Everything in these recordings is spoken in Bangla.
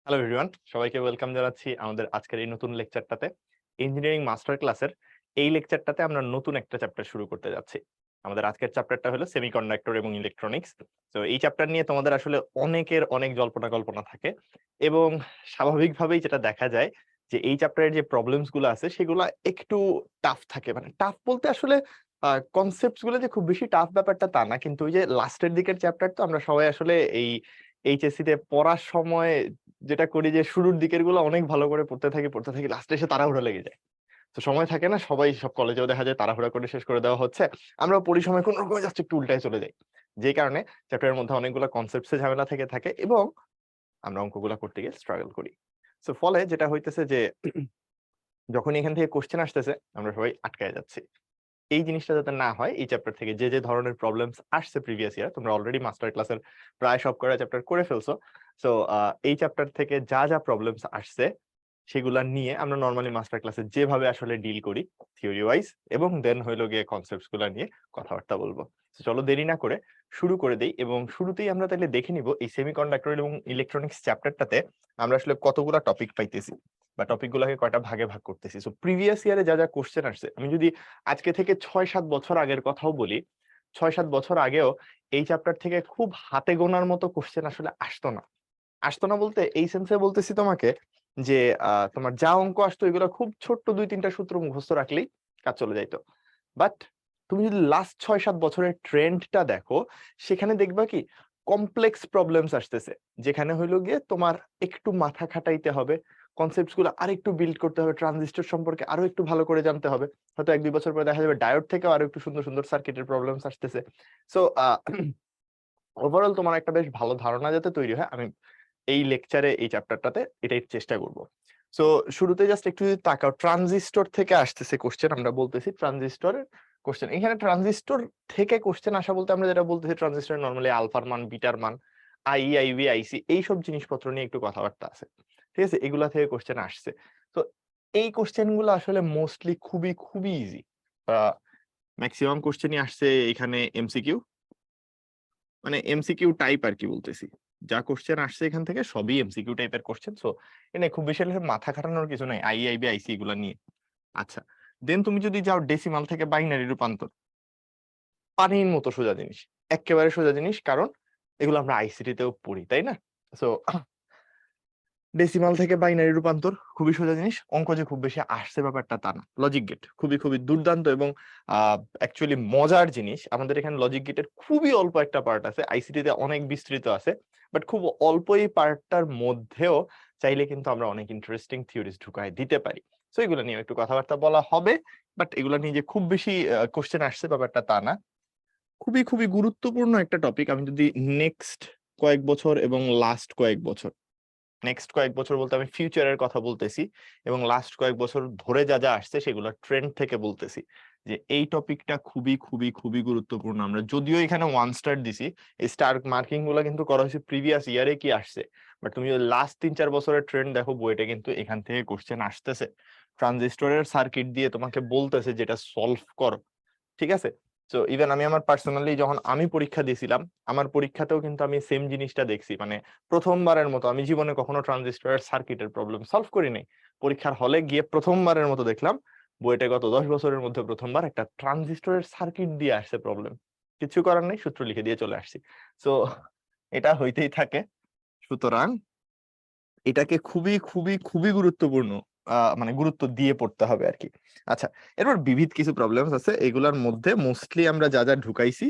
হ্যালো এভরিওয়ান, সবাইকে ওয়েলকাম জানাচ্ছি আমাদের আজকের এই নতুন লেকচারটাতে। ইঞ্জিনিয়ারিং মাস্টার ক্লাসের এই লেকচারটাতে আমরা নতুন একটা চ্যাপ্টার শুরু করতে যাচ্ছি। আমাদের আজকের চ্যাপ্টারটা হলো সেমিকন্ডাক্টর এবং ইলেকট্রনিক্স। তো এই চ্যাপ্টার নিয়ে তোমাদের আসলে অনেকের অনেক জল্পনা কল্পনা থাকে এবং স্বাভাবিকভাবেই যেটা দেখা যায় যে এই চ্যাপ্টারের যে প্রবলেমস গুলো আছে সেগুলা একটু টাফ থাকে। মানে টাফ বলতে আসলে কনসেপ্টস গুলো যে খুব বেশি টাফ ব্যাপারটা তা না, কিন্তু ওই যে লাস্টের দিকের চ্যাপ্টার তো আমরা সবাই আসলে এই এইচএসসি তে পড়ার সময় যেটা করি যে শুরুর দিকের গুলো অনেক ভালো করে পড়তে থাকি লাস্টে এসে তাড়াহুড়ো লেগে যায়। তো সময় থাকে না, সবাই সব কলেজেও দেখা যায় তাড়াহুড়া করে শেষ করে দেওয়া হচ্ছে। আমরা পড়ি সময় কোন রকমে জাস্ট একটু উল্টায় চলে যাই। যে কারণে চ্যাপ্টারের মধ্যে অনেকগুলো কনসেপ্টস এ ঝামেলা থেকে থাকে এবং আমরা অঙ্কগুলা করতে গিয়ে স্ট্রাগল করি। সো ফলে যেটা হইতেছে যে যখন এখান থেকে কোশ্চেন আসতেছে আমরা সবাই আটকায় যাচ্ছি। এই জিনিসটা যাতে না হয়, এই চ্যাপ্টার থেকে যে ধরনের প্রবলেমস আসছে প্রিভিয়াস ইয়ার, তোমরা অলরেডি মাস্টার ক্লাসের প্রায় সব কয়টা চ্যাপ্টার করে ফেলছো। সো এই চ্যাপ্টার থেকে যা প্রবলেমস আসছে সেগুলা নিয়ে আমরা নরমালি মাস্টার ক্লাসে যেভাবে আসলে ডিল করি থিওরি ওয়াইজ, এবং দেন হইলো গিয়ে কনসেপ্টস গুলা নিয়ে কথাবার্তা বলবো। তো চলো দেরি না করে শুরু করে দেই, এবং শুরুতেই আমরা তাহলে দেখে নিব এই সেমিকন্ডাক্টর এবং ইলেকট্রনিক্স চ্যাপ্টারটাতে আমরা আসলে কতগুলা টপিক পাইতেছি বা টপিক গুলাকে কয়টা ভাগে ভাগ করতেছি। সো প্রিভিয়াস ইয়ারে যা কোশ্চেন আসছে, আমি যদি আজকে থেকে ৬-৭ বছর আগের কথাও বলি, ৬-৭ বছর আগেও এই চ্যাপ্টার থেকে খুব হাতে গোনার মতো কোশ্চেন আসলে আসতো না। আসতো না বলতে এই সেন্সে বলতেছি তোমাকে যে তোমার যা অঙ্ক আসতো এগুলো খুব ছোট্ট ২-৩ টা সূত্র মুখস্থ রাখলেই কাজ চলে যাইত। বাট তুমি যদি লাস্ট ৬-৭ বছরের ট্রেন্ডটা দেখো, সেখানে দেখবা কি কমপ্লেক্স প্রবলেমস আসতেছে। যেখানে হইলো গিয়ে তোমার একটু মাথা খাটাইতে হবে। কনসেপ্টস গুলো আরেকটু বিল্ড করতে হবে। ট্রানজিস্টর সম্পর্কে আরো একটু ভালো করে জানতে হবে। হয়তো ১-২ বছর পরে দেখা যাবে ডায়োড থেকেও আরো একটু সুন্দর সার্কিটের প্রবলেমস আসতেছে। সো ওভারঅল তোমার একটা বেশ ভালো ধারণা যাতে তৈরি হয়, আমি এই লেকচারে এই চ্যাপ্টারটাতে এটাই চেষ্টা করব। সো শুরুতে জাস্ট একটু যদি তাকাও, ট্রানজিস্টর থেকে আসতেছে কোশ্চেন, আমরা বলতেছি ট্রানজিস্টরের কোশ্চেন। এখানে ট্রানজিস্টর থেকে কোশ্চেন আসা বলতে আমরা যেটা বলতেছি, ট্রানজিস্টর নরমালি আলফার মান, বিটার মান, আই, আইভি, আইসি এইসব জিনিসপত্র নিয়ে একটু কথাবার্তা আছে। ঠিক আছে? এগুলা থেকে কোশ্চেন আসছে। তো এই কোশ্চেন গুলো আসলে মোস্টলি খুবই ইজি। আ মেক্সিমাম কোশ্চেনই আসছে এখানে এমসিকিউ, মানে এমসিকিউ টাইপ আরকি বলতেছি। যা কোশ্চেন আসছে এখান থেকে সবই এমসিকিউ টাইপের কোশ্চেন। সো এনে খুব বেশি আসলে মাথা খাটানোর কিছু নাই আইআইবি, আইসি এগুলা নিয়ে। আচ্ছা, দেন তুমি যদি যাও ডেসিমাল থেকে বাইনারি রূপান্তর, পানির মতো সোজা জিনিস। এক্কেবারে সোজা জিনিস, কারণ এগুলো আমরা আইসিটি তেও পড়ি, তাই না? সো ডেসিমাল থেকে বাইনারি রূপান্তর খুবই সোজা জিনিস। অঙ্ক যে খুব বেশি আসছে ব্যাপারটা তা না। লজিক গেট খুবই দুর্দান্ত এবং অ্যাকচুয়ালি মজার জিনিস। আমাদের এখানে লজিক গেটের খুবই অল্প একটা পার্ট আছে। আইসিটি তে অনেক বিস্তৃত আছে। বাট খুব অল্প এই পার্টটার মধ্যেও চাইলে কিন্তু আমরা অনেক ইন্টারেস্টিং থিওরিজ ঢুকায় দিতে পারি। সো এগুলো নিয়ে একটু কথাবার্তা বলা হবে। বাট এগুলা নিয়ে যে খুব বেশি কোয়েশ্চেন আসছে ব্যাপারটা তা না। খুবই গুরুত্বপূর্ণ একটা টপিক। আমি যদি নেক্সট কয়েক বছর এবং লাস্ট কয়েক বছর, নেক্সট কয়েক বছর বলতে আমি ফিউচারের কথা বলতেছি, এবং লাস্ট কয়েক বছর ধরে যা আসছে সেগুলোর ট্রেন্ড থেকে বলতেছি যে এই টপিকটা খুবই গুরুত্বপূর্ণ। আমরা যদিও এখানে 1 স্টার দিছি, এই স্টার মার্কিং গুলা কিন্তু করা হয়েছে প্রিভিয়াস ইয়ারে কি আসছে। বাট তুমি যদি লাস্ট ৩-৪ বছরের ট্রেন্ড দেখো, বইটা কিন্তু এখান থেকে কোশ্চেন আসতেছে। ট্রানজিস্টরের সার্কিট দিয়ে তোমাকে বলতেছে যেটা সলভ করো। ঠিক আছে? সো ইভেন আমি আমার পার্সোনালি যখন আমি পরীক্ষা দিয়েছিলাম, আমার পরীক্ষাতেও কিন্তু আমি সেম জিনিসটা দেখছি। মানে প্রথমবারের মতো আমি জীবনে কখনো ট্রানজিস্টরের সার্কিটের প্রবলেম সলভ করি নাই। পরীক্ষার হলে গিয়ে প্রথমবারের মতো দেখলাম বুয়েটে গত ১০ বছরের মধ্যে প্রথমবার একটা ট্রানজিস্টরের সার্কিট দিয়ে আসছে প্রবলেম। কিছু করার নেই, সূত্র লিখে দিয়ে চলে আসছি। সো এটা হইতেই থাকে। সুতরাং এটাকে খুবই গুরুত্বপূর্ণ, মানে গুরুত্ব দিয়ে পড়তে হবে আরকি। আচ্ছা, এরপর বিবিধ কিছু প্রবলেমস আছে। এগুলার মধ্যে মোস্টলি আমরা যা ঢুকাইছি,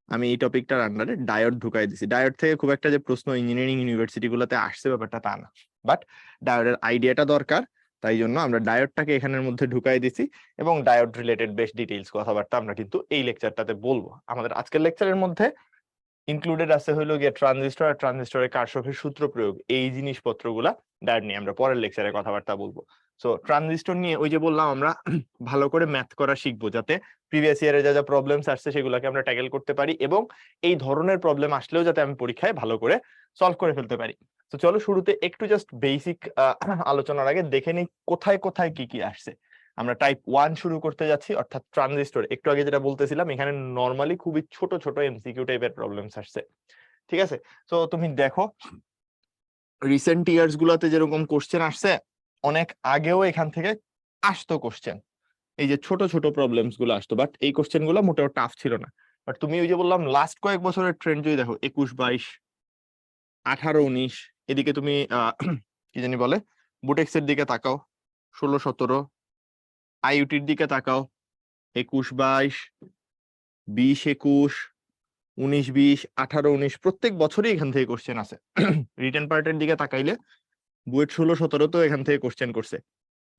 আমি এই টপিকটার আন্ডারে ডায়োড ঢুকাই দিছি। ডায়োড থেকে খুব একটা যে প্রশ্ন ইঞ্জিনিয়ারিং ইউনিভার্সিটি গুলোতে আসছে ব্যাপারটা তা না। বাট ডায়োডের আইডিয়াটা দরকার। তাই জন্য আমরা ডায়োডটাকে এখানের মধ্যে ঢুকাই দিছি, এবং ডায়োড রিলেটেড বেশ ডিটেইলস কথাবার্তা আমরা কিন্তু এই লেকচারটাতে বলবো। আমাদের আজকের লেকচারের মধ্যে ইনক্লুডেড আছে হইলো গিয়ে ট্রানজিস্টর আর ট্রানজিস্টরের কারশফের সূত্র প্রয়োগ, এই জিনিসপত্রগুলা ডায়োড নিয়ে আমরা পরের লেকচারে কথাবার্তা বলবো। সো ট্রানজিস্টর নিয়ে ওই যে বললাম আমরা ভালো করে ম্যাথ করা শিখবো, যাতে প্রিভিয়াস ইয়ারে যা প্রবলেমস আসছে সেগুলোকে আমরা ট্যাকেল করতে পারি, এবং এই ধরনের প্রবলেম আসলেও যাতে আমি পরীক্ষায় ভালো করে সলভ করে ফেলতে পারি। তো চলো শুরুতে একটু জাস্ট বেসিক আলোচনার আগে দেখে নিই কোথায় কি আসছে। আমরা টাইপ 1 শুরু করতে যাচ্ছি, অর্থাৎ ট্রানজিস্টর। একটু আগে যেটা বলতেছিলাম, এখানে নরমালি খুবই ছোট এমসিকিউ টাইপের প্রবলেমস আসছে। ঠিক আছে? তো তুমি দেখো রিসেন্ট ইয়ার্স গুলাতে যেরকম কোশ্চেন আসছে, অনেক আগেও এখান থেকে আসতো কোশ্চেন, এই যে ছোট ছোট প্রবলেমস গুলো আসতো, বাট এই কোশ্চেন গুলো মোটেও টাফ ছিল না। বাট তুমি ওই যে বললাম লাস্ট কয়েক বছরের ট্রেন্ড যদি দেখো, 21-22, 18-19, এদিকে তুমি কি জানি বলে বুটেক্স এর দিকে তাকাও, 16-17, আইইউটির দিকে তাকাও, 21-22, 20-21, 19-20, 18-19, প্রত্যেক বছরই এখান থেকে কোশ্চেন আছে। রিটেন পার্টের দিকে তাকাইলে বুয়েট 16-17 তো এখান থেকে কোশ্চেন করছে,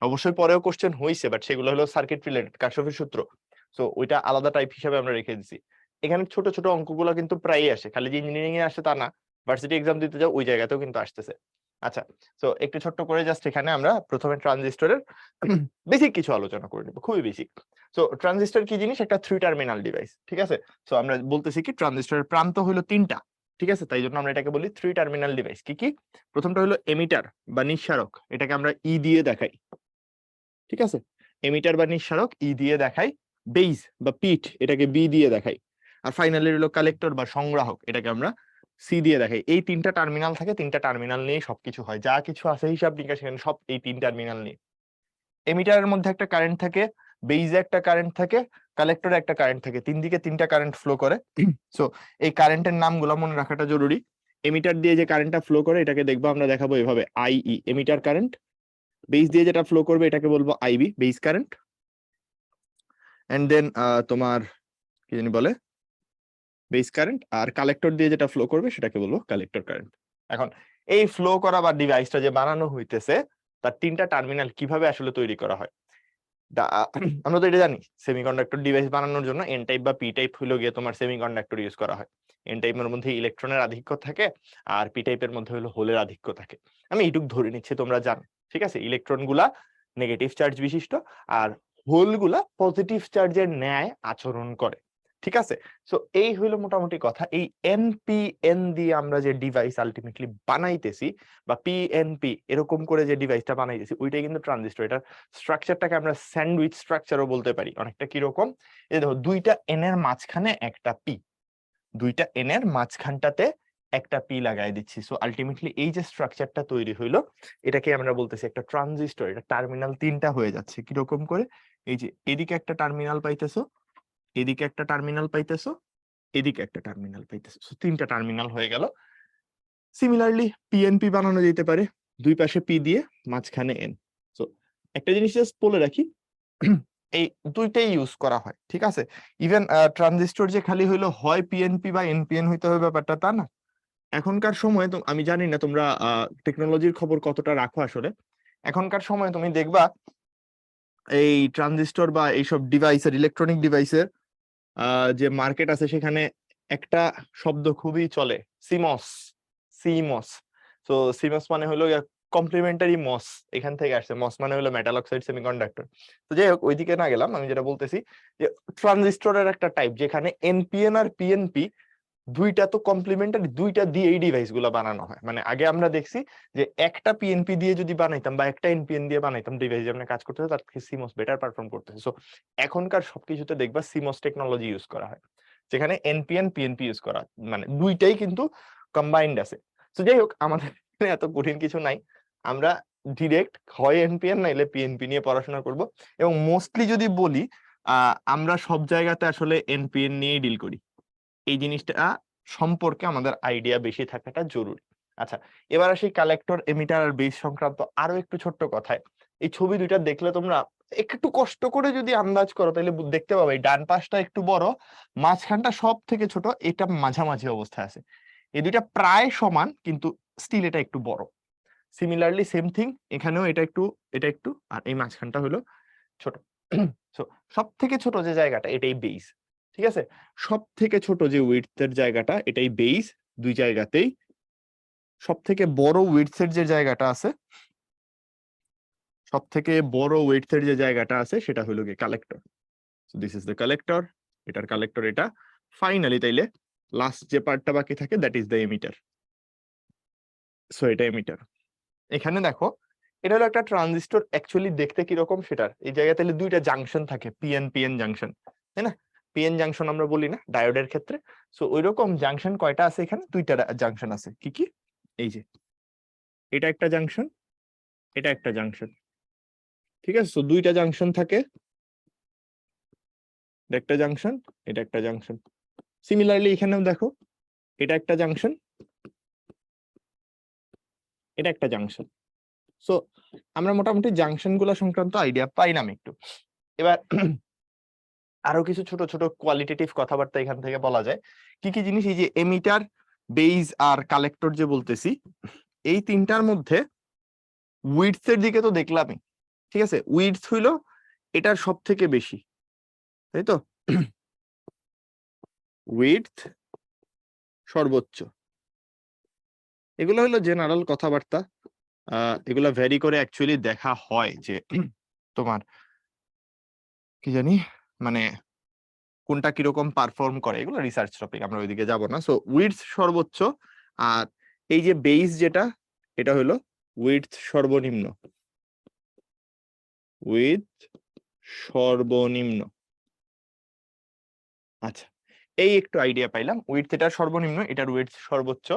অবশ্যই পরেও কোশ্চেন হয়েছে, বাট সেগুলো হলো সার্কিট রিলেটেড, কারশফের সূত্র, সো ওইটা আলাদা টাইপ হিসাবে আমরা রেখে দিছি। এখানে ছোট ছোট অঙ্কগুলো কিন্তু প্রায়ই আসে, খালি যে ইঞ্জিনিয়ারিং এ আসে তা না, ভার্সিটি এক্সাম দিতে যাও ওই জায়গাতেও কিন্তু আসতেছে। আচ্ছা, সো একটু ছোট্ট করে জাস্ট এখানে আমরা প্রথমে ট্রানজিস্টরের বেসিক কিছু আলোচনা করে নেব, খুবই বেসিক। সো ট্রানজিস্টর কি জিনিস? একটা 3 টার্মিনাল ডিভাইস, ঠিক আছে। সো আমরা বলতেছি কি ট্রানজিস্টরের প্রান্ত হলো 3টা, ঠিক আছে, তাই জন্য আমরা এটাকে বলি 3 টার্মিনাল ডিভাইস। কি কি? প্রথমটা হলো এমিটার বা নিঃসারক, এটাকে আমরা ই দিয়ে দেখাই, ঠিক আছে, এমিটার বা নিঃসারক ই দিয়ে দেখাই। বেইজ বা পিট, এটাকে বি দিয়ে দেখাই। আর ফাইনালি হলো কালেক্টর বা সংগ্রাহক, এটাকে আমরা সি দিয়ে দেখাই। এই 3টা টার্মিনাল থাকে, 3টা টার্মিনাল নিয়ে সবকিছু হয়, যা কিছু আছে হিসাব নিকাশ এখানে সব এই 3 টার্মিনাল নিয়ে। এমিটারের মধ্যে একটা কারেন্ট থাকে, বেইজে একটা কারেন্ট থাকে, কালেক্টরে একটা কারেন্ট থাকে, 3 দিকে 3টা কারেন্ট ফ্লো করে। সো এই কারেন্টের নামগুলো মনে রাখাটা জরুরি। এমিটার দিয়ে যে কারেন্টটা ফ্লো করে এটাকে দেখবো আমরা, দেখাবো এভাবে, আইই এমিটার কারেন্ট। বেস দিয়ে যেটা ফ্লো করবে এটাকে বলবো IB base current. And then তোমার কি জানি বলে বেস কারেন্ট। আর কালেক্টর দিয়ে যেটা ফ্লো করবে সেটাকে বলবো কালেক্টর কারেন্ট। এখন এই ফ্লো করা বা ডিভাইসটা যে বানানো হইতেছে, তার 3টা টার্মিনাল কিভাবে আসলে তৈরি করা হয় আমরা তো এটা জানি, সেমিকন্ডাক্টর ডিভাইস বানানোর জন্য এন টাইপ বা পি টাইপ হলো গিয়ে তোমার সেমিকন্ডাক্টর ইউজ করা হয়। এন টাইপের মধ্যে ইলেকট্রনের আধিক্য থাকে, আর পি টাইপের মধ্যে হলো হোলের আধিক্য থাকে। আমি এইটুক ধরে নিচ্ছি তোমরা জানো, ঠিক আছে। ইলেকট্রন গুলা নেগেটিভ চার্জ বিশিষ্ট, আর হোল গুলা পজিটিভ চার্জের ন্যায় আচরণ করে, ঠিক আছে। সো এই হইলো মোটামুটি কথা। এই এনপিএন দিয়ে আমরা যে ডিভাইস আলটিমেটলি বানাইতেছি, বা পিএনপি এরকম করে যে ডিভাইসটা বানাইতেছি, ওইটাই কিন্তু ট্রানজিস্টর। এটা স্ট্রাকচারটাকে আমরা স্যান্ডউইচ স্ট্রাকচারও বলতে পারি। অনেকটা কিরকম, এই দেখো, 2টা এন এর মাঝখানে একটা পি, 2টা এন এর মাঝখানটাতে একটা পি লাগাই দিচ্ছি। সো আলটিমেটলি এই যে স্ট্রাকচারটা তৈরি হইলো, এটাকে আমরা বলতেছি একটা ট্রানজিস্টর। এটা টার্মিনাল 3টা হয়ে যাচ্ছে কিরকম করে, এই যে এদিকে একটা টার্মিনাল পাইতেছো, এদিকে একটা টার্মিনাল পাইতেছো, এদিকে একটা টার্মিনাল পাইতেছো, সো 3টা টার্মিনাল হয়ে গেল। সিমিলারলি পিএনপি বানানো যেতে পারে, দুই পাশে পি দিয়ে মাঝখানে এন। সো একটা জিনিস জাস্ট বলে রাখি, এই দুইটাই ইউজ করা হয়, ঠিক আছে। ইভেন ট্রানজিস্টর যে খালি হইলো হয় পিএনপি বা এনপিএন হইতে হবে ব্যাপারটা তা না। এখনকার সময়ে তো আমি জানি না তোমরা টেকনোলজির খবর কতটা রাখো আসলে। এখনকার সময়ে তুমি দেখবা এই ট্রানজিস্টর বা এইসব ডিভাইসের, ইলেকট্রনিক ডিভাইসের যে মার্কেট আছে সেখানে একটা শব্দ খুবই চলে, সিমস। সিমস। তো সিমস মানে হলো কমপ্লিমেন্টারি মস, এখান থেকে আসছে। মস মানে হলো মেটাল অক্সাইড সেমিকন্ডাক্টর। তো যাই হোক, ওইদিকে না গেলাম, আমি যেটা বলতেছি যে ট্রানজিস্টরের একটা টাইপ যেখানে এনপিএন আর পিএনপি দুইটা তো কমপ্লিমেন্টারি, দুইটা দিয়ে এই ডিভাইস গুলো বানানো হয়। মানে আগে আমরা দেখছি যে একটা পিএনপি দিয়ে যদি বানাইতাম বা একটা এনপিএন দিয়ে বানাইতাম, ডিভাইস যেমন কাজ করতেছে তার থেকে সিমস বেটার পারফর্ম করতেছে। সো এখনকার সবকিছুতে দেখবা সিমস টেকনোলজি ইউজ করা হয়, যেখানে এনপিএন পিএনপি ইউজ করা, মানে দুইটাই কিন্তু কম্বাইন্ড আছে। তো যাই হোক, আমাদের এত কঠিন কিছু নাই, আমরা ডিরেক্ট হয় এনপিএন নাইলে পিএনপি নিয়ে পড়াশোনা করব। এবং মোস্টলি যদি বলি, আমরা সব জায়গাতে আসলে এনপিএন নিয়ে ডিল করি। এই জিনিসটা সম্পর্কে আমাদের আইডিয়া বেশি থাকাটা জরুরি। আচ্ছা, এবার আসি কালেক্টর, এমিটার আর বেস সংক্রান্ত আরো একটু ছোট্ট কথায়। এই ছবি দুইটা দেখলে তোমরা একটু কষ্ট করে যদি আন্দাজ করো, তাহলে দেখতে পাবে এই ডান পাশটা একটু বড়, মাঝখানটা সব থেকে ছোট, এটা মাঝামাঝি অবস্থায় আছে। এই দুইটা প্রায় সমান, কিন্তু স্টিল এটা একটু বড়। সিমিলারলি সেম থিং এখানেও, এটা একটু, আর এই মাঝখানটা হলো ছোট। সো সব থেকে ছোট যে জায়গাটা এটাই বেস, ঠিক আছে। সব থেকে ছোট যে উইডথের জায়গাটা এটাই বেস, দুই জায়গাতেই। সব থেকে বড় উইডথের যে জায়গাটা আছে, সব থেকে বড় উইডথের যে জায়গাটা আছে সেটা হলো কি collector. So this is the collector, এটার কালেক্টর এটা। ফাইনালি তাইলে লাস্ট যে পার্টটা বাকি থাকে, that is the emitter. So এটা এমিটার। এখানে দেখো, এটা হলো একটা ট্রানজিস্টর, অ্যাকচুয়ালি দেখতে কিরকম সেটার এই জায়গায় তাহলে দুইটা জাংশন থাকে, পিএন পিএন জাংশন, তাই না। পিএন জাংশন আমরা বলি না ডায়োডের ক্ষেত্রে। সো ওইরকম জাংশন কয়টা আছে এখানে? দুইটা জাংশন আছে। কি কি? এই যে এটা একটা জাংশন, এটা একটা জাংশন, ঠিক আছে। তো দুইটা জাংশন থাকে, এটা একটা জাংশন, এটা একটা জাংশন। সিমিলারলি এখানেও দেখো, এটা একটা জাংশন, এটা একটা জাংশন। সো আমরা মোটামুটি জাংশন গুলা সংক্রান্ত আইডিয়া পাইলাম একটু। এবার আরো কিছু ছোট ছোট কোয়ালিটেটিভ কথাবার্তা এখান থেকে বলা যায়। কি কি জিনিস? এই যে এমিটার, বেজ আর কালেক্টর যে বলতেছি, এই তিনটার মধ্যে উইডথ এর দিকে তো দেখলামই, ঠিক আছে। উইডথ হইলো এটার সব থেকে বেশি, তাই তো? উইডথ সর্বোচ্চ, এগুলো হলো জেনারেল কথাবার্তা। এগুলা ভ্যারি করে অ্যাকচুয়ালি দেখা হয় যে তোমার কি জানি মানে কোনটা কিরকম পারফর্ম করে, এগুলো রিসার্চ টপিক, আমরা ওইদিকে যাব না। সো উইডথ সর্বোচ্চ, আর এই যে বেস যেটা, এটা হলো উইডথ সর্বনিম্ন, উইডথ সর্বনিম্ন। আচ্ছা, এই একটু আইডিয়া পাইলাম। উইডথ এটা সর্বনিম্ন, এটার উইডথ সর্বোচ্চ।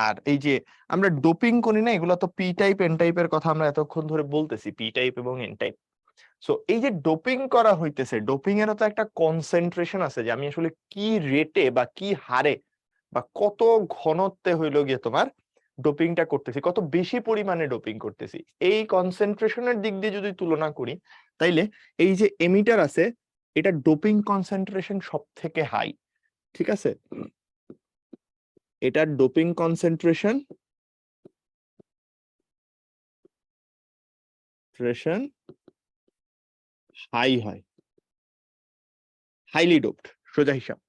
আর এই যে আমরা ডোপিং করি না, এগুলো তো পি টাইপ এন টাইপের কথা আমরা এতক্ষণ ধরে বলতেছি, পি টাইপ এবং এন টাইপ। সো এই যে ডোপিং করা হইতেছে, ডোপিং এরও তো একটা কনসেন্ট্রেশন আছে, যে আমি আসলে কি রেটে বা কি হারে বা কত ঘনত্বে হইলো গিয়ে তোমার ডোপিংটা করতেছি, কত বেশি পরিমাণে ডোপিং করতেছি, এই কনসেন্ট্রেশনের দিক দিয়ে যদি তুলনা করি, তাইলে এই যে এমিটার আছে, এটা ডোপিং কনসেন্ট্রেশন সব থেকে হাই, ঠিক আছে। এটার ডোপিং কনসেন্ট্রেশন হাই হয়, হাইলি ডোপড, সোজা হিসাব,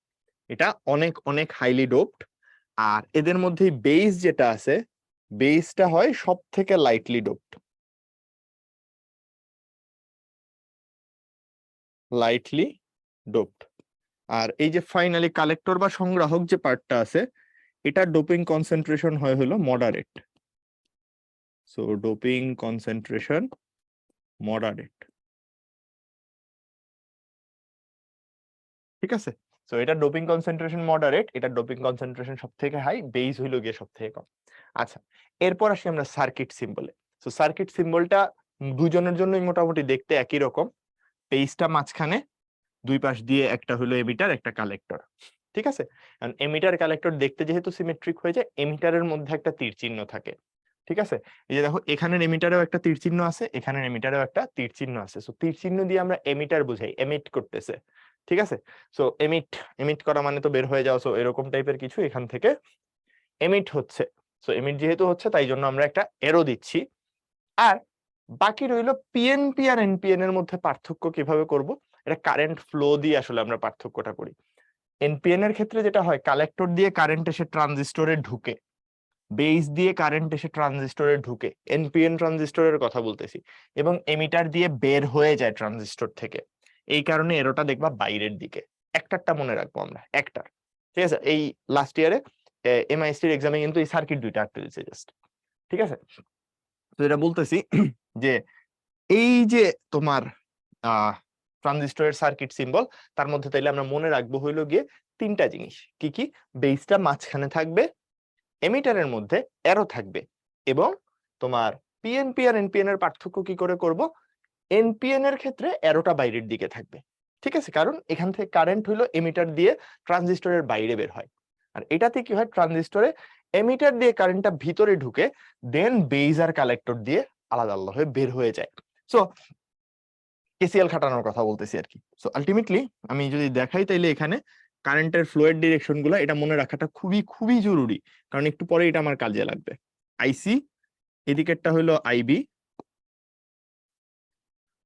এটা অনেক অনেক হাইলি ডোপড। আর এদের মধ্যে বেস যেটা আছে, বেসটা হয় সব থেকে লাইটলি ডোপড, লাইটলি ডোপড। আর এই যে ফাইনালি কালেক্টর বা সংগ্রাহক যে পার্টটা আছে, এটা ডোপিং কনসেন্ট্রেশন হয় হলো moderate. So doping concentration moderate, ঠিক আছে। সো এটা ডোপিং কনসেন্ট্রেশন মডারেট, এটা ডোপিং কনসেন্ট্রেশন সব থেকে হাই, বেস হইলো গিয়ে সব থেকে কম। আচ্ছা, এরপর আসি আমরা সার্কিট সিম্বলে। সো সার্কিট সিম্বলটা দুজনের জন্যই মোটামুটি দেখতে একই রকম, বেসটা মাঝখানে, দুই পাশ দিয়ে একটা হলো এমিটার, একটা কালেক্টর, ঠিক আছে। কারণ এমিটার কালেক্টর দেখতে যেহেতু সিমেট্রিক হয়ে যায়, এমিটারের মধ্যে একটা তীর চিহ্ন থাকে, ঠিক আছে। এই যে দেখো, এখানের এমিটারেও একটা তীর চিহ্ন আছে, এখানের এমিটারেও একটা তীর চিহ্ন আছে। সো তীর চিহ্ন দিয়ে আমরা এমিটার বুঝাই, এমিট করতেছে, ঠিক আছে। সো এমিট, এমিট করা মানে তো বের হয়ে যাওয়া, সো এরকম টাইপের কিছু এখান থেকে এমিট হচ্ছে। সো এমিট যেহেতু হচ্ছে, তাই জন্য আমরা একটা এরো দিচ্ছি। আর বাকি রইলো পিএনপি আর এনপিএন এর মধ্যে পার্থক্য কিভাবে করব, এটা কারেন্ট ফ্লো দিয়ে আসলে আমরা পার্থক্যটা করি। এনপিএন এর ক্ষেত্রে যেটা হয়, কালেক্টর দিয়ে কারেন্ট এসে ট্রানজিস্টরে ঢুকে, বেস দিয়ে কারেন্ট এসে ট্রানজিস্টরে ঢুকে, এনপিএন ট্রানজিস্টরের কথা বলতেছি, এবং এমিটার দিয়ে বের হয়ে যায় ট্রানজিস্টর থেকে। এই কারণে এরোটা দেখবা বাইরের দিকে। একটারটা মনে রাখবো আমরা, একটার, ঠিক আছে। এই লাস্ট ইয়ারে এমআইএসটির এক্সামে কিন্তু এই সার্কিট দুইটা আটকে দিচ্ছে জাস্ট, ঠিক আছে। তো এটা বলতেছি যে এই যে তোমার ট্রানজিস্টরের সার্কিট সিম্বল, তার মধ্যে তাইলে আমরা মনে রাখবো হইলো গিয়ে তিনটা জিনিস। কি কি? বেসটা মাঝখানে থাকবে, এমিটারের মধ্যে অ্যারো থাকবে, এবং তোমার পিএনপি আর এনপিএন এর পার্থক্য কি করে করব, এনপিএন এর ক্ষেত্রে অ্যারোটা বাইরের দিকে থাকবে, ঠিক আছে। কারণ এখান থেকে কারেন্ট হইলো এমিটার দিয়ে ট্রানজিস্টরের বাইরে বের হয়, আর এটাতে কি হয়, ট্রানজিস্টরে এমিটার দিয়ে কারেন্টটা ভিতরে ঢুকে, দেন বেজ আর কালেক্টর দিয়ে আলাদা আলাদা হয়ে বের হয়ে যায়। সো কেসিএল খাটানোর কথা বলতেছি আর কি। সো আলটিমেটলি আমি যদি দেখাই, তাইলে এখানে কারেন্টের ফ্লোয়ের ডিরেকশন গুলা এটা মনে রাখাটা খুবই খুবই জরুরি, কারণ একটু পরে এটা আমার কাজে লাগবে। আইসি, এদিকেরটা হলো আইবি,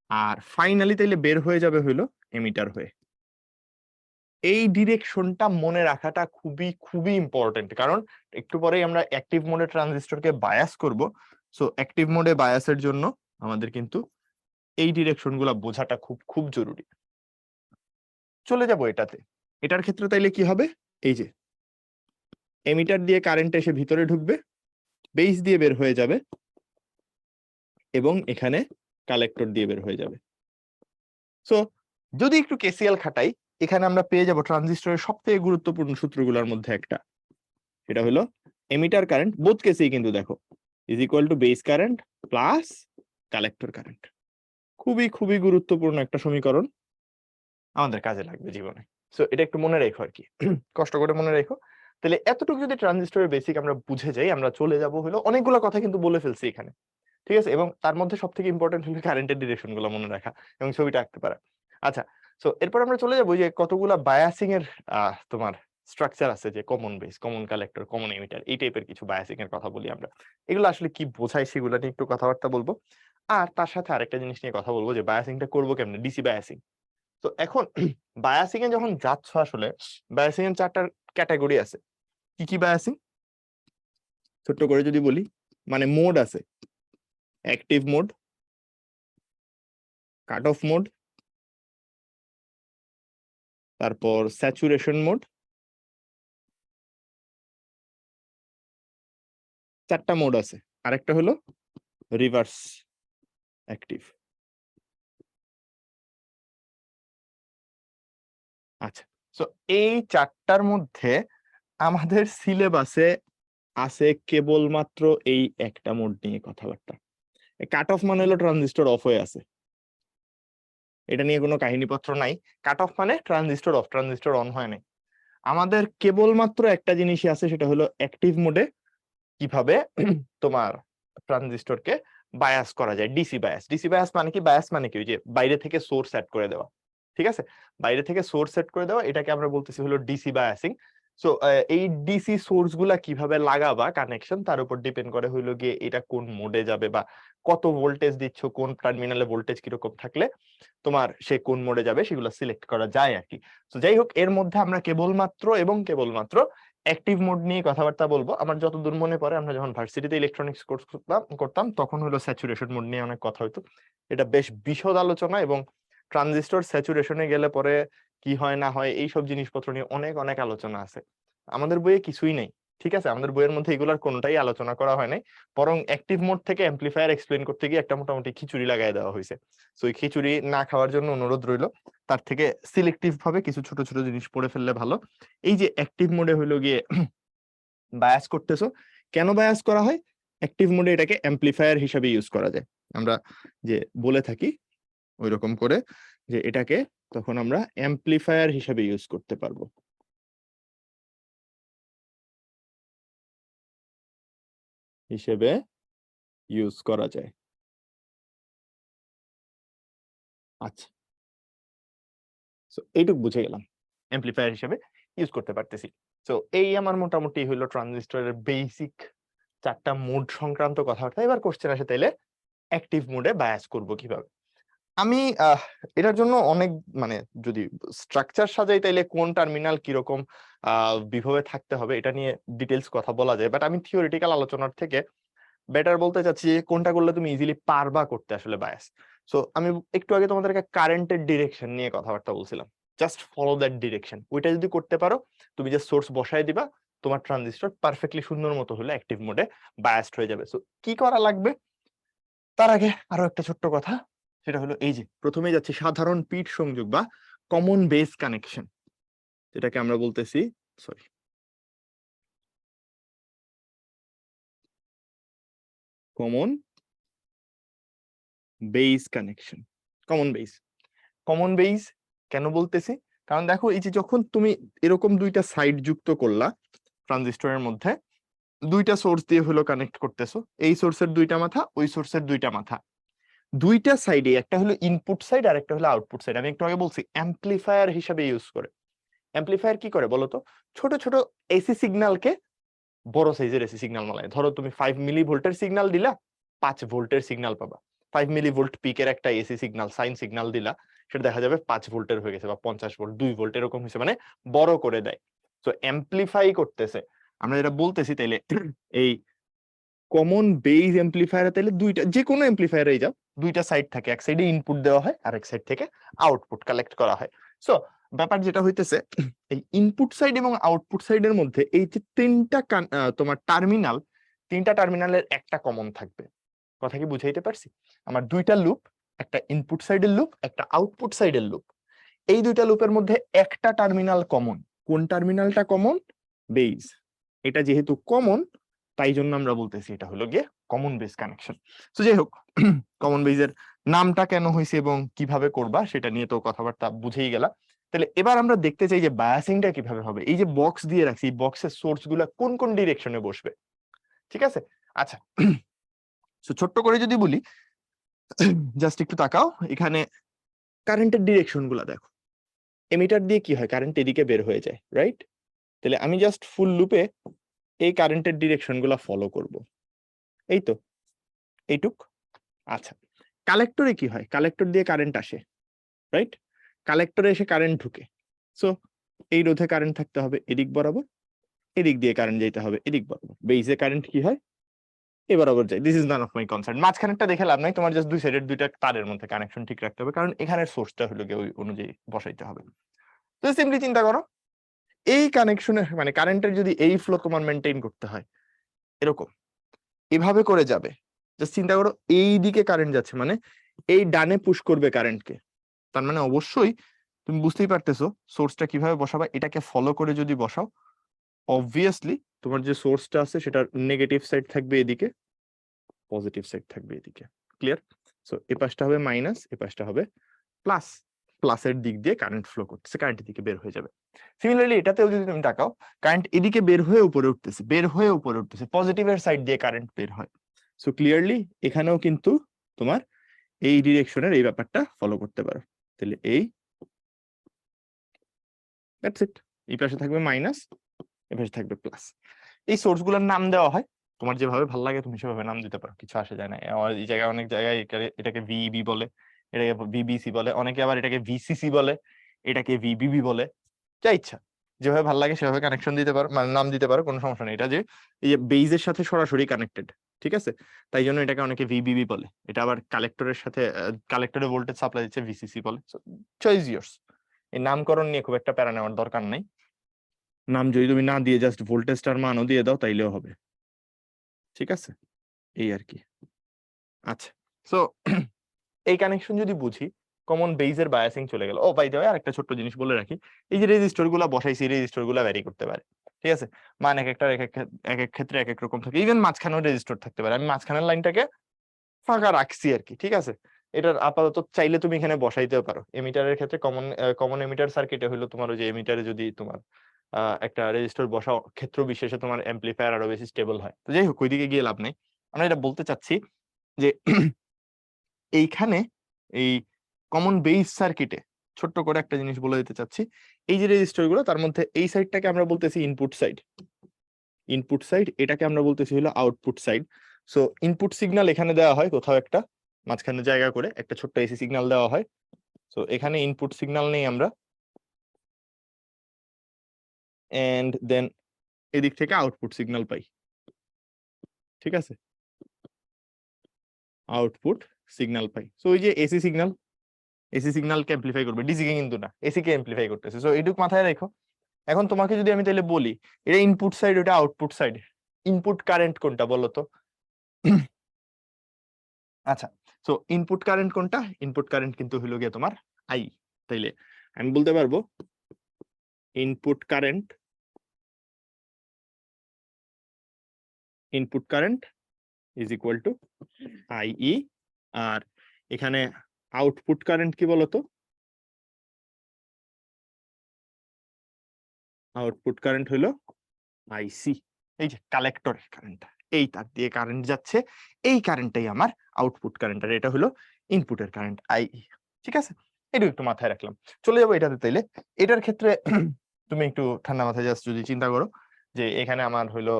আর ফাইনালি তাইলে বের হয়ে যাবে হইলো এমিটার হয়ে। এই ডিরেকশনটা মনে রাখাটা খুবই খুবই ইম্পর্টেন্ট, কারণ একটু পরেই আমরা অ্যাক্টিভ মোডে ট্রানজিস্টরকে বায়াস করব। সো অ্যাক্টিভ মোডে বায়াসের জন্য আমাদের কিন্তু এই ডিরেকশন গুলা বোঝাটা খুব খুব জরুরি। চলে যাব এটাতে, এটার ক্ষেত্রে তাইলে কি হবে, এই যে এমিটার দিয়ে কারেন্ট এসে ভিতরে ঢুকবে, বেস দিয়ে বের হয়ে যাবে, এবং এখানে কালেক্টর দিয়ে বের হয়ে যাবে। সো যদি একটু কেসিএল খাটাই, এখানে আমরা পেয়ে যাব ট্রানজিস্টরের সবথেকে গুরুত্বপূর্ণ সূত্রগুলোর মধ্যে একটা, সেটা হলো এমিটার কারেন্ট। বোথ কেসেই কিন্তু দেখো, is equal two base current plus collector current. খুবই খুবই গুরুত্বপূর্ণ একটা সমীকরণ, আমাদের কাজে লাগবে জীবনে। সো এটা একটু মনে রেখো আর কি, কষ্ট করে মনে রেখো। তাহলে এতটুকু যদি ট্রানজিস্টরের বেসিক আমরা বুঝে যাই, আমরা চলে যাব হলো, অনেকগুলো কথা কিন্তু বলে ফেলছি এখানে, ঠিক আছে? এবং তার মধ্যে সবথেকে ইম্পর্টেন্ট হলো কারেন্টের ডিরেকশন গুলো মনে রাখা এবং ছবিটা আঁকতে পারা। আচ্ছা, সো এরপর আমরা চলে যাবো যে কতগুলা বায়াসিং এর তোমার স্ট্রাকচার আছে, যে common base, common collector, common emitter, এই টাইপের কিছু বায়াসিং এর কথা বলি আমরা। এগুলো আসলে কি বোঝায় সেগুলো নিয়ে একটু কথাবার্তা বলবো। আর তার সাথে আরেকটা জিনিস নিয়ে কথা বলবো, যে বায়াসিংটা করবো কেমনে, ডিসি বায়াসিং। তো এখন বায়াসিং এ যখন যাচ্ছ, আসলে বায়াসিং এর 4টা ক্যাটাগরি আছে। কি কি বায়াসিং ছোট্ট করে যদি বলি, মানে মোড আছে, active mode, cut off mode, তারপর স্যাচুরেশন মোড, 4টা মোড আছে। আরেকটা হলো রিভার্স অ্যাক্টিভ। আচ্ছা, সো এই 4টার মধ্যে আমাদের সিলেবাসে আছে কেবলমাত্র এই একটা মোড নিয়ে কথাবার্তা। কাট অফ মানে হলো ট্রানজিস্টর অফ হয়ে আছে, এটা নিয়ে কোনো কাহিনীপত্র নাই। কাট অফ মানে ট্রানজিস্টর অফ, ট্রানজিস্টর অন হয় নাই। আমাদের কেবলমাত্র একটা জিনিসই আছে, সেটা হলো অ্যাক্টিভ মোডে কিভাবে তোমার ট্রানজিস্টরকে বায়াস করা যায়, ডিসি বায়াস। ডিসি বায়াস মানে কি? বায়াস মানে কি? ওই যে বাইরে থেকে সোর্স সেট করে দেওয়া, ঠিক আছে? বাইরে থেকে সোর্স সেট করে দেওয়া, এটাকে আমরা বলতেছি হলো ডিসি বায়াসিং। সো এই ডিসি সোর্স গুলা কিভাবে লাগাবা কানেকশন, তার উপর ডিপেন্ড করে হইলো গিয়ে এটা কোন মোডে যাবে, বা কত ভোল্টেজ দিচ্ছ, কোন টার্মিনালে ভোল্টেজ কিরকম থাকলে তোমার সে কোন মোডে যাবে, সেগুলো সিলেক্ট করা যায় আর কি। তো যাই হোক, এর মধ্যে আমরা কেবলমাত্র এবং কেবলমাত্র অ্যাক্টিভ মোড নিয়ে কথাবার্তা বলবো। আমার যতদূর মনে পড়ে, আমরা যখন ভার্সিটিতে ইলেকট্রনিক্স কোর্স করতাম তখন হলো স্যাচুরেশন মোড নিয়ে অনেক কথা হতো। এটা বেশ বিশদ আলোচনা, এবং ট্রানজিস্টর স্যাচুরেশনে গেলে পরে কি হয় না হয় এইসব জিনিসপত্র নিয়ে অনেক অনেক আলোচনা আছে। আমাদের বইয়ে কিছুই নেই, ঠিক আছে? আমাদের বইয়ের মধ্যে এগুলোর কোনোটাই আলোচনা করা হয় নাই, বরং অ্যাক্টিভ মোড থেকে অ্যাম্পলিফায়ার এক্সপ্লেন করতে গিয়ে একটা মোটামুটি খিচুড়ি লাগাই দেওয়া হয়েছে। সো এই খিচুড়ি না খাওয়ার জন্য অনুরোধ রইলো, তার থেকে সিলেক্টিভ ভাবে কিছু ছোট ছোট জিনিস পড়ে ফেললে ভালো। এই যে অ্যাক্টিভ মোডে হইলো গিয়ে বায়াস করতেছো, কেন বায়াস করা হয়? অ্যাক্টিভ মোডে এটাকে অ্যাম্পলিফায়ার হিসেবে ইউজ করা যায়। আমরা যে বলে থাকি ওই রকম করে, যে এটাকে তখন আমরা অ্যাম্পলিফায়ার হিসেবে ইউজ করতে পারবো, হিসেবে ইউজ করা যায়। আচ্ছা, সো এইটুক বুঝে গেলাম, অ্যাম্পলিফায়ার হিসেবে ইউজ করতে পারতেছি। সো এই আমার মোটামুটি হলো ট্রানজিস্টরের বেসিক 4টা মোড সংক্রান্ত কথাবার্তা। এবার কোশ্চেন আসে, তাইলে অ্যাক্টিভ মোডে বায়াস করব কিভাবে? আমি এটার জন্য অনেক, মানে যদি স্ট্রাকচার সাজাই তাইলে কোন টার্মিনাল কিরকম বিভবে থাকতে হবে এটা নিয়ে ডিটেলস কথা বলা যায়, বাট আমি থিওরিটিক্যাল আলোচনার থেকে বেটার বলতে চাচ্ছি কোনটা করলে তুমি ইজিলি পারবা করতে আসলে বায়াস। সো আমি একটু আগে তোমাদেরকে কারেন্টের ডিরেকশন নিয়ে কথাবার্তা বলছিলাম, জাস্ট ফলো দ্যাট ডিরেকশন। ওইটা যদি করতে পারো, তুমি যে সোর্স বসায় দিবা, তোমার ট্রানজিস্টর পারফেক্টলি সুন্দর মতো হলে অ্যাক্টিভ মোডে বায়াসড হয়ে যাবে। সো কি করা লাগবে? তার আগে আরো একটা ছোট্ট কথা, সেটা হলো এই যে প্রথমেই যাচ্ছে সাধারণ পিট সংযোগ বা কমন বেস কানেকশন, যেটাকে আমরা বলতেছি, sorry, common base connection. Common base, common base কেন বলতেছি? কারণ দেখো, এই যে যখন তুমি এরকম দুইটা সাইড যুক্ত করলা ট্রানজিস্টরের মধ্যে, দুইটা সোর্স দিয়ে হলো কানেক্ট করতেছো, এই সোর্সের দুইটা মাথা, ওই সোর্সের দুইটা মাথা, দুইটা সাইডে, একটা হলো ইনপুট সাইড আর একটা হলো আউটপুট সাইড। আমি একটু আগে বলছি অ্যাম্পলিফায়ার হিসেবে ইউজ করে। অ্যাম্পলিফায়ার কি করে বলতো? ছোট ছোট এসি সিগন্যালকে বড় সাইজের এসি সিগন্যাল মালায়। ধরো তুমি 5 মিলি ভোল্টের সিগন্যাল দিলা, 5 ভোল্টের সিগন্যাল পাবা। 5 মিলি ভোল্ট পিকের একটা এসি সিগন্যাল, সাইন সিগন্যাল দিলা, সেটা দেখা যাবে 5 ভোল্টের হয়ে গেছে, বা 50 ভোল্ট, 2 ভোল্ট এরকম হয়েছে, মানে বড় করে দেয়। তো অ্যাম্পলিফাই করতেছে। আমরা যেটা বলতেছি তাইলে এই কমন বেস অ্যাম্পলিফায়ারে তাইলে দুইটা, যে কোনো অ্যাম্পলিফায়ারে যাও, দুইটা সাইড থাকে, এক সাইডে ইনপুট দেওয়া হয় আর এক সাইড থেকে আউটপুট কালেক্ট করা হয়। সো ব্যাপার যেটা হইতেছে, এই ইনপুট সাইড এবং আউটপুট সাইডের মধ্যে এই যে তিনটা তোমার টার্মিনাল, তিনটা টার্মিনালের একটা কমন থাকবে। কথা কি বুঝাইতে পারছি? আমার দুইটা লুপ, একটা ইনপুট সাইডের লুপ, একটা আউটপুট সাইডের লুপ। এই দুইটা লুপের মধ্যে একটা টার্মিনাল কমন। কোন টার্মিনালটা কমন? বেস। এটা যেহেতু কমন, তাই জন্য আমরা বলতেছি এটা হলো গিয়ে কমন বেস কানেকশন। তো যাই হোক, কমন বেজের নামটা কেন হয়েছে এবং কিভাবে করবা সেটা নিয়ে তো কথাবার্তা বুঝেই গেলা। তাহলে এবার আমরা দেখতে চাই যে বায়াসিংটা কিভাবে হবে। এই যে বক্স দিয়ে রাখছি, এই বক্সের সোর্স গুলা কোন কোন ডিরেকশনে বসবে, ঠিক আছে? আচ্ছা, তো ছোট্ট করে যদি বলি, জাস্ট একটু তাকাও, এখানে কারেন্টের ডিরেকশন গুলা দেখো। এমিটার দিয়ে কি হয়, কারেন্ট এদিকে বের হয়ে যায়, রাইট? তাহলে আমি জাস্ট ফুল লুপে এই কারেন্টের ডিরেকশন গুলা ফলো করব, এই তো এইটুক। আচ্ছা, কালেক্টরে কি হয়, কালেক্টর দিয়ে কারেন্ট আসে, রাইট? কালেক্টরে এসে কারেন্ট ঢুকে, সো এই রোধে কারেন্ট থাকতে হবে এদিক বরাবর, এদিক দিয়ে কারেন্ট যেতে হবে এদিক বরাবর। বেইজে কারেন্ট কি হয়, এ বরাবর যায়। This is none of my concern. মাঝখানেরটা দেখে লাভ নাই, তোমার জাস্ট দুই সাইডের দুইটা তারের মধ্যে কানেকশন ঠিক রাখতে হবে, কারণ এখানের সোর্সটা হলো গিয়ে ওই অনুযায়ী বসাইতে হবে। তো সিম্পলি চিন্তা করো, এই কানেকশনের মানে কারেন্টের যদি এই ফ্লো তোমার মেনটেন করতে হয়, এরকম এভাবে করে যাবে। জাস্ট চিন্তা করো, এই দিকে কারেন্ট যাচ্ছে মানে এই ডানে পুশ করবে কারেন্টকে, তার মানে অবশ্যই তুমি বুঝতেই পারতেছো সোর্সটা কিভাবে বসাবা। এটাকে ফলো করে যদি বসাও, অবভিয়াসলি তোমার যে সোর্সটা আছে সেটার নেগেটিভ সাইড থাকবে এদিকে, পজিটিভ সাইড থাকবে এদিকে। ক্লিয়ার? সো এই পাশটা হবে মাইনাস, এই পাশটা হবে প্লাস। প্লাসের দিক দিয়ে কারেন্ট ফ্লো করতেছে, কারেন্ট এদিকে বের হয়ে যাবে। সিমিলারলি এটাতেও যদি তুমি তাকাও, কারেন্ট এদিকে বের হয়ে উপরে উঠতেছে, বের হয়ে উপরে উঠতেছে, পজিটিভের সাইড দিয়ে কারেন্ট বের হয়। সো ক্লিয়ারলি এখানেও কিন্তু তোমার এই ডিরেকশনের এই ব্যাপারটা ফলো করতে পারো। তাহলে এই দ্যাটস ইট। এই পাশে থাকবে মাইনাস, এই পাশে থাকবে প্লাস। এই সোর্স গুলোর নাম দেওয়া হয়, তোমার যেভাবে ভালো লাগে তুমি সেভাবে নাম দিতে পারো, কিছু আসে যায় না। এই জায়গায় অনেক জায়গায় এটাকে ভিবি বলে, এটাকে ভিবিসি বলে, অনেকে আবার এটাকে ভিসিসি বলে, এটাকে ভিবিবি বলে। যা ইচ্ছা যেভাবে ভালো লাগে সেভাবে কানেকশন দিতে পারো, মানে নাম দিতে পারো, কোনো সমস্যা নেই। এটা যে এই যে বেইজের সাথে সরাসরি কানেক্টেড, ঠিক আছে, তাই জন্য এটাকে অনেকে ভিবিবি বলে। এটা আবার কালেক্টরের সাথে, কালেক্টরে ভোল্টেজ সাপ্লাই দিচ্ছে, ভিসিসি বলে। Choice years. এই নামকরণ নিয়ে খুব একটা প্যারা নেওয়ার দরকার নাই। নাম যদি তুমি না দিয়ে জাস্ট ভোল্টেজটার মানও দিয়ে দাও তাইলেও হবে, ঠিক আছে? এই আর কি। আচ্ছা, সো এই কানেকশন যদি বুঝি, কমন বেইজের বায়াসিং চলে গেল। ও বাই দ্য ওয়ে আরেকটা ছোট্ট জিনিস বলে রাখি, এই যে রেজিস্টর গুলা বসাইছি, রেজিস্টর গুলা ভ্যারি করতে পারে, ঠিক আছে? মান এক একটা এক এক ক্ষেত্রে এক এক রকম থাকে। ইভেন মাঝখানেও রেজিস্টর থাকতে পারে। আমি মাঝখানের লাইনটাকে ফাঁকা রাখছি আর কি, ঠিক আছে? এটার আপাতত চাইলে তুমি এখানে বসাইতেও পারো। এমিটারের ক্ষেত্রে কমন এমিটার সার্কিটে হলো তোমার ওই যে এমিটারে যদি তোমার একটা রেজিস্টর বসাও, ক্ষেত্র বিশেষে তোমার অ্যাম্পলিফায়ার আরো বেশি স্টেবল হয়। তো যাই হোক, ওইদিকে গিয়ে লাভ নেই। আমরা এটা বলতে চাচ্ছি যে এইখানে এই কমন বেস সার্কিটে ছোট্ট করে একটা জিনিস বলে দিতে চাচ্ছি। এই যে রেজিস্টর গুলো, তার মধ্যে এই সাইডটাকে আমরা বলতেছি ইনপুট সাইড, ইনপুট সাইড, এটাকে আমরা বলতেছি হলো output side. So input signal এখানে দেওয়া হয় কোথাও একটা মাঝখানে জায়গা করে, একটা ছোট্ট এসি সিগন্যাল দেওয়া হয়। সো এখানে ইনপুট সিগন্যাল নেই আমরা, এন্ড দেন এদিক থেকে আউটপুট সিগন্যাল পাই, ঠিক আছে? আউটপুট সিগন্যাল পাই। সো ওই যে এসি সিগন্যাল, এসি সিগন্যালকে অ্যাম্পলিফাই করবে, ডিসি কে কিন্তু না, এসি কে অ্যাম্পলিফাই করতেছে। সো এইটুকু মাথায় রাখো। এখন তোমাকে যদি আমি তাহলে বলি এটা ইনপুট সাইড, ওটা আউটপুট সাইড, ইনপুট কারেন্ট কোনটা বলো তো? আচ্ছা, সো ইনপুট কারেন্ট কোনটা? ইনপুট কারেন্ট কিন্তু হলো গিয়ে তোমার আই। তাইলে আমি বলতে পারবো input current, input current is equal to IE. আর এখানে আউটপুট কারেন্ট কি বলতো? আউটপুট কারেন্ট হলো আইসি। এই যে কালেক্টরের কারেন্টটা, এই তার দিয়ে কারেন্ট যাচ্ছে, এই কারেন্টটাই আমার আউটপুট কারেন্ট, আর এটা হলো ইনপুটের কারেন্ট আই। ঠিক আছে, এটা একটু মাথায় রাখলাম। চলে যাবো এটাতে তাইলে। এটার ক্ষেত্রে তুমি একটু ঠান্ডা মাথায় জাস্ট যদি চিন্তা করো যে এখানে আমার হলো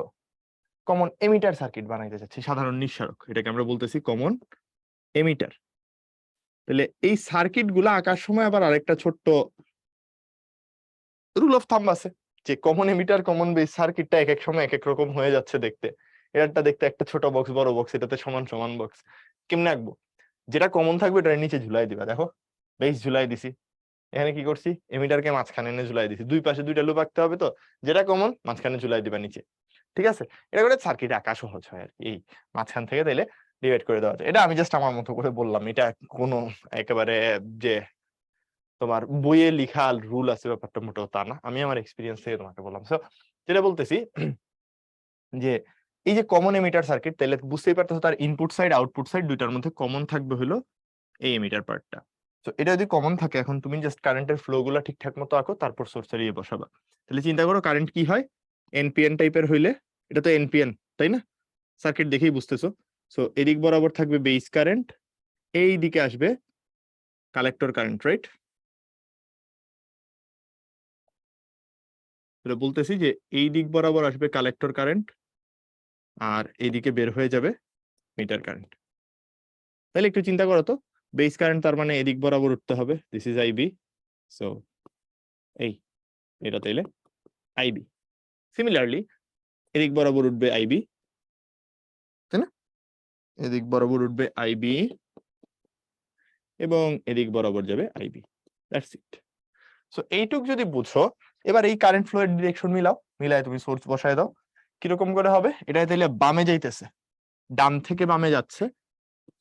কমন এমিটার সার্কিট বানাইতে চাচ্ছি, সাধারণ নিঃসারক, এটাকে আমরা বলতেছি কমন এমিটার। তাহলে এই সার্কিট গুলা আঁকার সময় আবার আরেকটা ছোট্ট রুল অফ থাম্ব আছে, যে কমন এমিটার কমন বেস সার্কিটটা এক এক সময় এক এক রকম হয়ে যাচ্ছে দেখতে। এটারটা দেখতে একটা ছোট বক্স, বড় বক্স, এটাতে সমান সমান বক্স। কেমনে আঁকবো? যেটা কমন থাকবে এটার নিচে ঝুলাই দিবা। দেখো বেস ঝুলাই দিছি, এখানে কি করছি, এমিটারকে মাঝখানে এনে ঝুলাই দিছি। দুই পাশে দুইটা লুপ আঁকতে হবে, তো যেটা কমন মাঝখানে ঝুলাই দিবা নিচে, ঠিক আছে? এটা করে সার্কিট আঁকা সহজ হয় আর কি। এই মাঝখান থেকে তাইলে ডিভাইড করে দেওয়া যায়। এটা আমি জাস্ট আমার মতো করে বললাম, এটা কোনো একেবারে যে তোমার বইয়ে লিখা রুল আছে ব্যাপারটা মোটেও তা না, আমি আমার এক্সপিরিয়েন্স থেকে তোমাকে বললাম। সো যেটা বলতেছি যে এই যে কমন এমিটার সার্কিট, তাহলে বুঝতেই পারতেছো তার ইনপুট সাইড আউটপুট সাইড দুইটার মধ্যে কমন থাকবে হলো এই এমিটার পার্টটা। তো এটা যদি কমন থাকে, এখন তুমি জাস্ট কারেন্টের ফ্লো গুলা ঠিকঠাক মতো আঁকো, তারপর সোর্সের ইয়ে বসাবা। তাহলে চিন্তা করো কারেন্ট কি হয়, এনপিএন টাইপের হইলে, এটা তো এনপিএন তাই না, সার্কিট দেখেই বুঝতেছো। সো এদিক বরাবর থাকবে বেস কারেন্ট, এই দিকে আসবে কালেক্টর কারেন্ট, রাইট? বলতেছি যে এই দিক বরাবর আসবে কালেক্টর কারেন্ট, আর এইদিকে বের হয়ে যাবে মিটার কারেন্ট। তাহলে একটু চিন্তা করো তো, বেস কারেন্ট তার মানে এদিক বরাবর উঠতে হবে, দিস ইজ আইবি। সো এই এটা তাইলে আইবি। সিমিলারলি এদিক বরাবর উঠবে আইবি, তাই না? এদিক বরাবর উঠবে আইবি এবং এদিক বরাবর যাবে আইবি, দ্যাটস ইট। সো এইটুক যদি বুঝো, এবার এই কারেন্ট ফ্লো এর ডিরেকশন মিলাও, মিলায় তুমি সোর্স বসায় দাও। কিরকম করে হবে, এটা তাইলে বামে যাইতেছে, ডান থেকে বামে যাচ্ছে।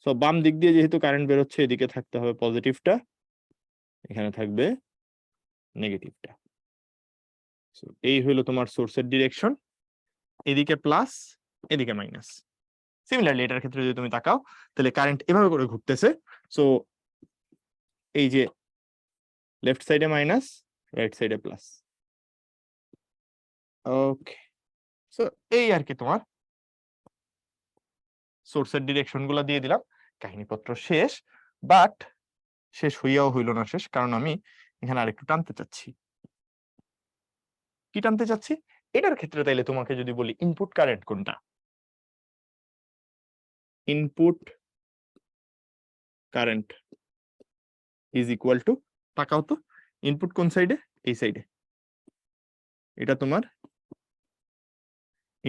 সো বাম দিক দিয়ে যেহেতু কারেন্ট বেরোচ্ছে, এদিকে থাকতে হবে পজিটিভটা, এখানে থাকবে নেগেটিভটা। সো এই হলো তোমার সোর্সের ডিরেকশন, এদিকে প্লাস এদিকে মাইনাস। সিমিলারলি এটার ক্ষেত্রে যদি তুমি তাকাও, তাহলে কারেন্ট এভাবে করে ঘুরতেছে। সো এই যে লেফট সাইডে মাইনাস, রাইট সাইডে প্লাস। ওকে, সো এই আর কি তোমার সোর্সের ডিরেকশন গুলো দিয়ে দিলাম, কাহিনীপত্র শেষ। বাট শেষ হইয়াও হইল না শেষ, কারণ আমি এখানে আরেকটু টানতে চাচ্ছি। কি টানতে চাচ্ছি, এটার ক্ষেত্রে তাইলে তোমাকে যদি বলি ইনপুট কারেন্ট কোনটা, input current is equal two, তাকাও তো ইনপুট কোন সাইডে, এই সাইডে, এটা তোমার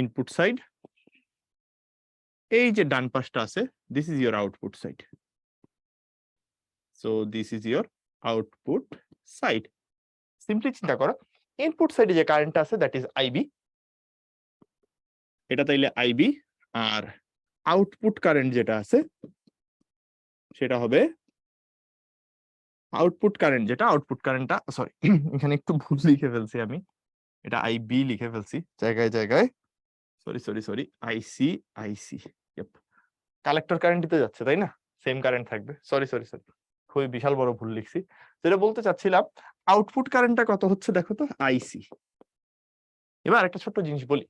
ইনপুট সাইড, এই যে ডান পাশটা আছে this is your output side. So this is your output side. Simply চিন্তা করো, ইনপুট সাইডে যে কারেন্টটা আছে দ্যাট ইজ আইবি, এটা তাইলে আইবি, আর আউটপুট কারেন্ট যেটা আছে সেটা হবে আউটপুট কারেন্ট, যেটা আউটপুট কারেন্টটা, সরি এখানে একটু ভুল লিখে ফেলছি আমি, এটা আইবি লিখে ফেলছি জায়গায় জায়গায়, সরি সরি সরি, আইসি আইসি, কালেক্টর কারেন্ট দিতে যাচ্ছে তাই না, সেম কারেন্ট থাকবে, সরি সরি সরি, খুবই বিশাল বড় ভুল লিখছি। যেটা বলতে চাচ্ছিলাম, আউটপুট কারেন্টটা কত হচ্ছে দেখো তো, আইসি। এবার একটা ছোট্ট জিনিস বলি,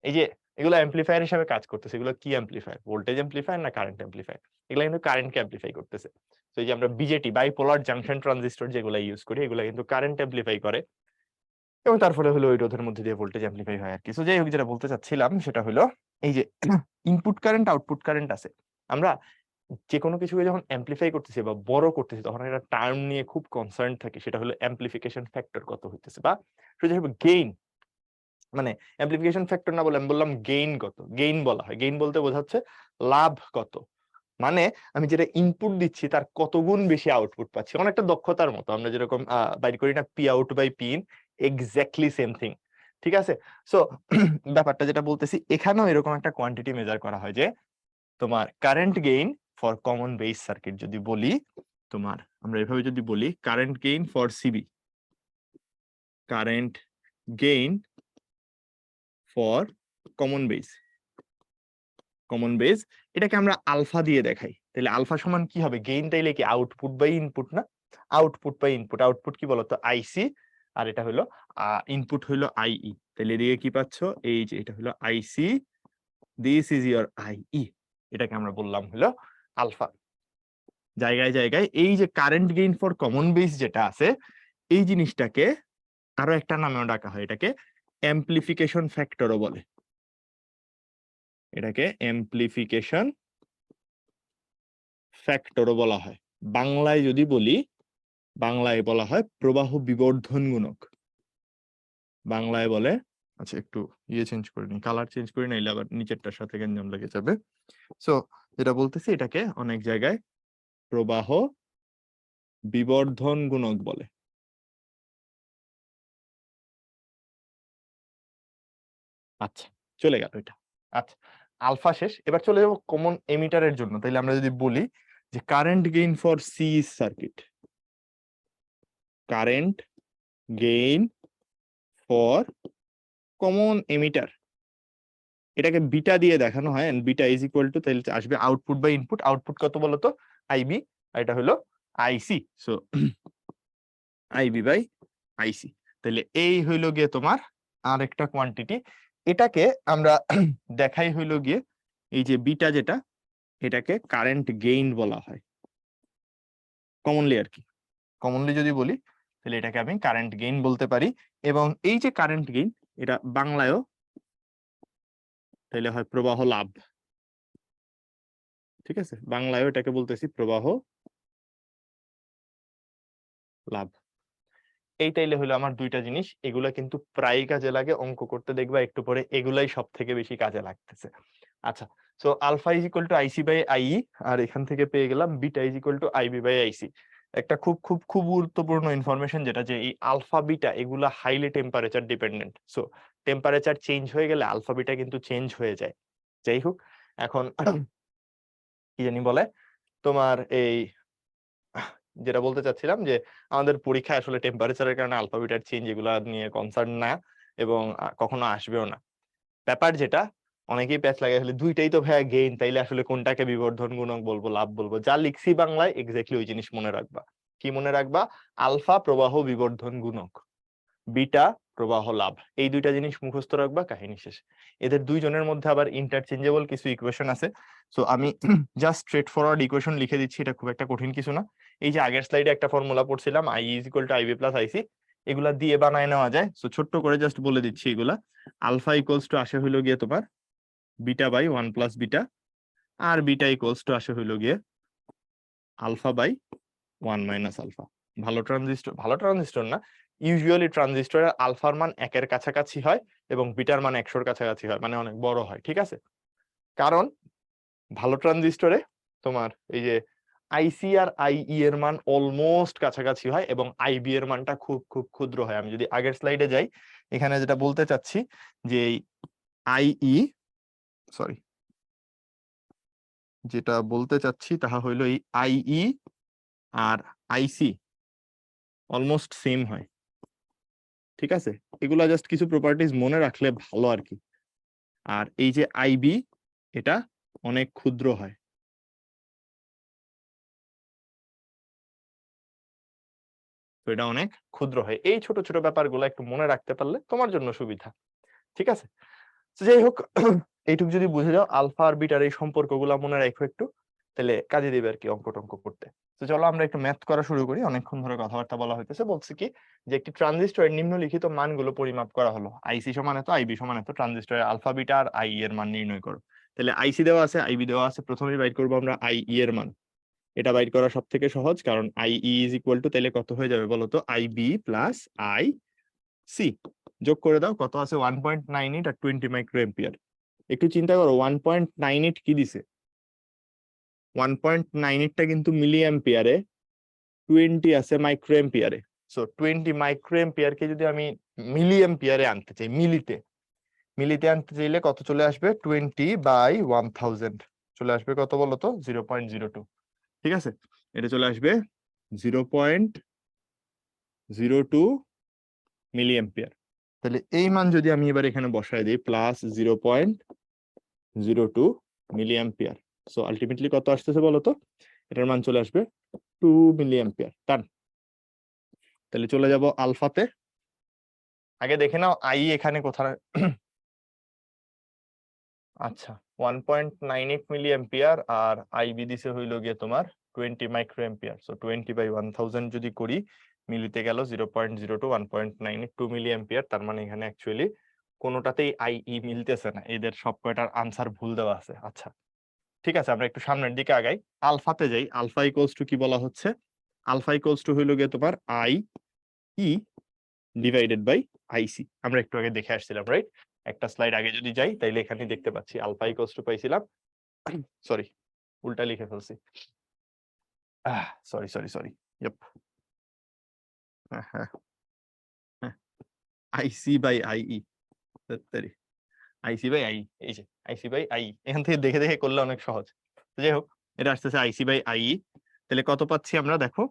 এই যে এগুলো অ্যাম্পলিফায়ার হিসেবে কাজ করতেছে, এগুলো কি অ্যাম্পলিফায়ার, ভোল্টেজ অ্যাম্পলিফায়ার না কারেন্ট অ্যাম্পলিফায়ার? এগুলো কিন্তু কারেন্টকে অ্যাম্পলিফাই করতেছে। তো এই যে আমরা বিজেটি বাইপোলার জাংশন ট্রানজিস্টর যেগুলো ইউজ করি, এগুলো কিন্তু কারেন্ট অ্যাম্পলিফাই করে, এবং তার ফলে হলো ওই রোধের মধ্যে দিয়ে ভোল্টেজ অ্যাম্পলিফাই হয় আর কি। সো যাই হোক, যেটা বলতে চাচ্ছিলাম সেটা হলো এই যে ইনপুট কারেন্ট আউটপুট কারেন্ট আছে, আমরা যে কোনো কিছুকে যখন অ্যাম্পলিফাই করতেছি বা বড় করতেছি, তখন একটা টার্ম নিয়ে খুব কনসার্ন থাকি, সেটা হলো অ্যাম্পলিফিকেশন ফ্যাক্টর কত হইতেছে, বা সোজা হবে গেইন। মানে অ্যাম্পলিফিকেশন ফ্যাক্টর না বলে আমি বললাম গেইন কত, গেইন বলা হয়, গেইন বলতে বোঝাচ্ছে লাভ কত, মানে আমি যেটা ইনপুট দিচ্ছি তার কত গুণ বেশি আউটপুট পাচ্ছি। অনেকটা দক্ষতার মতো, আমরা যেরকম বাইর করি না P out by P in, exactly same thing, ঠিক আছে? সো ব্যাপারটা যেটা বলতেছি, এখানেও এরকম একটা কোয়ান্টিটি মেজার করা হয়, যে তোমার current gain for common base circuit যদি বলি, তোমার আমরা এভাবে যদি বলি current gain for CB, current gain for common base, common base, এটাকে আমরা আলফা দিয়ে দেখাই। তাহলে আলফা সমান কি হবে, গেইন তাইলে কি আউটপুট বাই ইনপুট না, আউটপুট বাই ইনপুট, আউটপুট কি বলতো আইসি, আর এটা হলো ইনপুট হলো আইই। তাহলে এদিকে কি পাচ্ছ, এই যে এটা হলো আইসি, দিস ইজ ইয়োর আইই, এটাকে আমরা বললাম হলো আলফা। জায়গায় জায়গায় এই যে current gain for common base যেটা আছে, এই জিনিসটাকে আরো একটা নামেও ডাকা হয়, এটাকে অ্যাম্পলিফিকেশন ফ্যাক্টরও বলে, এটাকে অ্যাম্পলিফিকেশন ফ্যাক্টরও বলা হয়। বাংলায় যদি বলি, বাংলায় বলা হয় প্রবাহ বিবর্ধন গুণক, বাংলায় বলে, আচ্ছা একটু ইয়ে চেঞ্জ করে নি, কালার চেঞ্জ করে নিলে আবার নিচেরটার সাথে গেঞ্জাম লেগে যাবে। সো যেটা বলতেছি, এটাকে অনেক জায়গায় প্রবাহ বিবর্ধন গুণক বলে। আচ্ছা, চলে গেল এটা। আচ্ছা, আলফা শেষ, এবার চলে যাবো কমন এমিটারের জন্য। তাইলে আমরা যদি বলি যে current gain for C circuit, current gain for common emitter, এটাকে বিটা দিয়ে দেখানো হয়, and beta is equal to, তাহলে আসবে আউটপুট বাই ইনপুট। আউটপুট কত বলতো? আইবি, আর এটা হলো IC. So IB by IC. তাহলে এই হইলো গিয়ে তোমার আর একটা কোয়ান্টিটি। এটাকে আমরা দেখাই হইলো গিয়ে এই যে বিটা যেটা, এটাকে কারেন্ট গেইন বলা হয় কমনলি আর কি। কমনলি যদি বলি তাহলে এটাকে আমি কারেন্ট গেইন বলতে পারি। এবং এই যে কারেন্ট গেইন, এটা বাংলায়ও তাহলে হয় প্রবাহ লাভ। ঠিক আছে, বাংলায়ও এটাকে বলতেছি প্রবাহ লাভ। এই তাইলে হলো আমার দুইটা জিনিস, এগুলা কিন্তু প্রায় কাজে লাগে, অঙ্ক করতে দেখবা একটু পরে এগুলাই সব থেকে বেশি কাজে লাগতেছে। আচ্ছা, so alpha is equal to IC by IE, আর এখান থেকে পেয়ে গেলাম beta is equal to IB by IC. একটা খুব খুব খুব গুরুত্বপূর্ণ ইনফরমেশন, যেটা যে এই আলফা বিটা এগুলা highly temperature dependent. So temperature change হয়ে গেলে আলফা বিটা কিন্তু চেঞ্জ হয়ে যায়। যাই হোক, এখন কি জানি বলে তোমার এই যেটা বলতে চাচ্ছিলাম যে আমাদের পরীক্ষায় আসলে টেম্পারেচারের কারণে আলফা বিটার চেঞ্জ এগুলা নিয়ে কনসার্ন না, এবং কখনো আসবেও না। ব্যাপার যেটা অনেকেই প্যাচ লাগে, আসলে দুইটাই তো ভাইয়া গেইন, তাইলে আসলে কোনটাকে বিবর্ধন গুণক বলবো লাভ বলবো? যা লিখছি বাংলায় এক্স্যাক্টলি ওই জিনিস মনে রাখবা। কি মনে রাখবা? আলফা প্রবাহ বিবর্ধন গুণক, বিটা প্রবাহ লাভ। এই দুইটা জিনিস মুখস্থ রাখবা, কাহিনী শেষ। এদের দুইজনের মধ্যে আবার ইন্টারচেঞ্জেবল কিছু ইকুয়েশন আছে। সো আমি জাস্ট স্ট্রেট ফরওয়ার্ড ইকুয়েশন লিখে দিচ্ছি, এটা খুব একটা কঠিন কিছু না। এই যে আগের স্লাইডে একটা ফর্মুলা পড়ছিলাম, I is equal to IB plus IC, এগুলা দিয়ে বানায় নেওয়া যায়। সো ছোট্ট করে জাস্ট বলে দিচ্ছি এগুলা। আলফা ইকুয়ালস টু আসে হইলো গিয়ে তোমার বিটা বাই 1 প্লাস বিটা, আর বিটা ইকুয়ালস টু আসে হইলো গিয়ে আলফা বাই 1 মাইনাস আলফা। ভালো ট্রানজিস্টর না, ইউজুয়ালি ট্রানজিস্টরের আলফার মান 1 এর কাছাকাছি হয় এবং বিটার মান 100 এর কাছাকাছি হয়, মানে অনেক বড় হয়। ঠিক আছে, কারণ ভালো ট্রানজিস্টরে তোমার এই যে আইসি আর আইই এর মান অলমোস্ট কাছাকাছি হয় এবং আইবি এর মানটা খুব খুব ক্ষুদ্র হয়। আমি যদি আগের স্লাইডে যাই, এখানে যেটা বলতে চাচ্ছি যে আইই, সরি, যেটা বলতে চাচ্ছি তাহা হইলো এই আইই আর আইসি অলমোস্ট সেম হয়। ঠিক আছে, এগুলা জাস্ট কিছু প্রপার্টিজ মনে রাখলে ভালো আর কি। আর এই যে আইবি, এটা অনেক ক্ষুদ্র হয়। তো এটা অনেক ক্ষুদ্র হয়। এই ছোট ছোট ব্যাপারগুলো একটু মনে রাখতে পারলে তোমার জন্য সুবিধা। ঠিক আছে, তো যাই হোক, এইটুকু যদি বুঝে যাও আলফা আর বিটার এই সম্পর্কগুলো মনে রাখো একটু, তাহলে কাজে দিবে আর কি অঙ্ক টঙ্ক করতে। তো চলো আমরা একটু ম্যাথ করা শুরু করি। অনেকক্ষণ ধরে কথাবার্তা বলা হইতেছে। বলছি কি যে একটি ট্রানজিস্টরের নিম্নলিখিত মানগুলো পরিমাপ করা হলো। আইসি সমান এত, আইবি সমান এত, ট্রানজিস্টরের আলফা বিটা আর আই এর মান নির্ণয় করো। তাহলে আইসি দেওয়া আছে, আইবি দেওয়া আছে, প্রথমেই বাইর করবো আমরা আই এর মান। এটা বাইর করা সব থেকে সহজ, কারণ আই ইজ ইকুয়াল টু, তাহলে কত হয়ে যাবে বলতো? I B plus I C. যোগ করে দাও, কত আছে? 1.98 আর 20 মাইক্রো এম্পিয়ার। একটু চিন্তা করো, 1.98 কি দিছে? 1.98টা কিন্তু মিলি এম্পিয়ারে, 20 আছে মাইক্রো এম্পিয়ারে। সো 20 মাইক্রো এম্পিয়ারকে যদি আমি মিলি এম্পিয়ারে আনতে চাই, মিলিতে আনতে চাইলে কত চলে আসবে? 20/1000 চলে আসবে। কত বলতো? 0.02। ঠিক আছে, এটা চলে আসবে 0.02 মিলি এম্পিয়ার। তাহলে এই মান যদি আমি এবার এখানে বসায় দিই, plus 0.02 milli ampere, so ultimately কত আসতেছে বলতো? এটার মান চলে আসবে 2 মিলি এম্পিয়ার। তাহলে চলে যাব আলফাতে। আগে দেখে নাও আই এখানে কোথায়। আচ্ছা, 1.98 মিলি এম্পিয়ার, আর আইবি দিছে হইল গিয়ে তোমার 20 মাইক্রো এম্পিয়ার। সো 20/1000 যদি করি, মিলিতে গেল 0.02, 1.98, 2 মিলি এম্পিয়ার। তার মানে এখানে অ্যাকচুয়ালি কোনোটাতেই আইই মিলতেছে না, এদের সব কয়টার আনসার ভুল দেওয়া আছে। আচ্ছা, ঠিক আছে, আমরা একটু সামনের দিকে আগাই, আলফাতে যাই। আলফা ইকুয়ালস টু কি বলা হচ্ছে? আলফা ইকুয়ালস টু হইল গিয়ে তোমার I E divided by IC. আমরা একটু আগে দেখে আসছিলাম, রাইট? একটা স্লাইড আগে যদি যাই, তাইলে এখানে দেখতে পাচ্ছি আলফা ইকুয়ালস টু পাইছিলাম, সরি উল্টা লিখে ফেলছি, sorry sorry sorry, yep, IC by IE, IC by I, এই যে আইসি বাই আই, এখান থেকে দেখে দেখে করলে অনেক সহজ। তো যাই হোক, এটা আসতেছে আইসি বাই আইই। তাহলে কত পাচ্ছি আমরা? দেখো,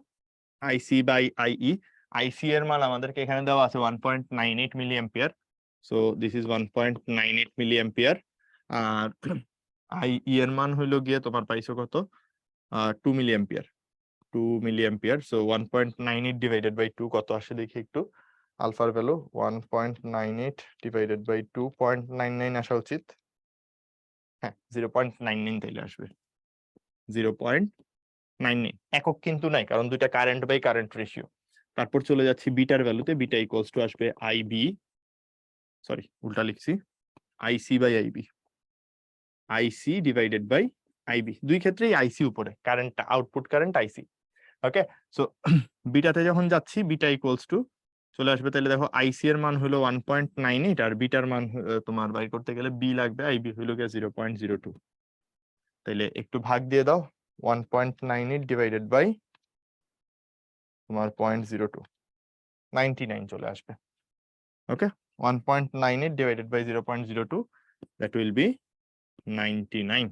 আইসি বাই আইই, আইসি এর মান আমাদেরকে এখানে দেওয়া আছে 1.98 milli ampere. So this is 1.98 milli ampere. আর আই ই এর মান হইলো গিয়ে তোমার পাইছো কত 2 milli ampere 2 milli ampere. So 1.98 divided by 2 কত আসে দেখি একটু। আলফার ভ্যালু 1.98 ডিভাইডেড বাই 2.99 আসা উচিত। হ্যাঁ 0.99 তাইলে আসবে 0.99। একক কিন্তু নাই, কারণ দুইটা কারেন্ট বাই কারেন্ট রেশিও। তারপর চলে যাচ্ছি বিটার ভ্যালুতে। বিটা ইকুয়ালস টু আসবে আইবি, সরি উল্টা লিখছি, IC by IB, IC divided by IB. দুই ক্ষেত্রেই আইসি উপরে, current output current IC. Okay, so বিটাতে যখন যাচ্ছি বিটা ইকুয়ালস টু চলে আসবে, তাহলে দেখো আইসি এর মান হলো 1.98 আর বিটার মান তোমার বাই করতে গেলে বি লাগবে, আইবি হইলো গিয়ে 0.02। তাইলে একটু ভাগ দিয়ে দাও, 1.98 ডিভাইডেড বাই তোমার 0.02, 99 চলে আসবে। Okay, 1.98 divided by 0.02, that will be 99।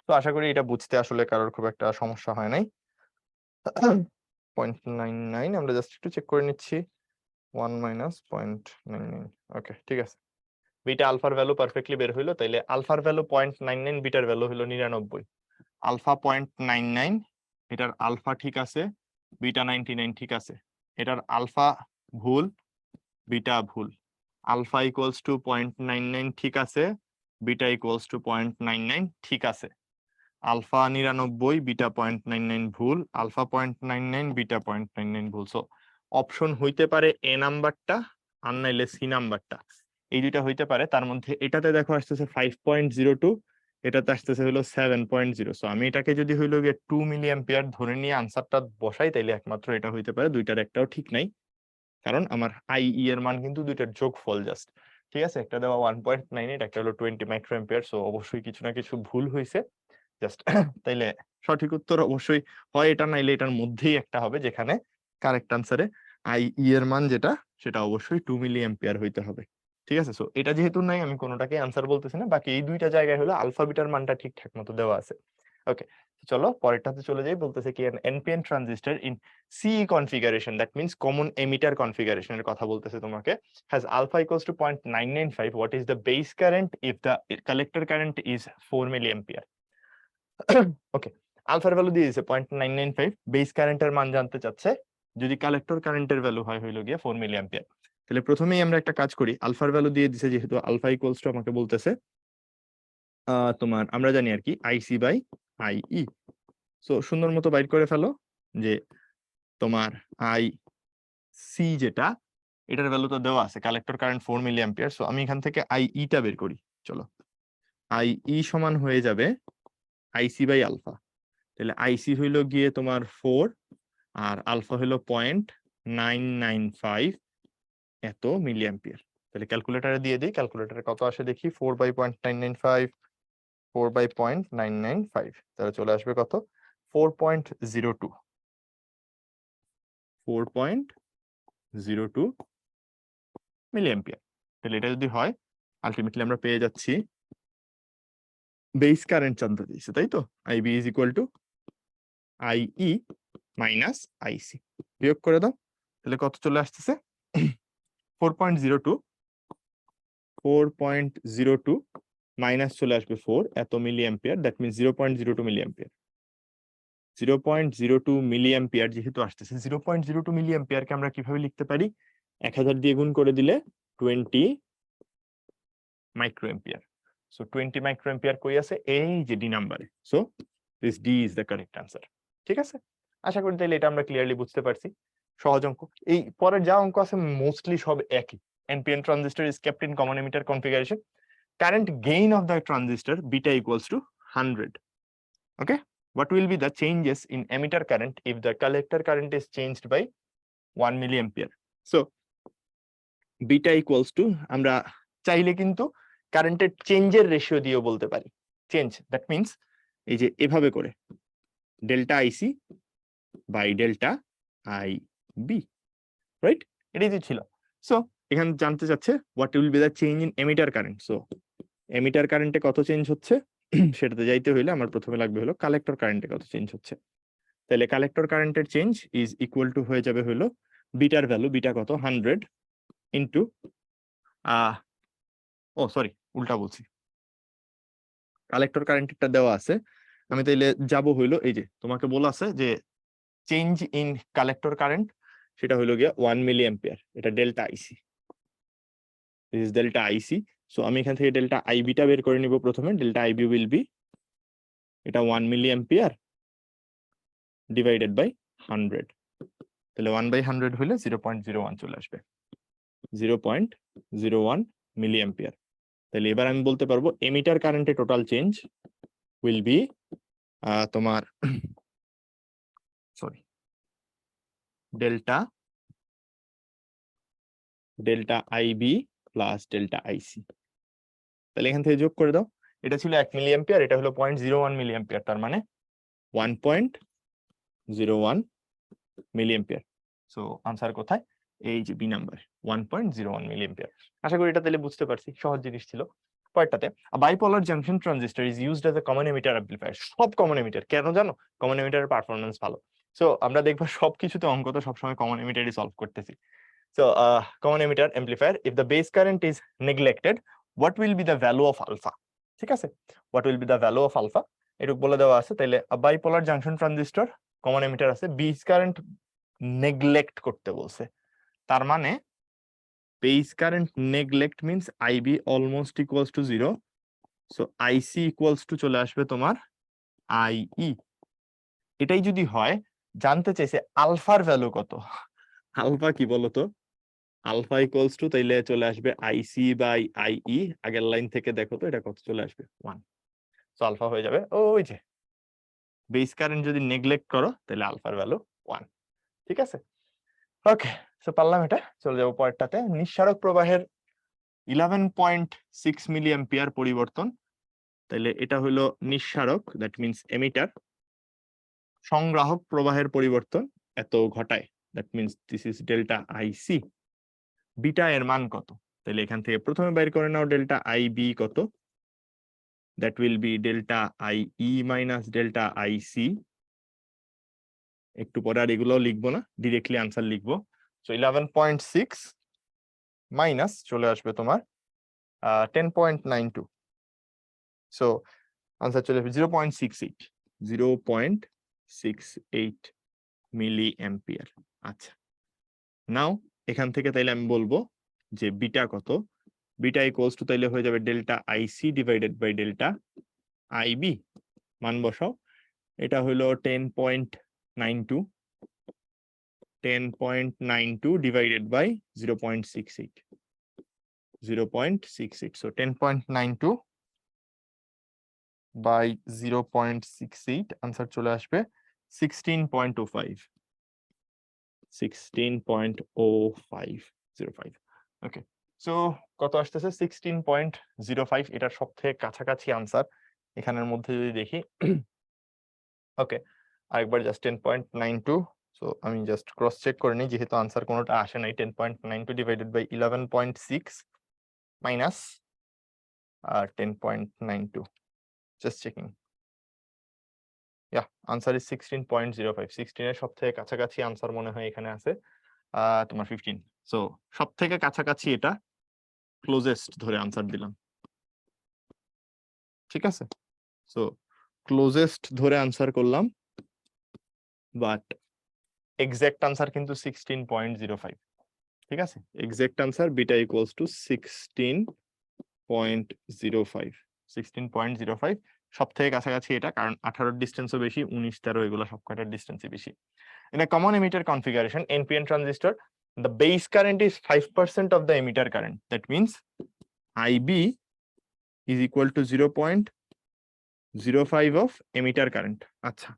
তো আশা করি এটা বুঝতে আসলে কারোর খুব একটা সমস্যা হয় নাই। 0.99 আমরা জাস্ট একটু চেক করে নিচ্ছি, 1 মাইনাস 0.99। ওকে ঠিক আছে, বিটা আলফার ভ্যালু পারফেক্টলি বের হইলো। তাইলে আলফার ভ্যালু 0.99, বিটার ভ্যালু হলো 99। আলফা 0.99, এটার আলফা ঠিক আছে, বিটা 99 ঠিক আছে। এটার আলফা ভুল, বিটা ভুল। আলফা ইকুয়ালস টু 0.99 ঠিক আছে, বিটা ইকুয়ালস টু 0.99 ঠিক আছে। আলফা 99, বিটা 0.99 ভুল, আলফা 0.99, বিটা 0.99 ভুল। সো অপশন হইতে পারে এ নাম্বারটা আর নাইলে সি নাম্বারটা, এই দুইটা হইতে পারে। তার মধ্যে এটাতে দেখো আসতেছে 5.02, এটাতে আসতেছে হলো 7.0। সো আমি এটাকে যদি হইলো গিয়ে 2 মিলি অ্যাম্পিয়ার ধরে নিয়ে আনসারটা বসাই, তাইলে একমাত্র এটা হইতে পারে, দুইটার একটাও ঠিক নাই। কারণ আমার আই ই এর মান কিন্তু দুইটার যোগফল জাস্ট, ঠিক আছে। একটা দেওয়া 1.98, একটা হলো 20 মাইক্রো অ্যাম্পিয়ার। সো অবশ্যই কিছু না কিছু ভুল হয়েছে জাস্ট। তাইলে সঠিক উত্তর অবশ্যই হয় এটা নাইলে এটার মধ্যেই একটা হবে, যেখানে কারেক্ট আনসারে আই ই এর মান যেটা সেটা অবশ্যই 2 মিলি অ্যাম্পিয়ার হইতে হবে। ঠিক আছে, সো এটা যেহেতু নাই আমি কোনোটাকে আনসার বলতেছি না, বাকি এই দুইটা জায়গায় হলো আলফা বিটার মানটা ঠিকঠাক মতো দেওয়া আছে। ওকে, চলো পরেরটাতে চলে যাই। বলতেছে কি NPN transistor in CE configuration, that means common emitter কনফিগারেশনের কথা বলতেছে তোমাকে, has alpha equals to 0.995, what is the base current if the collector current is 4 milliampere? ওকে, আলফার ভ্যালু দিয়ে দিয়েছে 0.995, বেস কারেন্টের মান জানতে চাচ্ছে যদি কালেক্টর কারেন্টের ভ্যালু হয় হইলো গিয়ে 4 মিলি অ্যাম্পিয়ার। তাহলে প্রথমেই আমরা একটা কাজ করি, আলফার ভ্যালু দিয়ে দিছে যেহেতু আলফা ইকুয়ালস টু আমাকে বলতেছে তোমার আমরা জানি আর কি আইসি বাই আইই। সো সুন্দর মতো বাইর করে ফেলো যে তোমার আই সি যেটা, এটার ভ্যালু তো দেওয়া আছে, collector current 4 milli ampere. So আমি এখান থেকে আই ই টা বের করি। চলো, আই ই সমান হয়ে যাবে আইসি বাই আলফা। তাহলে আইসি হইলো গিয়ে তোমার 4 আর আলফা হইলো 0.995 এত মিলি অ্যাম্পিয়ার। তাহলে ক্যালকুলেটরে দিয়ে দিই, ক্যালকুলেটরে কত আসে দেখি। 4 বাই 0.995, 4 বাই 0.995, তাহলে চলে আসবে কত 4.02, 4.02 মিলি অ্যাম্পিয়ার। তাহলে এটা যদি হয় আলটিমেটলি আমরা পেয়ে যাচ্ছি বেস কারেন্ট জানতে দিয়েছে, তাই তো। IB is equal to IE minus IC, বিয়োগ করে দাও, তাহলে কত চলে আসতেছে 4.02, 4.02 মাইনাস চলে আসবে 4 এত milli ampere, that means 0.02 milli ampere. 0.02 milli ampere যেহেতু আসতেছে, 0.02 মিলি অ্যাম্পিয়ারকে আমরা কিভাবে লিখতে পারি, 1000 দিয়ে গুণ করে দিলে 20 micro ampere. So 20 micro ampere কই আছে, এই যে ডি নাম্বারে। So this D is the correct answer. ঠিক আছে, আশা করি তাহলে এটা আমরা ক্লিয়ারলি বুঝতে পারছি। সহজ অঙ্ক। এই পরের যা অঙ্ক আছে মোস্টলি সব একই। NPN transistor is kept in common emitter configuration. Current gain of the transistor beta equals to 100. Okay, what will be the changes in emitter current if the collector current is changed by 1 milliampere? So beta equals to আমরা চাইলে কিন্তু কারেন্টের চেঞ্জের রেশিও দিয়েও বলতে পারি। চেঞ্জ দ্যাট মিন্স এই যে এভাবে করে delta IC by delta I B, right, এটাই তো ছিল। সো এখানে জানতে চাচ্ছে what will be the change in emitter current. So emitter কারেন্টে কত চেঞ্জ হচ্ছে সেটাতে যাইতে হইলে আমার প্রথমে লাগবে হলো কালেক্টর কারেন্টে কত চেঞ্জ হচ্ছে। তাহলে কালেক্টর কারেন্টের চেঞ্জ ইজ ইকুয়াল টু হয়ে যাবে হলো বিটার ভ্যালু, বিটা কত 100 ইন্টু ও সরি উল্টা বলছি, কালেক্টর কারেন্টটা দেওয়া আছে, আমি তাইলে যাব হইলো এই যে তোমাকে বলা আছে যে চেঞ্জ ইন কালেক্টর কারেন্ট, সেটা হইলো গিয়া 1 মিলি অ্যাম্পিয়ার, এটা delta IC, this is delta IC. So আমি এখান থেকে ডেল্টা আইবিটা বের করে নিব প্রথমে। ডেল্টা আইবি উইল বি, এটা 1 মিলি অ্যাম্পিয়ার ডিভাইডেড বাই 100, তাহলে 1/100 হইলে 0.01 চলে আসবে, 0.01 মিলি অ্যাম্পিয়ার। তাহলে এবার আমি বলতে পারবো এমিটার কারেন্টে টোটাল চেঞ্জ উইল বি তোমার sorry delta IB plus delta IC. তাহলে এখান থেকে যোগ করে দাও, এটা ছিল 1 মিলি অ্যাম্পিয়ার, এটা হলো 0.01 মিলি অ্যাম্পিয়ার, তার মানে 1.01 মিলি অ্যাম্পিয়ার। সো আনসার কোথায়? এই যে বি নাম্বার, 1.01 মিলি অ্যাম্পিয়ার। আশা করি এটা তাহলে বুঝতে পারছি, সহজ জিনিস ছিল। পরেরটাতে, bipolar junction transistor is used as a common emitter amplifier. সব কমন এমিটার, কেন জানো? কমন এমিটারের পারফরম্যান্স ভালো। সো আমরা দেখবো সবকিছুতে অঙ্ক তো সবসময় কমন এমিটারই সলভ করতেছি। So common emitter amplifier, if the base current is neglected, what will be the value of alpha? ঠিক আছে, what will be the value of alpha এটুক বলে দেওয়া আছে। তাইলে bipolar junction transistor common emitter আছে, বেস কারেন্ট নেগলেক্ট করতে বলছে, তার মানে base current neglect means IB almost equals to 0, so IC equals to চলে আসবে তোমার আইই। এটাই যদি হয়, জানতে চাইছে আলফার ভ্যালু কত। আলফা কি বলতো? আলফা ইকুয়ালস টু তাইলে চলে আসবে আইসি বাই আইই, আগের লাইন থেকে দেখো তো এটা কত চলে আসবে, 1। সো আলফা হয়ে যাবে ওই যে, বেস কারেন্ট যদি নেগলেক্ট করো তাহলে আলফার ভ্যালু 1। ঠিক আছে, ওকে। সো পারলাম এটা। চলে যাবো পরেরটাতে, নিঃসারক প্রবাহের 11.6 মিলি অ্যাম্পিয়ার পরিবর্তন। তাইলে এটা হলো নিঃসারক, দ্যাট মিন্স এমিটার, সংগ্রাহক প্রবাহের পরিবর্তন এত ঘটায়, that means this is delta IC. Beta এর মান কত? তাহলে এখান থেকে প্রথমে বাইর করে নাও ডেল্টা আইবি কত, that will be delta IE minus delta IC। একটু পরে আর এগুলো লিখবো না, ডিরেক্টলি আনসার লিখবো। সো 11.6 মাইনাস চলে আসবে তোমার 10.92, সো আনসার চলে আসবে 0.68, 0.68 মিলি অ্যাম্পিয়ার। আচ্ছা, নাও এখান থেকে তাইলে আমি বলবো যে বিটা কত, বিটা ইকুয়ালস টু তাইলে হয়ে যাবে delta IC divided by delta IB, মান বসাও। এটা হলো 10.92, 10.92 divided by 0.68, 0.68, so 10.92 by 0.68 answer চলে আসবে 16.05, 16.0505। ওকে, সো কত আসতেছে? 16.05, এটার সবথেকে কাছাকাছি আনসার এখানের মধ্যে যদি দেখি। ওকে, আরেকবার জাস্ট 10.92, সো আমি জাস্ট ক্রস চেক করে নিই, যেহেতু আনসার কোনোটা আসে নাই। 10.92 divided by 11.6 minus 10.92, just checking. Answer is 16.05, 16 এর সবথেকে কাছাকাছি আনসার মনে হয় এখানে আছে তোমার 15। সো সবথেকে কাছাকাছি এটা, ক্লোজেস্ট ধরে আনসার দিলাম। ঠিক আছে, সো ক্লোজেস্ট ধরে আনসার করলাম, বাট এক্সাক্ট আনসার কিন্তু 16.05। ঠিক আছে, exact answer beta equals two 16.05, 16.05 সব থেকে কাছাকাছি এটা, কারণ 18 ডিস্টেন্সও বেশি, 19, 13 এগুলো সব কয়টার ডিস্টেন্সই বেশি। In a common emitter configuration, NPN transistor, the base current is 5% of the emitter current. That means IB is equal to 0.05 of emitter current. আচ্ছা,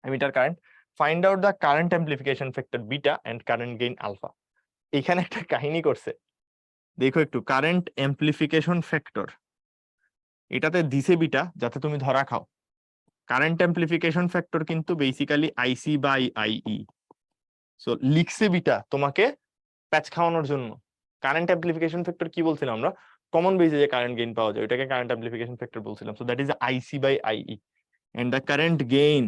emitter current, find out the current amplification factor beta and current gain alpha. এখানে একটা কাহিনী করছে, দেখো একটু, কারেন্ট অ্যাম্পলিফিকেশন ফ্যাক্টর, এটাতে দিছে বিটা যাতে তুমি ধরা খাও। কারেন্ট অ্যাম্পলিফিকেশন ফ্যাক্টর কিন্তু basically IC by IE, so লিখছে বিটা তোমাকে প্যাচ খাওয়ানোর জন্য। কারেন্ট অ্যাম্পলিফিকেশন ফ্যাক্টর কি বলছিলাম আমরা? কমন বেসে যে কারেন্ট গেইন পাওয়া যায় ওটাকে কারেন্ট অ্যাম্পলিফিকেশন ফ্যাক্টর বলছিলাম। So that is IC by IE, and the current gain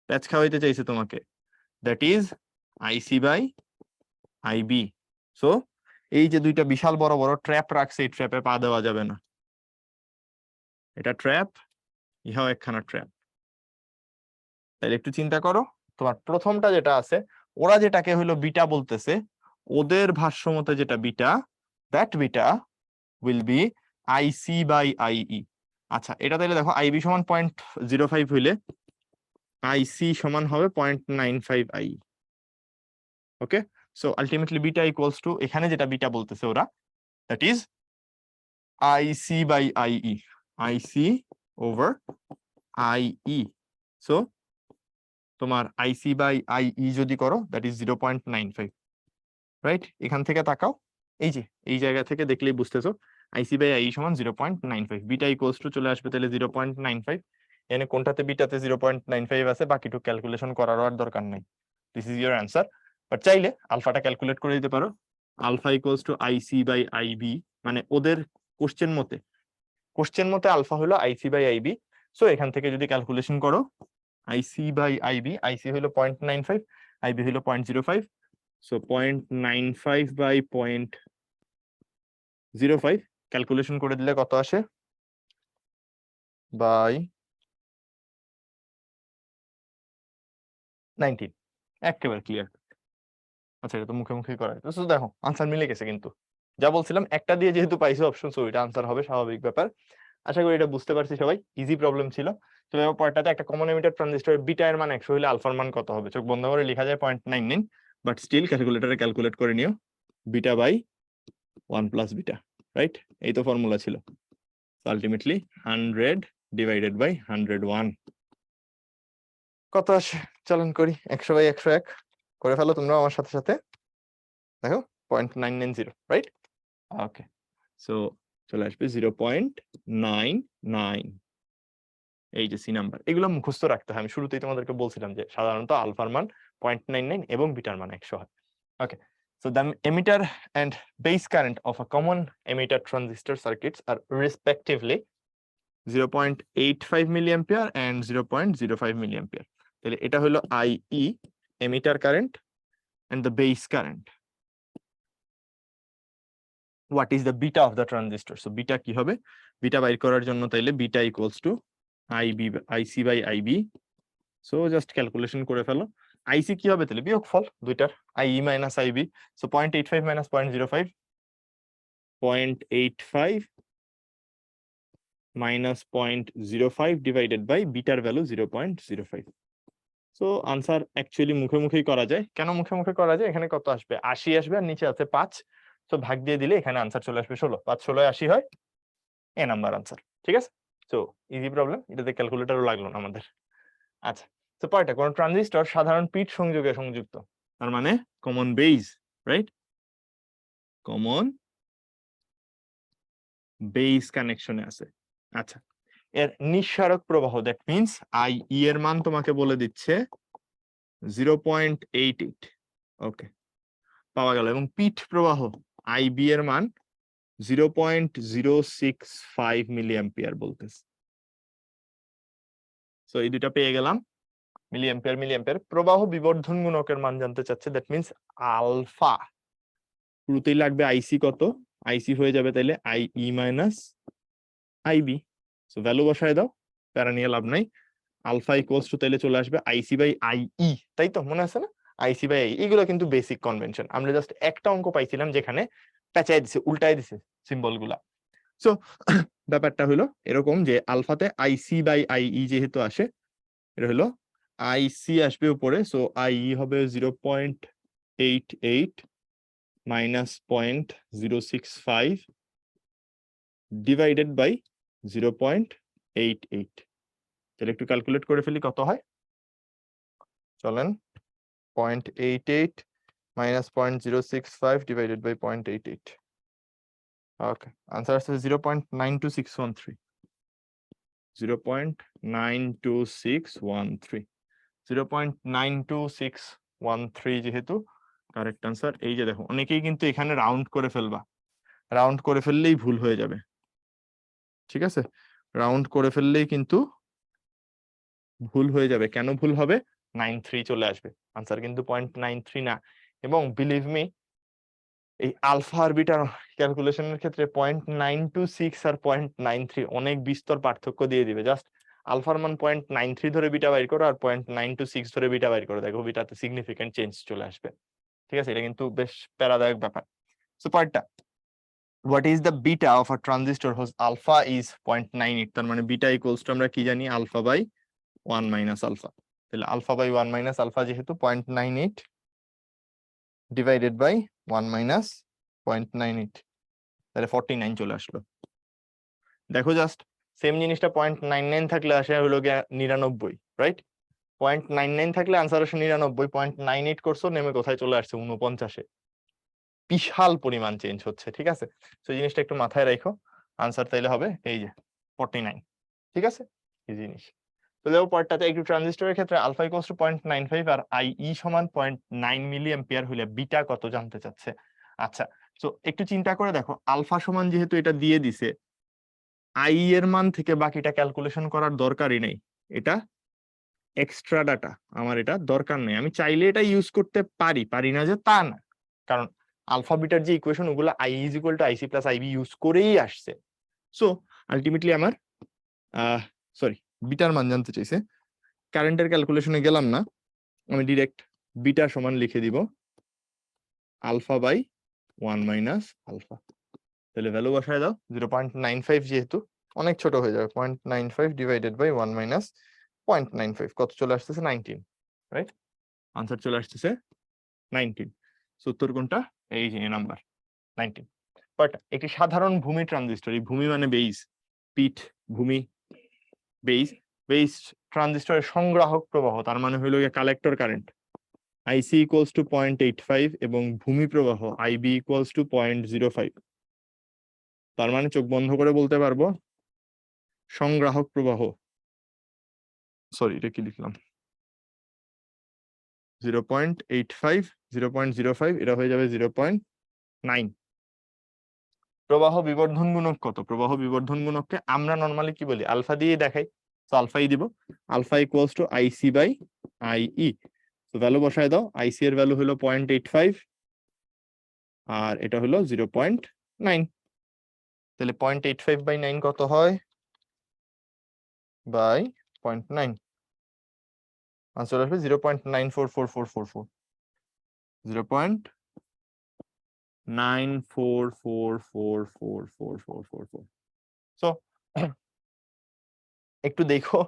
প্যাচ খাওয়াইতে চাইছে তোমাকে, that is IC by IB. So এই যে দুইটা বিশাল বড় বড় ট্র্যাপ রাখছে, এই ট্র্যাপে পা দেওয়া যাবে না। এটা ট্র্যাপ, ইহাও একখানা ট্র্যাপ। তাহলে একটু চিন্তা করো, তোমার প্রথমটা যেটা আছে, ওরা যেটাকে হলো বিটা বলতেছে, ওদের ভাষ্য মতে যেটা beta, that beta will be IC by IE. আচ্ছা, এটা তাহলে দেখো আইবি সমান 0.05 হইলে আইসি সমান হবে 0.95 I. Okay, so ultimately beta equals to, এখানে যেটা বিটা বলতেছে ওরা, that is IC by IE, IC over IE. So তোমার আইসি বাই আইই যদি করো, দ্যাট ইজ 0.95, রাইট? এখান থেকে তাকাও, এই যে এই জায়গা থেকে দেখলেই বুঝতেছো আইসি বাই আই সমান 0.95, বিটা ইকুয়ালস টু চলে আসবে তাহলে 0.95। এখানে কোনটাতে বিটাতে 0.95 আছে, বাকিটুকু ক্যালকুলেশন করারও আর দরকার নাই। This is your answer. But চাইলে আলফাটা ক্যালকুলেট করে দিতে পারো। Alpha equals to IC by IB, মানে ওদের কোশ্চেন মতে আলফা হলো আইসি বাই আইবি। সো এখান থেকে যদি ক্যালকুলেশন করো, আইসি বাই আইবি, আইসি হলো 0.95, আইবি হলো 0.05, সো 0.95 বাই 0.05 ক্যালকুলেশন করে দিলে কত আসে, বাই 19, একেবারে ক্লিয়ার। আচ্ছা, এটা তো মুখে মুখে করা তো দেখো আনসার মিলে গেছে, কিন্তু যা বলছিলাম একটা দিয়ে যেহেতু পাইছো অপশন, সো এটা আনসার হবে, স্বাভাবিক ব্যাপার। আশা করি এটা বুঝতে পারছি সবাই, ইজি প্রবলেম ছিল। তো পরেরটাতে একটা কমন এমিটার ট্রানজিস্টরের বিটা এর মান 100 হলে আলফার মান কত হবে, চোখ বন্ধ করে লেখা যায় 0.99, বাট স্টিল ক্যালকুলেটরে ক্যালকুলেট করে নিও, beta by 1 plus beta, right? এই তো ফর্মুলা ছিল। আলটিমেটলি 100 ডিভাইডেড বাই 101 কত আসে, চলন করি। 100 বাই 101 করে ফেলো তোমরা আমার সাথে সাথে, দেখো 0.990, রাইট? ওকে, সো চলে আসবে 0.99। এই যে সি নাম্বার, এগুলো মুখস্থ রাখতে হয়। আমি শুরুতেই তোমাদেরকে বলছিলাম যে সাধারণত আলফার মান 0.99 এবং বিটার মান 100 হয়। ওকে, so the emitter and base current of a common emitter transistor circuits are respectively 0.85 milliampere and 0.05 milliampere. তাহলে এটা হলো IE, emitter current, and the base current. What is the beta of the transistor? So beta কি হবে, বিটা বাইর করার জন্য তাইলে beta equals to IC by IB। So just calculation করে ফেলো। IC কি হবে তাহলে বিয়োগফল দুইটার, IE minus IB। So 0.85 minus 0.05, 0.85 minus 0.05 divided by বিটার ভ্যালু 0.05। সো আনসার অ্যাকচুয়ালি মুখে মুখেই করা যায়। কেন মুখে মুখে করা যায়, এখানে কত আসবে, 80 আসবে, আর নিচে আছে 5, সো ভাগ দিয়ে দিলে এখানে আনসার চলে আসবে 16, 5 16 80 হয়, এ নাম্বার আনসার। ঠিক আছে, সো ইজি প্রবলেম, এটাতে ক্যালকুলেটরও লাগলো না আমাদের। আচ্ছা, তো পরেরটা, কোন ট্রানজিস্টর সাধারণ পিট সংযোগে সংযুক্ত, তার মানে common base, right? Common base কানেকশনে আছে। আচ্ছা, এর নিঃসারক প্রবাহ, দ্যাট মিন্স IE এর মান তোমাকে বলে দিচ্ছে 0.88। ওকে, পাওয়া গেল। এবং পিট প্রবাহ IB এর মান 0.065 মিলিঅ্যাম্পিয়ার বলতেছে। সো এই দুটা পেয়ে গেলাম, মিলিঅ্যাম্পিয়ার। প্রবাহ বিবর্ধন গুণকের মান জানতে চাচ্ছে, দ্যাট মিন্স আলফা। শুরুতেই লাগবে IC কত, IC হয়ে যাবে তাইলে IE minus IB। So value বসায় দাও, প্যারা নিয়ে লাভ নাই। আলফা ইকুয়ালস টু তাইলে চলে আসবে IC বাই IE, তাই তো মনে আছে না? IC বাই IE, এগুলো কিন্তু বেসিক কনভেনশন। আমরা জাস্ট একটা অঙ্ক পাইছিলাম যেখানে পেঁচায় দিছে, উল্টায় দিছে সিম্বল গুলা। সো ব্যাপারটা হলো এরকম যে আলফাতে IC বাই IE যেহেতু আসে, এটা হলো IC আসবে উপরে, সো IE হবে 0.88 মাইনাস 0.065 ডিভাইডেড বাই 0.88। তাহলে একটু ক্যালকুলেট করে ফেলি কত হয়, চলেন। 0.88 minus 0.065 divided by 0.88। Okay, answer আসছে 0.92613, 0.92613, 0.92613 যেহেতু কারেক্ট আনসার। এই যে দেখো, অনেকেই কিন্তু এখানে রাউন্ড করে ফেলবা, রাউন্ড করে ফেললেই ভুল হয়ে যাবে। ঠিক আছে, রাউন্ড করে ফেললেই কিন্তু ভুল হয়ে যাবে। কেন ভুল হবে, 93 চলে আসবে, আনসার কিন্তু 0.93 না। এবং বিলিভ মি, এই আলফা আর বিটার ক্যালকুলেশনের ক্ষেত্রে 0.926 আর 0.93 অনেক বিস্তর পার্থক্য দিয়ে দিবে। জাস্ট আলফার মান 0.93 ধরে বিটা বাইর করো আর 0.926 ধরে বিটা বাইর করো, দেখো বিটাতে সিগনিফিকেন্ট চেঞ্জ চলে আসবে। ঠিক আছে, এটা কিন্তু বেশ প্যারাদায়ক ব্যাপার। সো পয়েন্টটা, what is the beta of a transistor whose alpha is 0.98? তার মানে বিটা ইকুয়ালস টু আমরা কি জানি, আলফা বাই 1 মাইনাস আলফা। তাহলে আলফা বাই 1 মাইনাস আলফা যেহেতু 0.98 ডিভাইডেড বাই 1 মাইনাস 0.98, তাহলে 49 চলে আসলো। দেখো জাস্ট সেম জিনিসটা 0.99 থাকলে আসে হলো গিয়ে 99, রাইট? 0.99 থাকলে আনসার আসে 99, 0.98 করছো, নেমে কোথায় চলে আসছে 49-এ। বিশাল পরিমাণ চেঞ্জ হচ্ছে। ঠিক আছে, তো এই জিনিসটা একটু মাথায় রাখো। আনসার তাইলে হবে এই যে 49। ঠিক আছে, এই জিনিস। তো দেখো পরেরটাতে, একটু ট্রানজিস্টরের ক্ষেত্রে আলফা ইকুয়ালস টু 0.95 আর আইই সমান 0.9 মিলি অ্যাম্পিয়ার হলে বিটা কত জানতে চাচ্ছে। আচ্ছা, তো একটু চিন্তা করে দেখো, আলফা সমান যেহেতু এটা দিয়ে দিছে, আই এর মান থেকে বাকিটা ক্যালকুলেশন করার দরকারই নেই। এটা এক্সট্রা ডাটা, আমার এটা দরকার নেই। আমি চাইলে এটা ইউজ করতে পারি, পারি না যে তা না, কারণ আলফা বিটার যে ইকুয়েশন ওগুলো I is equal to IC plus IB use করেই আসছে। সো আলটিমেটলি আমার সরি, বিটার মান জানতে চাইছে। কারেন্টের ক্যালকুলেশনে গেলাম না, আমি ডিরেক্ট বিটা সমান লিখে দিব আলফা বাই 1 মাইনাস আলফা। তাহলে ভ্যালু বসায় দাও, 0.95 যেহেতু অনেক ছোট হয়ে যাবে, 0.95 ডিভাইডেড বাই 1 মাইনাস 0.95 কত চলে আসতেছে 19, রাইট? আনসার চলে আসতেছে 19। উত্তর কোনটা? এই যে নাম্বার 19। বাট একটি সাধারণ ভূমি ট্রানজিস্টর, এই ভূমি মানে বেইস, পিঠ, ভূমি, বেইস, বেইস ট্রানজিস্টরের সংগ্রাহক প্রবাহ, তার মানে হইল গিয়ে কালেক্টর কারেন্ট আইসি ইকুয়ালস টু 0.85 এবং ভূমি প্রবাহ আইবি ইকুয়ালস টু 0.05। তার মানে চোখ বন্ধ করে বলতে পারবো সংগ্রাহক প্রবাহ, সরি এটা কি লিখলাম, 0.85, 0.05, এটা হয়ে যাবে 0.9। প্রবাহ বিবর্ধন গুণক কত? প্রবাহ বিবর্ধন গুণককে আমরা নর্মালি কি বলি, আলফা দিয়ে দেখাই। তো আলফাই দিব, alpha equals to IC by IE. তো ভ্যালু বসায় দাও, আইসি এর ভ্যালু হলো 0.85 আর এটা হলো 0.9। তাহলে 0.85 বাই 9 কত হয়? বাই 0.9, আনসার আসবে 0.944444, 0.9444444444। সো একটু দেখো,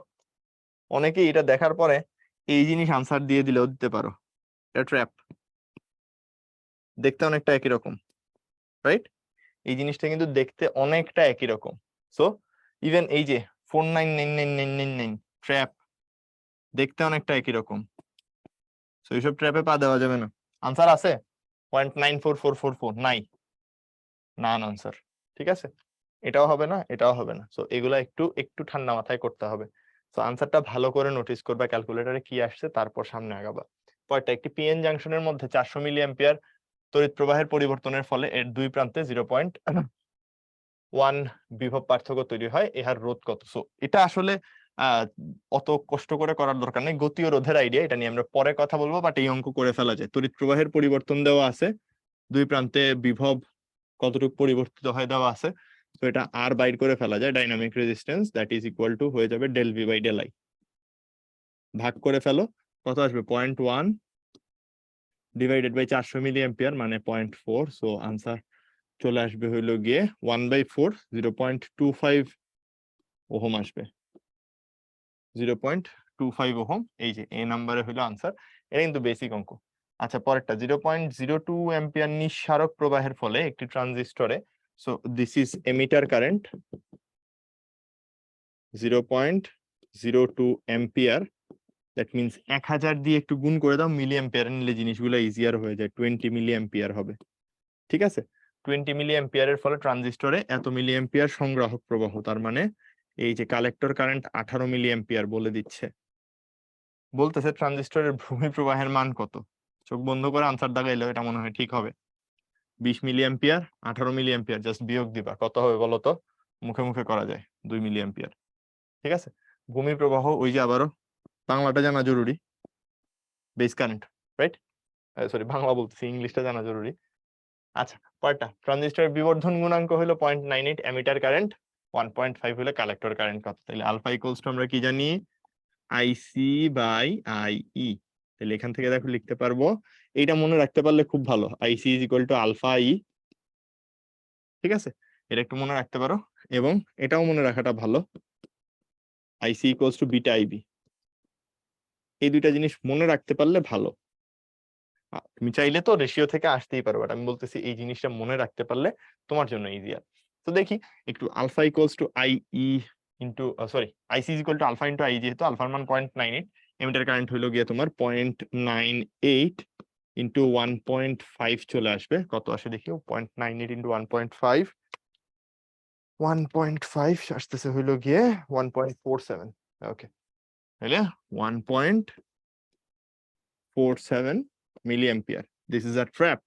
অনেকে এটা দেখার পরে এই জিনিস আনসার দিয়ে দিলেও দিতে পারো, এটা ট্র্যাপ। দেখতে অনেকটা একই রকম, রাইট? এই জিনিসটা কিন্তু দেখতে অনেকটা একই রকম। সো ইভেন এই যে 499999 ট্র্যাপ, দেখতে অনেকটা একই রকম। সো এইসব ট্র্যাপে পা দেওয়া যাবে না। আনসার আছে 0.94444, নাই, না আনসার। ঠিক আছে, এটাও হবে না, এটাও হবে না। সো এগুলা একটু একটু ঠান্ডা মাথায় করতে হবে। সো আনসারটা ভালো করে নোটিস করবা, ক্যালকুলেটরে কি আসছে, তারপর সামনে আগাবা। পরেরটা, একটি পিএন জাংশনের মধ্যে 400 মিলি অ্যাম্পিয়ার তড়িৎ প্রবাহের পরিবর্তনের ফলে এর দুই প্রান্তে 0.1 বিভব পার্থক্য তৈরি হয়, এর রোধ কত? সো এটা আসলে অত কষ্ট করে করার দরকার নেই, গতি ও রোধের আইডিয়া, এটা নিয়ে আমরা পরে কথা বলবো, বাট এই অঙ্ক করে ফেলা যায়। তড়িৎ প্রবাহের পরিবর্তন দেওয়া আছে, দুই প্রান্তে বিভব কতটুকু পরিবর্তিত হয় দেওয়া আছে। তো এটা আর বাইর করে ফেলা যায়, dynamic resistance that is equal to হয়ে যাবে del V by del I. ভাগ করে ফেলো, কত আসবে? 0.1 ডিভাইডেড বাই 400 মিলি অ্যাম্পিয়ার মানে 0.4। সো আনসার চলে আসবে হইলো গিয়ে 1/4, 0.25 ওহম আসবে, 0.25 ওহম। এই যে এই নাম্বারে হইলো আনসার। এটা কিন্তু বেসিক অঙ্ক। আচ্ছা পরেরটা, 0.02 অ্যাম্পিয়ার নিঃসারক প্রবাহের ফলে একটি ট্রানজিস্টরে, so this is emitter current, 0.02 ampere, that means 1000 দিয়ে একটু গুণ করে দাও, মিলি অ্যাম্পিয়ার নিলে জিনিসগুলো ইজিয়ার হয়ে যায়, 20 মিলি অ্যাম্পিয়ার হবে। ঠিক আছে, 20 মিলি অ্যাম্পিয়ারের ফলে ট্রানজিস্টরে এত মিলি অ্যাম্পিয়ার সংগ্রাহক প্রবাহ, তার মানে এই যে কালেক্টর কারেন্ট 18 মিলি অ্যাম্পিয়ার বলে দিচ্ছে। বলতেছে ট্রানজিস্টরের ভূমি প্রবাহের মান কত? চোখ বন্ধ করে আনসার দাগাইলে এটা মনে হয় ঠিক হবে। 20 milli ampere, 18 milli ampere, just বিয়োগ দিবা, কত হবে বলো তো? মুখে মুখে করা যায়, 2 মিলি অ্যাম্পিয়ার। ঠিক আছে, ভূমি প্রবাহ ওই যে আবারও বাংলাটা জানা জরুরি, base current, right? Sorry Bangla বলতেছি, ইংলিশটা জানা জরুরি। আচ্ছা, পরেরটা ট্রানজিস্টরের বিবর্ধন গুণাঙ্ক হলো 0.98, এমিটার কারেন্ট 1.5 হলে কালেক্টর কারেন্ট কত? তাহলে আলফা ইকুয়ালস টু আমরা কি জানি? IC by IE. তাহলে এখান থেকে দেখো লিখতে পারবো, এইটা মনে রাখতে পারলে খুব ভালো, আইসি ইজ ইকুয়াল টু আলফা ই। ঠিক আছে, এটা একটু মনে রাখতে পারো, এবং এটাও মনে রাখাটা ভালো, আইসি ইকুয়ালস টু বিটা আইবি। এই দুইটা জিনিস মনে রাখতে পারলে ভালো। তুমি চাইলে তো রেশিও থেকে আসতেই পারো, বাট আমি বলতেছি এই জিনিসটা মনে রাখতে পারলে তোমার জন্য ইজিয়ার। তো দেখি একটু, alpha equals to I E into sorry IC is equal to alpha into I, যেহেতু আলফার মান 0.98, এমিটার কারেন্ট হইলো গিয়ে তোমার 0.98 ইন্টু 1.5 চলে আসবে, কত আসে দেখি, 0.98 ইন্টু 1.5, 1.5 আসতেছে হইলো গিয়ে 1.47। ওকে, তাহলে 1.47 milli ampere. This is a trap.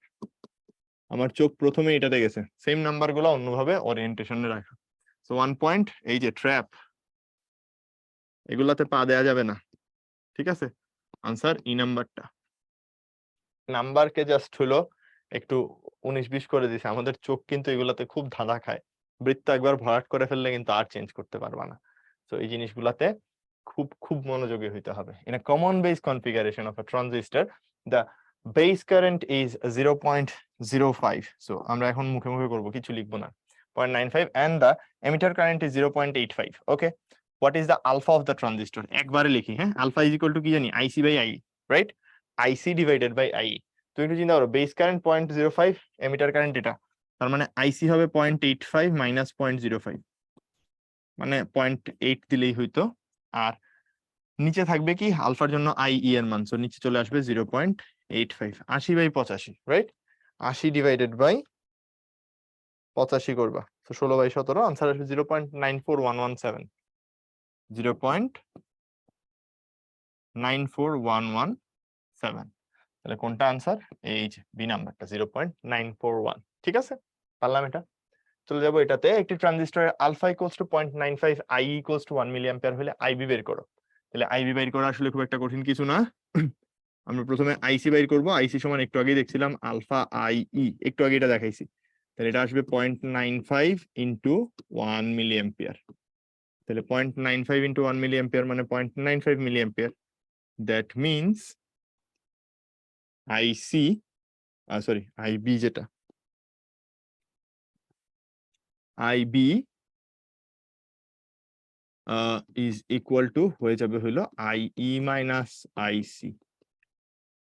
আমার চোখ প্রথমে এটাতে গেছে, সেম নাম্বার গুলো অন্যভাবে ওরিয়েন্টেশনে রাখা। সো 1 পয়েন্ট, এই যে ট্র্যাপ, এগুলাতে পা দেয়া যাবে না। ঠিক আছে, আনসার ই নাম্বারটা। নাম্বারকে জাস্ট হলো একটু 19-20 করে দিছে, আমাদের চোখ কিন্তু এগুলাতে খুব ধাঁধা খায়। বৃত্ত একবার ভরাট করে ফেললে কিন্তু আর চেঞ্জ করতে পারবা না। তো এই জিনিসগুলাতে খুব খুব মনোযোগী হইতে হবে। In a common base configuration of a transistor, the base current is 0.05। So আমরা এখন মুখে মুখে করব, কিছু লিখবো না। 0.95 and the emitter current is 0.85. Okay, what is the alpha of the transistor? একবারে লিখি, হ্যাঁ, alpha is equal to কি জানি, IC by IE, right? IC divided by IE। তুমি একটু চিন্তা করো, বেস কারেন্ট 0.05, এমিটার কারেন্ট এটা, তার মানে আইসি হবে 0.85 মাইনাস 0.05, মানে 0.8 দিলেই হইতো। আর নিচে থাকবে কি, আলফার জন্য আই ই এর মান, সো নিচে চলে আসবে 0.85। 80/85, রাইট? 80 ডিভাইডেড বাই 85 করবা, তো 16/17, আনসার আসবে 0.94117। 0.94117। তাহলে কোনটা আনসার? এই যে বি নাম্বারটা, 0.941। ঠিক আছে, পারলাম এটা। চলে যাবো এটাতে, একটি ট্রানজিস্টরের alpha equals to 0.95, I equals to 1 milli ampere হলে আইবি বের করো। তাহলে আইবি বের করা আসলে খুব একটা কঠিন কিছু না। আমরা প্রথমে আইসি বের করব। আইসি সমান একটু আগেই দেখছিলাম আলফা আই ই, একটু আগে এটা দেখাইছি। তাহলে এটা আসবে 0.95 ইন্টু 1 মিলি অ্যাম্পিয়ার। তাহলে 0.95 ইন্টু 1 মিলি অ্যাম্পিয়ার মানে 0.95 milli ampere. That means IC, sorry IB, যেটা আইবি ইজ ইকুয়াল টু হয়ে যাবে হলো আইই মাইনাস আইসি।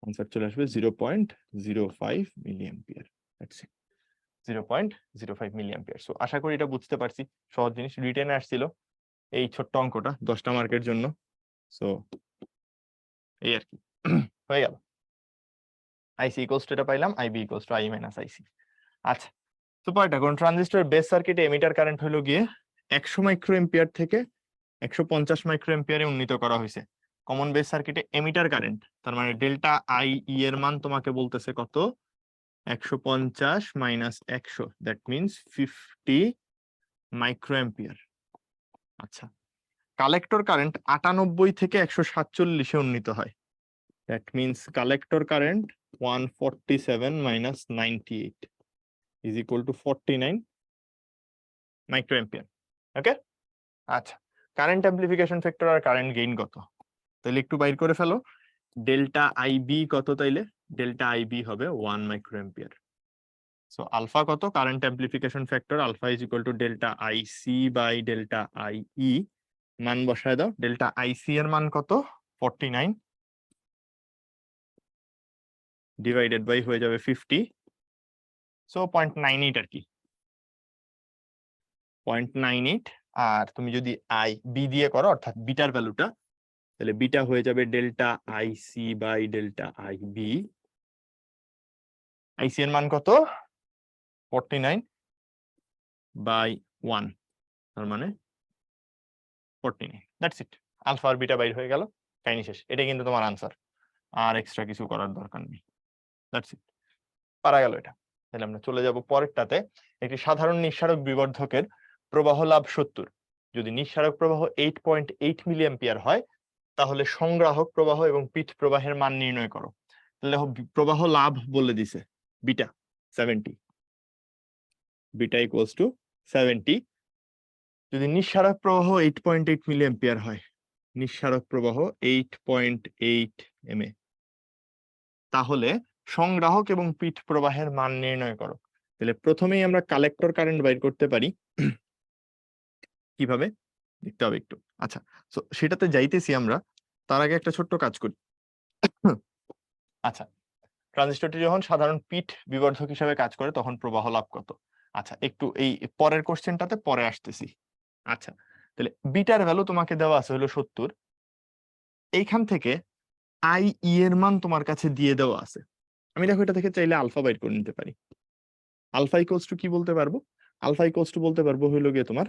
আনসার চলে আসবে 0.05 milli ampere. That's it, 0.05 milli ampere. So আশা করি এটা বুঝতে পারছি, সহজ জিনিস। রিটেনে আসছিল এই ছোট্ট অঙ্কটা 10টা মার্কের জন্য। সো এই আর কি, হয়ে গেল। আইসি ইকুয়ালস টু এটা পাইলাম, IB equals to I minus IC. আচ্ছা, তো পরেরটা, কোন ট্রানজিস্টরের বেস সার্কিটে এমিটার কারেন্ট হলো গিয়ে 100 মাইক্রো এম্পিয়ার থেকে 150 মাইক্রো এম্পিয়ারে উন্নীত করা হয়েছে। Common base circuit emitter current, তার মানে ডেল্টা আই ই এর মান তোমাকে বলতেছে কত, 150 minus 100, that means 50 micro ampere. আচ্ছা, কালেক্টর কারেন্ট 98 থেকে 147 এ উন্নীত হয়। That means collector current 147 minus 98 is equal to 49 micro ampere. Okay, আচ্ছা, কারেন্ট অ্যাম্প্লিফিকেশন ফ্যাক্টর আর কারেন্ট গেইন কত? তাহলে একটু বাইর করে ফেলো, ডেল্টা আইবি কত? তাইলে ডেল্টা আইবি হবে 1 মাইক্রো এম্পিয়ার। সো আলফা কত? Current amplification factor alpha is equal to delta IC by delta IE. মান বসায় দাও, ডেল্টা আইসি এর মান কত? 49 ডিভাইডেড বাই হয়ে যাবে 50, সো 0.98 আর কি, 0.98। আর তুমি যদি আই বি দিয়ে করো, অর্থাৎ বিটার ভ্যালুটা, তাহলে বিটা হয়ে যাবে delta IC by delta IB. IC এর মান কত? 49 বাই 1, তার মানে 49। দ্যাটস ইট, আলফা আর বিটা বাইর হয়ে গেল, কাহিনী শেষ। এটা কিন্তু তোমার আনসার, আর এক্সট্রা কিছু করার দরকার নেই। দ্যাটস ইট, পারা গেল এটা। তাহলে আমরা চলে যাব পরেরটাতে। একটি সাধারণ নিঃসারক বিবর্ধকের প্রবাহ লাভ 70, যদি নিঃসারক প্রবাহ 8.8 মিলি অ্যাম্পিয়ার হয়, তাহলে সংগ্রাহক প্রবাহ এবং পীঠ প্রবাহের মান নির্ণয় করো। তাহলে প্রবাহ লাভ বলে দিছে বিটা 70, বিটা ইকুয়ালস টু 70। যদি নিঃসারক প্রবাহ 8.8 মিলি অ্যাম্পিয়ার হয়, নিঃসারক প্রবাহ 8.8 mA, তাহলে সংগ্রাহক এবং পিঠ প্রবাহের মান নির্ণয় করো। তাহলে প্রথমেই আমরা কালেক্টর কারেন্ট বাইর করতে পারি। কিভাবে দেখতে হবে একটু। আচ্ছা, তো সেটাতে যাইতেছি আমরা, তার আগে একটা ছোট্ট কাজ করি। আচ্ছা, ট্রানজিস্টরটি যখন সাধারণ পিঠ বিবর্ধক হিসেবে কাজ করে তখন প্রবাহ লাভ কত? আচ্ছা, একটু এই পরের কোশ্চেনটাতে পরে আসতেছি। আচ্ছা, তাহলে বিটার ভ্যালু তোমাকে দেওয়া আছে হলো 70। এইখান থেকে আই ই এর মান তোমার কাছে দিয়ে দেওয়া আছে। আমি দেখো এটা থেকে চাইলে আলফা বাইর করে নিতে পারি। আলফা ইকুয়ালস টু কি বলতে পারবো? আলফা ইকুয়ালস টু বলতে পারবো হইলো গিয়ে তোমার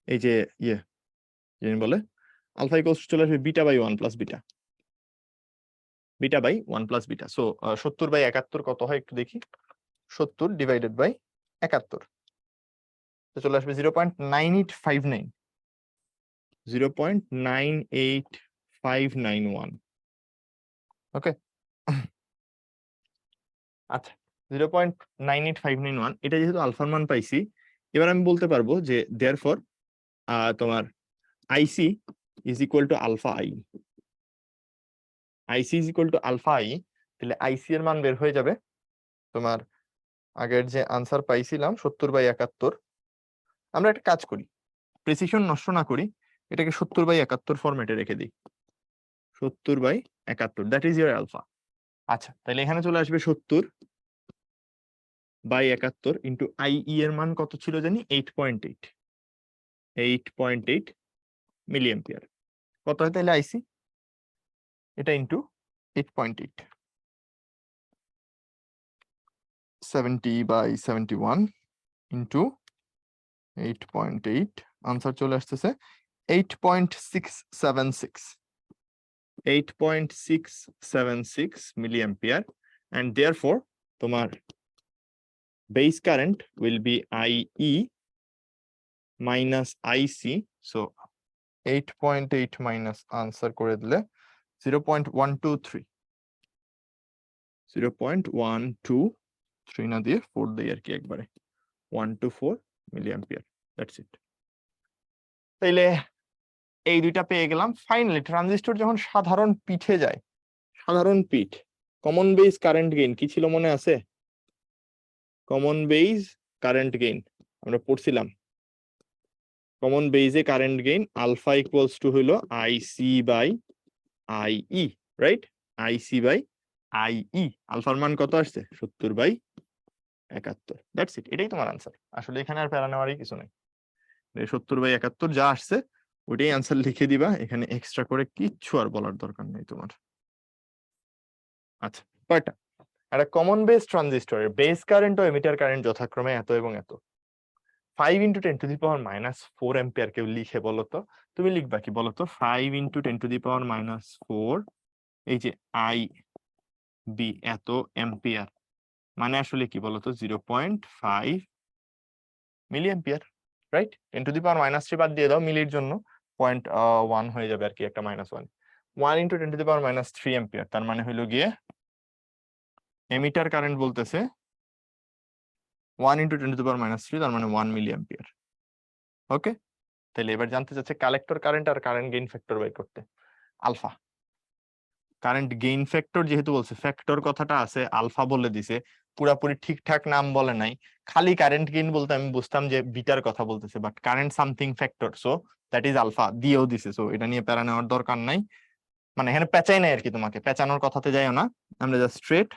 এই যে বলে আলফা ইকুয়ালস টু চলে আসবে beta by 1 plus beta, beta by 1 plus beta. So 70 by 71 কত হয় একটু দেখি। 70 ডিভাইডেড বাই 71, তো চলে আসবে 0.9859, 0.98591। ওকে, আচ্ছা 0.98591, এটা যেহেতু আলফার মান পাইছি, এবার আমি বলতে পারবো যে দেয়ারফর তোমার IC is equal to alpha I. IC is equal to alpha I, তাহলে আইসি এর মান বের হয়ে যাবে তোমার আগের যে আনসার পাইছিলাম 70/71। আমরা একটা কাজ করি, প্রেসিশন নষ্ট না করি, এটাকে 70/71 ফরম্যাটে রেখে দিই। 70/71, দ্যাট ইজ ইউর আলফা। আচ্ছা, তাহলে এখানে চলে আসবে 70/71 ইন্টু আইই এর মান কত ছিল জানি, 8.8 মিলি অ্যাম্পিয়ার। কত হয় তাহলে আইসি? এটা ইন্টু 8.8, 70/71 ইন্টু 8.8, আনসার চলে আসতেছে 8.676 মিলি অ্যাম্পিয়ার। and therefore তোমার base current will be IE minus IC, so 8.8 minus answer করে দিলে 0.123, 0.123 না দিয়ে 4 দিয়ে আর কি একবারে 124 মিলি অ্যাম্পিয়ার, দ্যাটস ইট। তাইলে এই দুইটা পেয়ে গেলাম। ফাইনালি ট্রানজিস্টর যখন সাধারণ পিঠে যায়, সাধারণ পিঠ, কমন বেস কারেন্ট গেইন কি ছিল মনে আছে? কমন বেস কারেন্ট গেইন আমরা পড়ছিলাম, কমন বেসে current gain alpha equals to হইলো IC by IE, right? IC by IE, আলফার মান কত আসছে? 70/71, দ্যাটস ইট, এটাই তোমার আনসার। আসলে এখানে আর প্যারা নেওয়ারই কিছু নেই, 70/71 যা আসছে ওইটাই আনসার লিখে দিবা, এখানে এক্সট্রা করে কিচ্ছু আর বলার দরকার নেই তোমার। আচ্ছা, কয়টা? একটা কমন বেস ট্রানজিস্টরের বেস কারেন্ট ও এমিটার কারেন্ট যথাক্রমে এত এবং এত। 5 × 10⁻⁴ অ্যাম্পিয়ার কেউ লিখে বলো তো? তুমি লিখবা কি বলো তো? 5 × 10⁻⁴, এই যে আই বি এত অ্যাম্পিয়ার, মানে আসলে কি বলতো? 0.5 মিলি অ্যাম্পিয়ার, রাইট? 10⁻³ বাদ দিয়ে দাও মিলির জন্য, 0.1 হয়ে যাবে আর কি, একটা -1। 1 × 10⁻³ অ্যাম্পিয়ার, তার মানে হইলো গিয়ে এমিটার কারেন্ট বলতেছে 1 × 10⁻³ তার মানে 1 মিলি অ্যাম্পিয়ার। ওকে, তাহলে এবার জানতে চাচ্ছে কালেক্টর কারেন্ট আর কারেন্ট গেইন ফ্যাক্টর বের করতে। আলফা কারেন্ট গেইন ফ্যাক্টর যেহেতু বলছে, ফ্যাক্টর কথাটা আছে, আলফা বলে দিছে, পুরাপুরি ঠিকঠাক নাম বলে নাই। খালি কারেন্ট গেইন বলতে আমি বুঝতাম যে বিটার কথা বলতেছে, but current something factor, so that is alpha দিয়েও দিছে, সো এটা নিয়ে প্যারা নেওয়ার দরকার নাই। মানে এখানে পেঁচাই নাই আর কি, তোমাকে পেঁচানোর কথাতে যাইও না। আমরা জাস্ট স্ট্রেট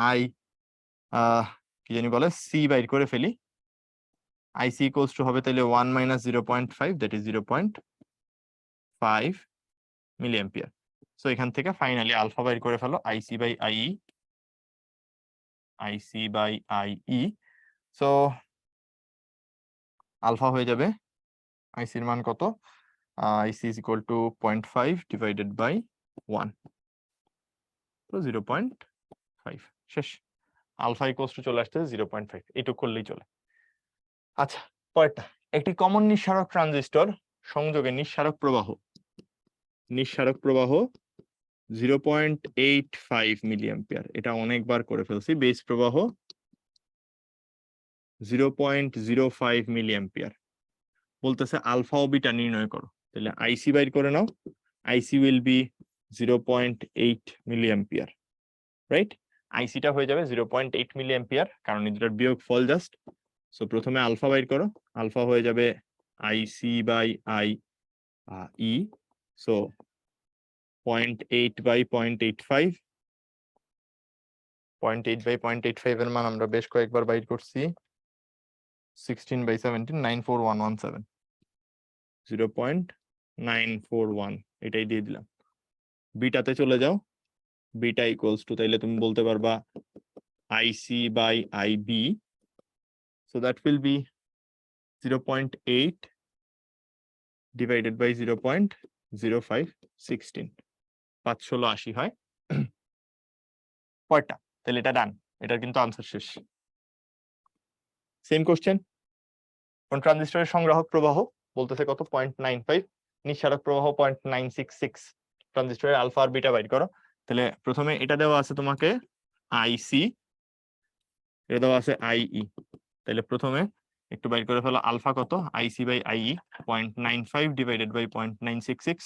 আই কি জানি বলে সি বাইর করে ফেলি। আইসি ইকুয়ালস টু হবে তাহলে 1 - 0.5, that is 0.5 milli ampere. So এখান থেকে ফাইনালি আলফা বাইর করে ফেলো, IC by IE, IC by IE. So alpha হয়ে যাবে, আইসির মান কত? IC is equal to 0.5 divided by 1, তো 0.5, শেষ। আলফা ইকুয়ালস টু চলে আসছে 0.5, এইটুকু করলেই চলে। আচ্ছা, পরেরটা, একটি কমন নিঃসারক ট্রানজিস্টর সংযোগে নিঃসারক প্রবাহ 0.85 মিলি অ্যাম্পিয়ার। এটা অনেকবার করে ফেলছি। বেস প্রবাহ 0.05 মিলি অ্যাম্পিয়ার। বলতেছে আলফা ও বিটা নির্ণয় করো, তাহলে আইসি বাইর করে নাও। IC will be 0.8 milli ampere, right? আইসিটা হয়ে যাবে 0.8 মিলি অ্যাম্পিয়ার, কারণ এটার বিয়োগ ফল জাস্ট। সো প্রথমে আলফা বাইর করো, আলফা হয়ে যাবে IC by I E, so 0.8 by 0.85, 0.8 by 0.85 এর মান আমরা বেশ কয়েকবার বাইর করছি। 16 বাই 17, 94117, 0.941, এটাই দিয়ে দিলাম। বিটাতে চলে যাও, বিটা ইকুয়ালস টু, তাইলে তুমি বলতে পারবা IC by IB, so that will be 0.8 divided by 0.05, 16, 5 16 80 হয়। পরেরটা, তাহলে এটা ডান, এটার কিন্তু আনসার শেষ। সেম কোশ্চেন, কোন ট্রানজিস্টরের সংগ্রাহক প্রবাহ বলতেছে কত, 0.95, নিঃসারক প্রবাহ 0.966। ট্রানজিস্টরের আলফা আর বিটা বাইর করো। তাহলে প্রথমে এটা দেওয়া আছে তোমাকে আইসি, এটা দেওয়া আছে আইই, তাহলে প্রথমে একটু বাইর করে ফেলো আলফা কত, IC by IE 0.95 divided by 0.966,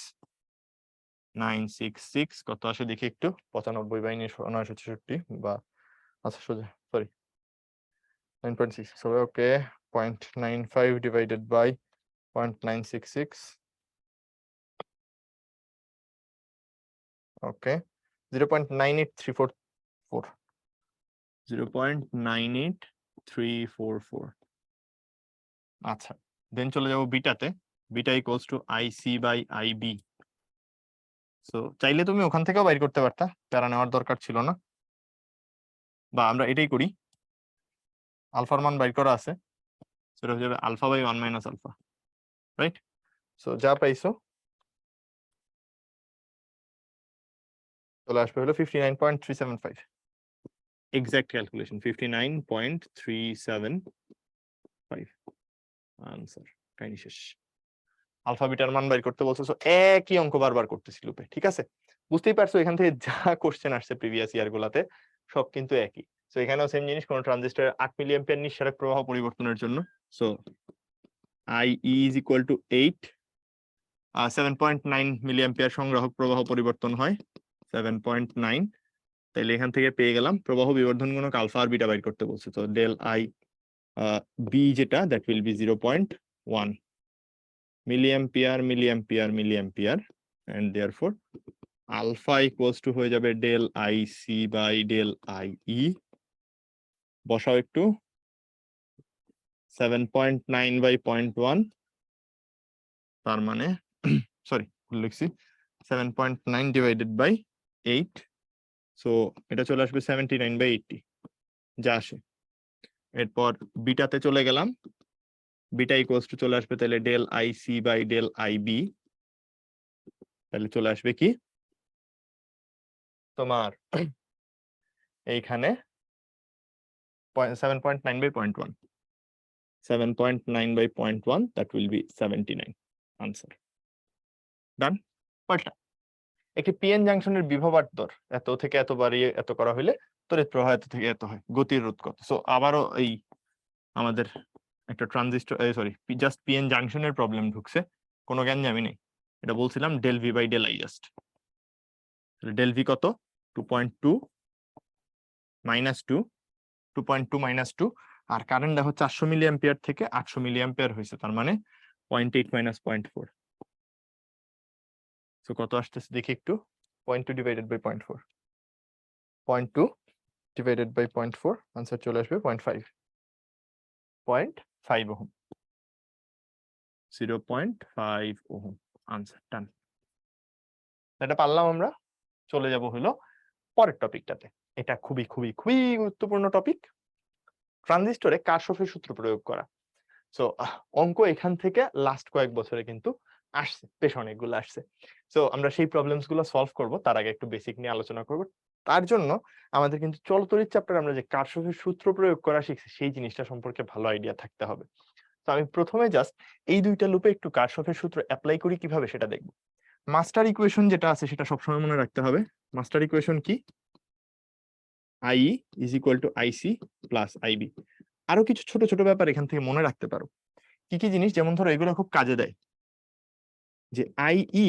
966 কত আসে দেখি একটু, 95 বাই 966 বা আচ্ছা সোজা সরি 9.66 হবে, ওকে। 0.95 ডিভাইডেড বাই 0.966, ওকে, 0.98344, 0.98344। আচ্ছা, দেন চলে যাব বিটাতে, beta equals to IC by IB. So চাইলে তুমি ওখান থেকেও বাইর করতে পারতা, প্যারা নেওয়ার দরকার ছিল না, বা আমরা এটাই করি, আলফার মান বাইর করা আছে, সেটা হয়ে যাবে alpha by 1 minus alpha, right? So যা পাইছো চলে আসবে হলো 59.375, এক্সাক্ট ক্যালকুলেশন 59.375 আনসার, কাহিনী শেষ। আলফা বিটার মান বাইর করতে বলছো, একই অঙ্ক বারবার করতেছি লুপে, ঠিক আছে? বুঝতেই পারছো এখান থেকে যা কোশ্চেন আসছে প্রিভিয়াস ইয়ার গুলাতে সব কিন্তু একই। সো এখানেও সেম জিনিস, কোন ট্রানজিস্টরের 8 মিলি অ্যাম্পিয়ার নিঃসারক প্রবাহ পরিবর্তনের জন্য, so I is equal to 8, 7.9 milli ampere সংগ্রাহক প্রবাহ পরিবর্তন হয়, 7.9। তাইলে এখান থেকে পেয়ে গেলাম প্রবাহ বিবর্ধন গুণক আলফা আর বিটা বাইর করতে বলছে, তো ডেল আই বি যেটা, that will be 0.1 milli ampere milli ampere milli ampere, and therefore alpha equals to হয়ে যাবে del I C by del I E. বসাও একটু, 7.9 বাই 0.1, তার মানে সরি ভুল লিখছি, 7.9 ডিভাইডেড বাই 8, সো এটা চলে আসবে 79 বাই 80 যা আসে। এরপর বিটাতে চলে গেলাম, বিটা ইকুয়ালস টু চলে আসবে তাহলে del I C by del I B, তাহলে চলে আসবে কি তোমার এইখানে 7.9 by 0.1, 7.9 by 0.1, that will be 79 answer, done. পরেরটা, একটি পিএন জাংশনের বিভবাট দর এত থেকে এত বাড়িয়ে এত করা হলে তড়িৎ প্রবাহ এত থেকে এত হয়, গতির রোধ কত। সো আবারও এই আমাদের একটা ট্রানজিস্টর সরি জাস্ট পিএন জাংশনের প্রবলেম ঢুকছে, কোনো জ্ঞানজামি নেই, এটা বলছিলাম del V by del I just. Del V কত, 2.2 মাইনাস 2, 2.2 মাইনাস 2, আর কারেন্ট দেখো 400 মিলি অ্যাম্পিয়ার থেকে 800 মিলি অ্যাম্পিয়ার হয়েছে, তার মানে 0.8 মাইনাস 0.4, সো কত আসতেছে দেখি একটু, 0.2 divided by 0.4, 0.2 divided by 0.4, answer চলে আসবে 0.5, 0.5 ওহম, 0.5 ওহম আনসার, ডান। এটা পারলাম আমরা। চলে যাব হলো পরের টপিকটাতে, এটা খুবই খুবই খুবই গুরুত্বপূর্ণ টপিক, ট্রানজিস্টরে কারশফের সূত্র প্রয়োগ করা। সো অঙ্ক এখান থেকে লাস্ট কয়েক বছরে কিন্তু আসছে, বেশ অনেকগুলো আসছে। সো আমরা সেই প্রবলেমস গুলো সলভ করব, তার আগে একটু বেসিক নিয়ে আলোচনা করব। তার জন্য আমাদের কিন্তু চলতড়িৎ চ্যাপ্টারে আমরা যে কারশফের সূত্র প্রয়োগ করা শিখছি সেই জিনিসটা সম্পর্কে ভালো আইডিয়া থাকতে হবে। তো আমি প্রথমে জাস্ট এই দুইটা লুপে একটু কারশফের সূত্র অ্যাপ্লাই করি কিভাবে সেটা দেখব। মাস্টার ইকুয়েশন যেটা আছে সেটা সবসময় মনে রাখতে হবে। মাস্টার ইকুয়েশন কি, I is equal to IC plus IB. আরো কিছু ছোট ছোট ব্যাপার এখান থেকে মনে রাখতে পারো। কি কি জিনিস, যেমন ধরো এগুলো খুব কাজে দেয়, যে আইই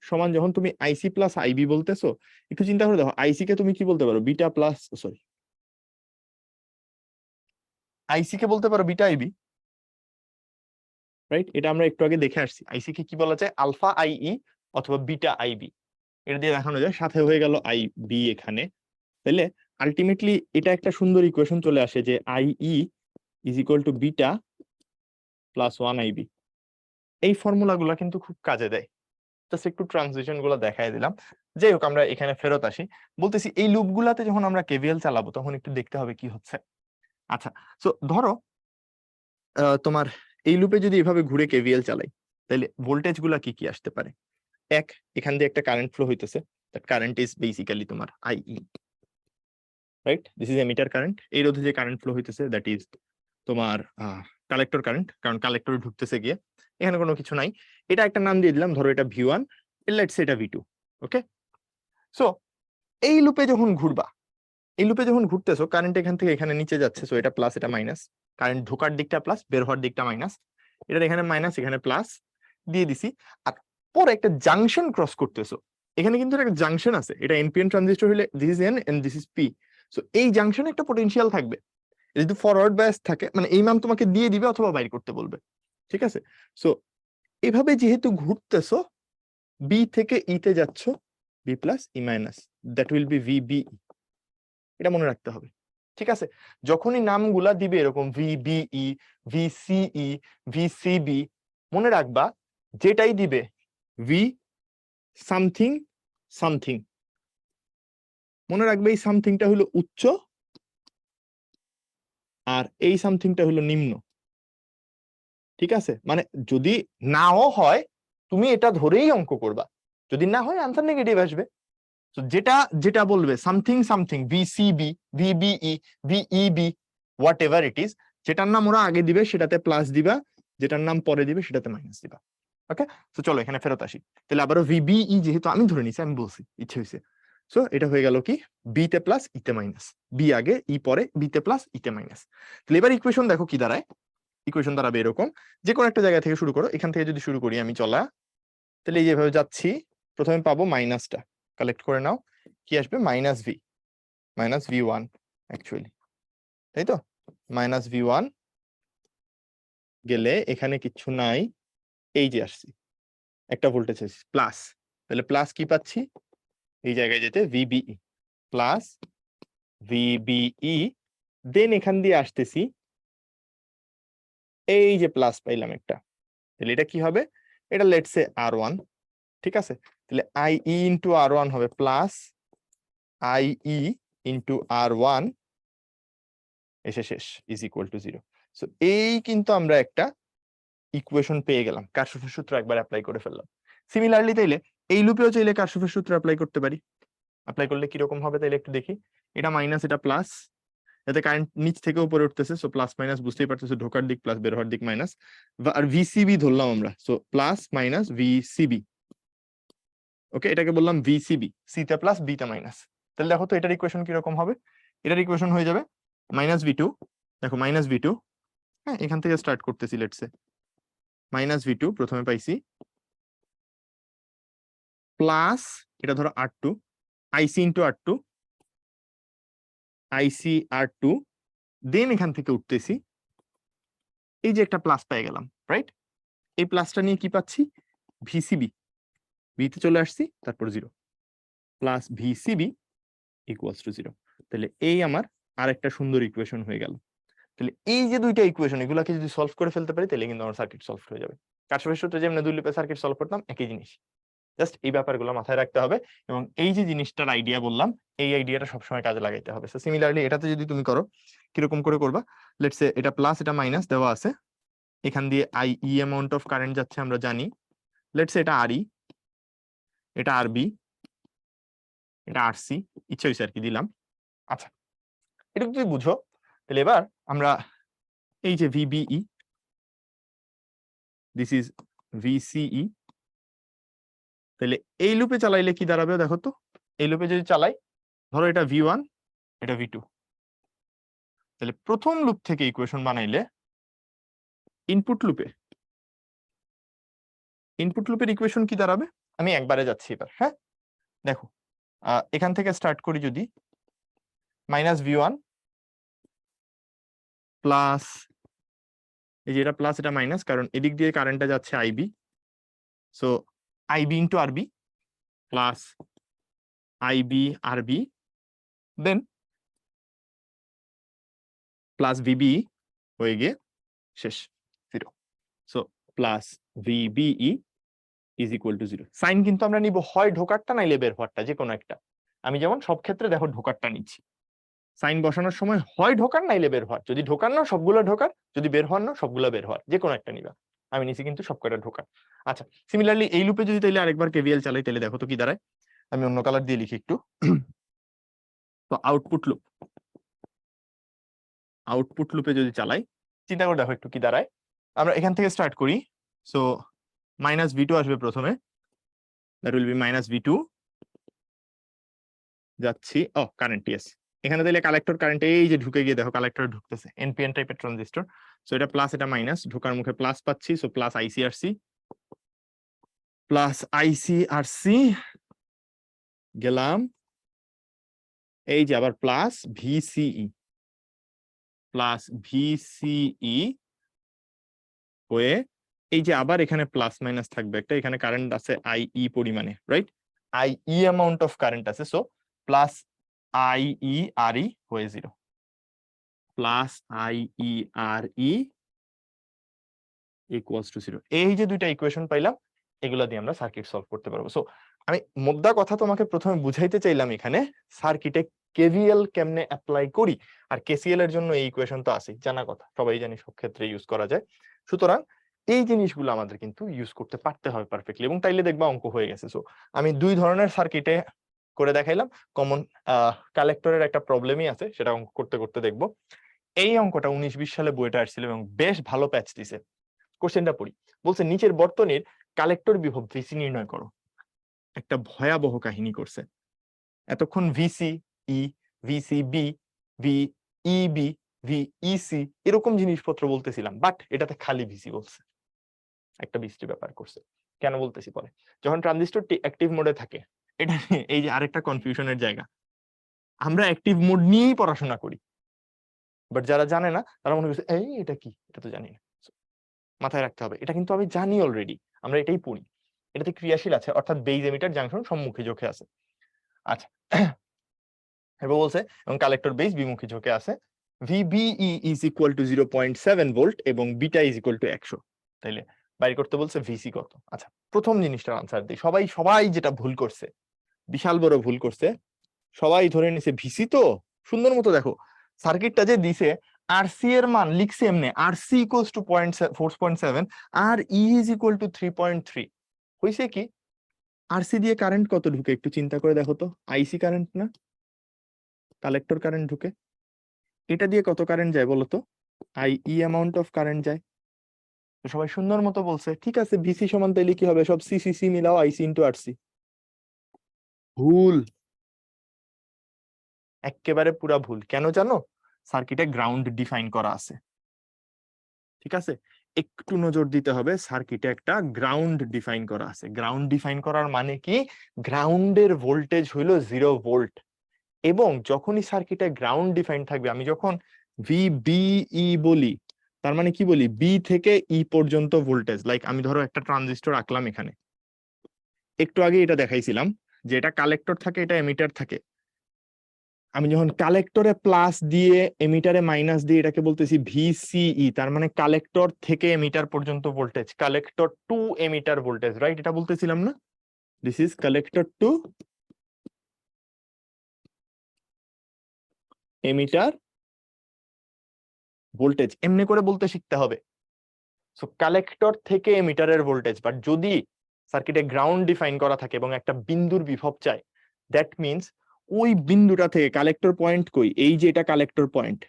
সমান যখন তুমি আইসি প্লাস আইবি বলতেছো, একটু চিন্তা করে দেখো আইসি কে তুমি কি বলতে পারো, বিটা প্লাস, সরি, আইসি কে বলতে পারো বিটা আইবি, রাইট? এটা আমরা একটু আগে দেখে আসছি। আইসি কে কি বলা যায়, আলফা আইই অথবা বিটা আইবি, এটা দিয়ে দেখানো যায়। সাথে হয়ে গেল আই বি এখানে, তাহলে আলটিমেটলি এটা একটা সুন্দর ইকুয়েশন চলে আসে যে IE is equal to beta plus 1 IB. এই ফর্মুলা গুলা কিন্তু খুব কাজে দেয়। জাস্ট একটু ট্রানজিশন গুলো দেখাই দিলাম। যাই হোক, আমরা এখানে ফেরত আসি। বলতেছি এই লুপ গুলাতে যখন আমরা কেভিএল চালাবো তখন একটু দেখতে হবে কি হচ্ছে। আচ্ছা, সো ধরো তোমার এই লুপে যদি এভাবে ঘুরে কেভিএল চালাই, তাহলে ভোল্টেজ গুলা কি কি আসতে পারে। এক, এখান দিয়ে একটা কারেন্ট ফ্লো হইতেছে, দ্যাট কারেন্ট ইজ বেসিক্যালি তোমার আইই, right? This is emitter current. এই রোধে যে কারেন্ট ফ্লো হইতেছে দ্যাট ইজ তোমার কালেক্টর কারেন্ট, কারণ কালেক্টরে ঢুকতেছে গিয়ে। এখানে কোনো কিছু নাই, এটা একটা নাম দিয়ে দিলাম, ধরো এটা V1, লেটস সে এটা V2। ওকে, সো এই লুপে যখন ঘুরবা, এই লুপে যখন ঘুরতেছো, কারেন্ট এখান থেকে এখানে নিচে যাচ্ছে, সো এটা প্লাস এটা মাইনাস, কারেন্ট ঢোকার দিকটা প্লাস, বের হওয়ার দিকটা মাইনাস, এটা এখানে মাইনাস এখানে প্লাস দিয়ে দিছি। আর পরে একটা জাংশন ক্রস করতেছো, এখানে কিন্তু একটা জাংশন আছে, এটা এনপিএন ট্রানজিস্টর হলে this is N and this is P. So এই জাংশনে একটা পটেনশিয়াল থাকবে, যদি ফরওয়ার্ড বায়াস থাকে, মানে এই মান তোমাকে দিয়ে দিবে অথবা বাইর করতে বলবে, ঠিক আছে? সো এভাবে যেহেতু ঘুরতেছো, বি থেকে ই তে যাচ্ছ, B plus E minus, that will be VB, এটা মনে রাখতে হবে, ঠিক আছে? যখনই নামগুলা দিবে এরকম ভিবিই, ভিসিই, ভিসিবি, মনে রাখবা যেটাই দিবে ভি সামথিং সামথিং, মনে রাখবে এই সামথিংটা হলো উচ্চ আর এই সামথিংটা হলো নিম্ন, ঠিক আছে? মানে যদি নাও হয় তুমি এটা ধরেই অঙ্ক করবা, যদি না হয় আনসার নেগেটিভ আসবে। তো যেটা যেটা বলবে something something, VCB, VBE, VEB, whatever it is, যেটার নাম ওরা আগে দিবে সেটাতে প্লাস দিবা, যেটার নাম পরে দিবে সেটাতে মাইনাস দিবা। ওকে, তো চলো এখানে ফেরত আসি। তাহলে আবারও ভিবিই যেহেতু আমি ধরে নিছি, আমি বলছি, ইচ্ছে হয়েছে, সো এটা হয়ে গেল কি, বি তে প্লাস ইতে মাইনাস, বি আগে ই পরে, বি তে প্লাস ইতে মাইনাস। তাহলে এবার ইকুয়েশন দেখো কি দাঁড়ায়। ইকুয়েশন দাঁড়াবে এরকম, যে কোনো একটা জায়গা থেকে শুরু করো, এখান থেকে যদি শুরু করি আমি চলা, তাহলে এই যেভাবে যাচ্ছি, প্রথমে পাবো মাইনাসটা, কালেক্ট করে নাও, কি আসবে, minus V, minus V1 actually, তাই তো? মাইনাস V1 গেলে এখানে কিচ্ছু নাই, এই যে আসছি একটা ভোল্টেজ আছে প্লাস, তাহলে প্লাস কি পাচ্ছি, এই জায়গায় যেতে VBE প্লাস VBE, দেন এখান দিয়ে আসতেছি, এই যে প্লাস পাইলাম একটা, তাহলে এটা কি হবে, এটা লেটস সে R1, ঠিক আছে? তাহলে IE ইন্টু R1 হবে প্লাস IE ইন্টু R1 এসে শেষ ইজ ইকুয়াল টু 0। সো এই কিন্তু আমরা একটা ইকুয়েশন পেয়ে গেলাম, কারশফের সূত্র একবার অ্যাপ্লাই করে ফেললাম। সিমিলারলি তাইলে এই লুপেও চাইলে কারশফের সূত্র অ্যাপ্লাই করতে পারি। অ্যাপ্লাই করলে কি রকম হবে তাইলে একটু দেখি, এটা মাইনাস এটা প্লাস, এতে কারেন্ট নিচ থেকে উপরে উঠতেছে, সো প্লাস মাইনাস বুঝতেই পারতেছো, ঢোকার দিক প্লাস, বের হওয়ার দিক মাইনাস, আর ভিসিবি ধরলাম আমরা, সো প্লাস মাইনাস ভিসিবি। ওকে, এটাকে বললাম ভিসিবি, সি তে প্লাস বি তে মাইনাস। তাহলে দেখো তো এটার ইকুয়েশন কি রকম হবে, এটার ইকুয়েশন হয়ে যাবে মাইনাস V2, দেখো মাইনাস V2, হ্যাঁ এখান থেকে স্টার্ট করতেছি, লেটস সে মাইনাস V2 প্রথমে পাইছি, প্লাস এটা ধরো R2, IC into R2, IC R2, দেন এখান থেকে উঠতেছি, এই যে একটা প্লাস পেয়ে গেলাম, রাইট? এই প্লাসটা নিয়ে কি পাচ্ছি, ভিসিবি, বিতে চলে আসছি, তারপর 0 প্লাস ভিসিবি ইকুয়ালস টু 0। তাহলে এই আমার আরেকটা সুন্দর ইকুয়েশন হয়ে গেল। তাহলে এই যে দুইটা ইকুয়েশন, এগুলাকে যদি সলভ করে ফেলতে পারি তাহলে কিন্তু আমার সার্কিট সলভ হয়ে যাবে। কারশফের সূত্রে যেমন দুই লুপে সার্কিট সলভ করতাম, একই জিনিস, জাস্ট এই ব্যাপারগুলো মাথায় রাখতে হবে, এবং এই যে জিনিসটার আইডিয়া বললাম, এই আইডিয়াটা সবসময় কাজে লাগাইতে হবে। সো সিমিলারলি এটাতে যদি তুমি করো, কিরকম করে করবা, লেটস সে এটা প্লাস এটা মাইনাস দেওয়া আছে, এখান দিয়ে IE অ্যামাউন্ট অফ কারেন্ট যাচ্ছে আমরা জানি, লেটস সে এটা RE, এটা RB, এটা RC, ইচ্ছা হয়েছে আর কি দিলাম। আচ্ছা, এটা যদি বুঝো, তাহলে এবার আমরা এই যে VBE, দিস ইজ VCE, তাহলে এই লুপে চালাইলে কি দাঁড়াবে দেখো তো, এই লুপে যদি চালাই, ধরো এটা V1, এটা V2, তাহলে প্রথম লুপ থেকে ইকুয়েশন বানাইলে ইনপুট লুপের ইকুয়েশন কি দাঁড়াবে? আমি একবারে যাচ্ছি এবার। হ্যাঁ, দেখো এখান থেকে স্টার্ট করি যদি, -v1 প্লাস, এই যে এটা প্লাস এটা মাইনাস, কারণ এদিক দিয়ে কারেন্টটা যাচ্ছে IB, so IB into RB plus IB RB, then plus VB হয়ে গিয়ে শেষ 0, so plus VBE is equal to 0। Sign কিন্তু আমরা নিব হয় ঢোকারটা নাইলে বের হওয়ারটা, যে কোনো একটা। আমি যেমন সব ক্ষেত্রে দেখো ঢোকারটা নিচ্ছি, সাইন বসানোর সময় হয় ঢোকার নাইলে বের হওয়ার, যদি ঢোকার না সবগুলো ঢোকার, যদি বের হওয়ার না সবগুলো বের হওয়ার, যে কোনো একটা নিবা। আমি নিছি কিন্তু সবকটা ঢোকার। আচ্ছা, সিমিলারলি এই লুপে যদি তাইলে আরেকবার কেভিএল চালাই তাহলে দেখো তো কি দাঁড়ায়। আমি অন্য কালার দিয়ে লিখি একটু। তো আউটপুট লুপে যদি চালাই, চিন্তা করে দেখো একটু কি দাঁড়ায়। আমরা এখান থেকে স্টার্ট করি, সো -v2 আসবে প্রথমে, দ্যাট উইল বি -v2, যাচ্ছি কারেন্ট, ইয়েস। এখানে দিলে কালেক্টর কারেন্ট এই যে ঢুকে গিয়ে দেখো কালেক্টর ঢুকতেছে, এনপিএন টাইপের ট্রানজিস্টর। সো এটা প্লাস এটা মাইনাস, ঢোকার মুখে প্লাস পাচ্ছি, সো প্লাস আইসিআরসি গেলাম, এই যে আবার প্লাস ভিসিই হয়ে, এই যে আবার এখানে প্লাস মাইনাস থাকবে একটা, এখানে কারেন্ট আছে আইই পরিমাণে, রাইট? আইই অ্যামাউন্ট অফ কারেন্ট আছে, সো প্লাস আইই আরই হয়ে 0, প্লাস আইই আরই ইকুয়ালস টু 0। এই যে দুইটা ইকুয়েশন পাইলাম, এগুলা দিয়ে আমরা সার্কিট সলভ করতে পারবো। সো আমি মোদ্দা কথা তোমাকে প্রথমে বুঝাইতে চাইলাম, এখানে সার্কিটে কেভিএল কেমনে অ্যাপ্লাই করি, আর কেসিএল এর জন্য এই ইকুয়েশন তো আছে, জানা কথা, সবাই জানি সব ক্ষেত্রে ইউজ করা যায়। সুতরাং এই জিনিসগুলো আমাদের কিন্তু ইউজ করতে পারতে হবে পারফেক্টলি, এবং তাইলে দেখবা অঙ্ক হয়ে গেছে। সো আমি দুই ধরনের সার্কিটে করে দেখাইলাম। কমন কালেক্টরের একটা প্রবলেমই আছে, সেটা অঙ্ক করতে করতে দেখবো। এই অঙ্কটা 19-20 সালে বইটা আসছিল এবং বেশ ভালো প্যাচ দিছে। কোশ্চেনটা পড়ি, বলছে নিচের বর্তনীর কালেক্টর বিভব ভিসি নির্ণয় করো। একটা ভয়াবহ কাহিনী করছে। এতক্ষণ ভিসি ই, ভিসিবি, ভিইবি, ভিইসি এরকম জিনিসপত্র বলতেছিলাম, বাট এটাতে খালি ভিসি বলছে। একটা বিশ্রী ব্যাপার করছে। কেন বলতেছি পরে। যখন ট্রানজিস্টরটি অ্যাক্টিভ মোডে থাকে, এটা এই যে আরেকটা কনফিউশনের জায়গা, আমরা অ্যাক্টিভ মোড নিয়েই পড়াশোনা করি, বাট যারা জানে না তারা মনে করছে এই এটা কি, এটা তো জানি না। মাথায় রাখতে হবে, এটা কিন্তু আমি জানি অলরেডি, আমরা এটাই পড়ি। এটাতে ক্রিয়াশীল আছে, অর্থাৎ বেজ এমিটার জাংশন সম্মুখী ঝোঁকে আছে। আচ্ছা, এবার বলছে এবং কালেক্টর বেজ বিমুখী ঝোঁকে আছে। VBE is equal two 0.7 volt এবং বিটা ইজ ইকুয়াল টু 100। তাইলে বাইর করতে বলছে ভিসি কত। আচ্ছা, প্রথম জিনিসটার আনসার দিই। সবাই যেটা ভুল করছে, বিশাল বড় ভুল করছে, সবাই ধরে নিছে ভিসি। তো সুন্দর মতো দেখো সার্কিটটা যে দিছে, আরসি এর মান লিখছে এমনি, RC equals to 4.7 R E is equal to 3.3। হইছে কি, আরসি দিয়ে কারেন্ট কত ঢুকে একটু চিন্তা করে দেখো তো, আইসি কারেন্ট না, কালেক্টর কারেন্ট ঢুকে। এটা দিয়ে কত কারেন্ট যায় বলো তো, আইই অ্যামাউন্ট অফ কারেন্ট যায়। তো সবাই সুন্দর মতো বলছে ঠিক আছে, ভিসি সমান তাইলে কি হবে, সব সিসিসি মিলাও আইসি ইন্টু আরসি। ভুল, একেবারে পুরা ভুল। কেন জানো, সার্কিটে গ্রাউন্ড ডিফাইন করা আছে। ঠিক আছে, একটু নজর দিতে হবে, সার্কিটে একটা গ্রাউন্ড ডিফাইন করা আছে। গ্রাউন্ড ডিফাইন করার মানে কি, গ্রাউন্ডের ভোল্টেজ হইলো 0 ভোল্ট, এবং যখনই সার্কিটে গ্রাউন্ড ডিফাইন থাকবে, আমি যখন ভিবিই বলি, তার মানে কি বলি, বি থেকে ই পর্যন্ত ভোল্টেজ। লাইক আমি ধরো একটা ট্রানজিস্টর আঁকলাম এখানে, একটু আগে এটা দেখাইছিলাম যে এটা কালেক্টর থাকে, এটা এমিটার থাকে। আমি যখন কালেক্টরে প্লাস দিয়ে এমিটারে মাইনাস দিয়ে, এটাকে বলতেছি ভিসিই, তার মানে কালেক্টর থেকে এমিটার পর্যন্ত voltage, collector two emitter voltage, right? এটা বলতেছিলাম না, this is collector two emitter voltage. এমনি করে বলতে শিখতে হবে। সো কালেক্টর থেকে এমিটারের ভোল্টেজ, বাট যদি সার্কিটে গ্রাউন্ড ডিফাইন করা থাকে এবং একটা বিন্দুর বিভব চাই, দ্যাট মিনস ওই বিন্দুটা থেকে, কালেক্টর পয়েন্ট কই, এই যে এটা কালেক্টর পয়েন্ট,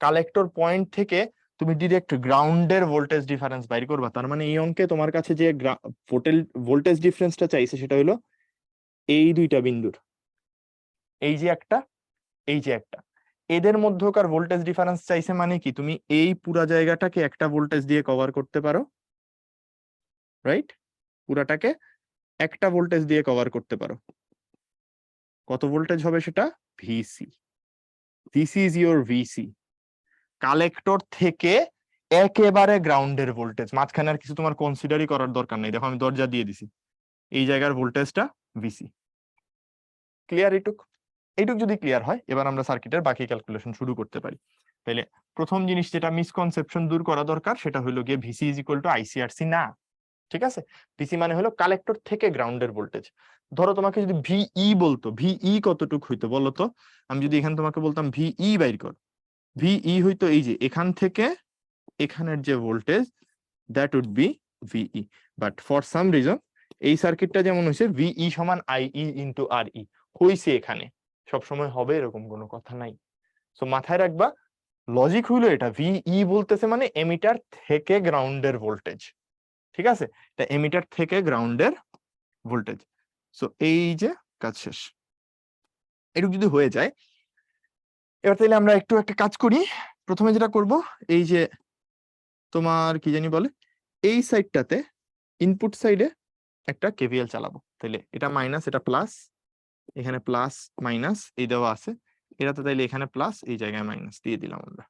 কালেক্টর পয়েন্ট থেকে তুমি ডিরেক্ট গ্রাউন্ডের ভোল্টেজ ডিফারেন্স বাইর করবা। তার মানে এই অঙ্কে তোমার কাছে যে ভোল্টেজ ডিফারেন্সটা চাইছে সেটা হলো এই দুইটা বিন্দুর, এই যে একটা, এই যে একটা, এদের মধ্যকার ভোল্টেজ ডিফারেন্স চাইছে মানে কি, তুমি এই পুরা জায়গাটাকে একটা ভোল্টেজ দিয়ে কভার করতে পারো, রাইট? পুরাটাকে একটা ভোল্টেজ দিয়ে কভার করতে পারো। কত ভোল্টেজ হবে সেটা? VC. This is your VC. Collector থেকে একেবারে গ্রাউন্ডের ভোল্টেজ, মাঝখানে আর কিছু তোমার কনসিডারই করার দরকার নেই। দেখো আমি দরজা দিয়ে দিছি, এই জায়গার ভোল্টেজটা ভিসি। ক্লিয়ার? এইটুক যদি ক্লিয়ার হয়, এবার আমরা সার্কিটের বাকি ক্যালকুলেশন শুরু করতে পারি। তাহলে প্রথম জিনিস যেটা মিসকনসেপশন দূর করা দরকার সেটা হলো গিয়ে VC is equal two ICRC না। ঠিক আছে, ভিসি মানে হলো কালেক্টর থেকে গ্রাউন্ডের ভোল্টেজ। ধরো তোমাকে যদি ভিই বলতো, ভিই কতটুক হইতো বলো তো? আমি যদি এখানে তোমাকে বলতাম ভিই বাইর কর, ভিই হইতো এই যে এখান থেকে এখানের যে voltage, that would be VE. But for some reason এই সার্কিটটা যেমন হয়েছে ভিই সমান আইই ইন্টু আর ই হইছে, এখানে সবসময় হবে এরকম কোনো কথা নাই। সো মাথায় রাখবা, লজিক হইলো এটা, ভিই বলতেছে মানে এমিটার থেকে গ্রাউন্ডের ভোল্টেজ। ঠিক আছে, এটা এমিটার থেকে গ্রাউন্ডের ভোল্টেজ। সো এই যে কাজ শেষ। এটুকু যদি হয়ে যায়, এবার তাহলে আমরা একটু একটা কাজ করি। প্রথমে যেটা করব, এই যে তোমার কি জানি বলে, এই সাইডটাতে ইনপুট সাইডে একটা কেভিএল চালাবো। তাহলে এটা মাইনাস, এটা প্লাস, এখানে প্লাস মাইনাস এই দেওয়া আছে, এটা তো তাইলে এখানে প্লাস, এই জায়গায় মাইনাস দিয়ে দিলাম আমরা।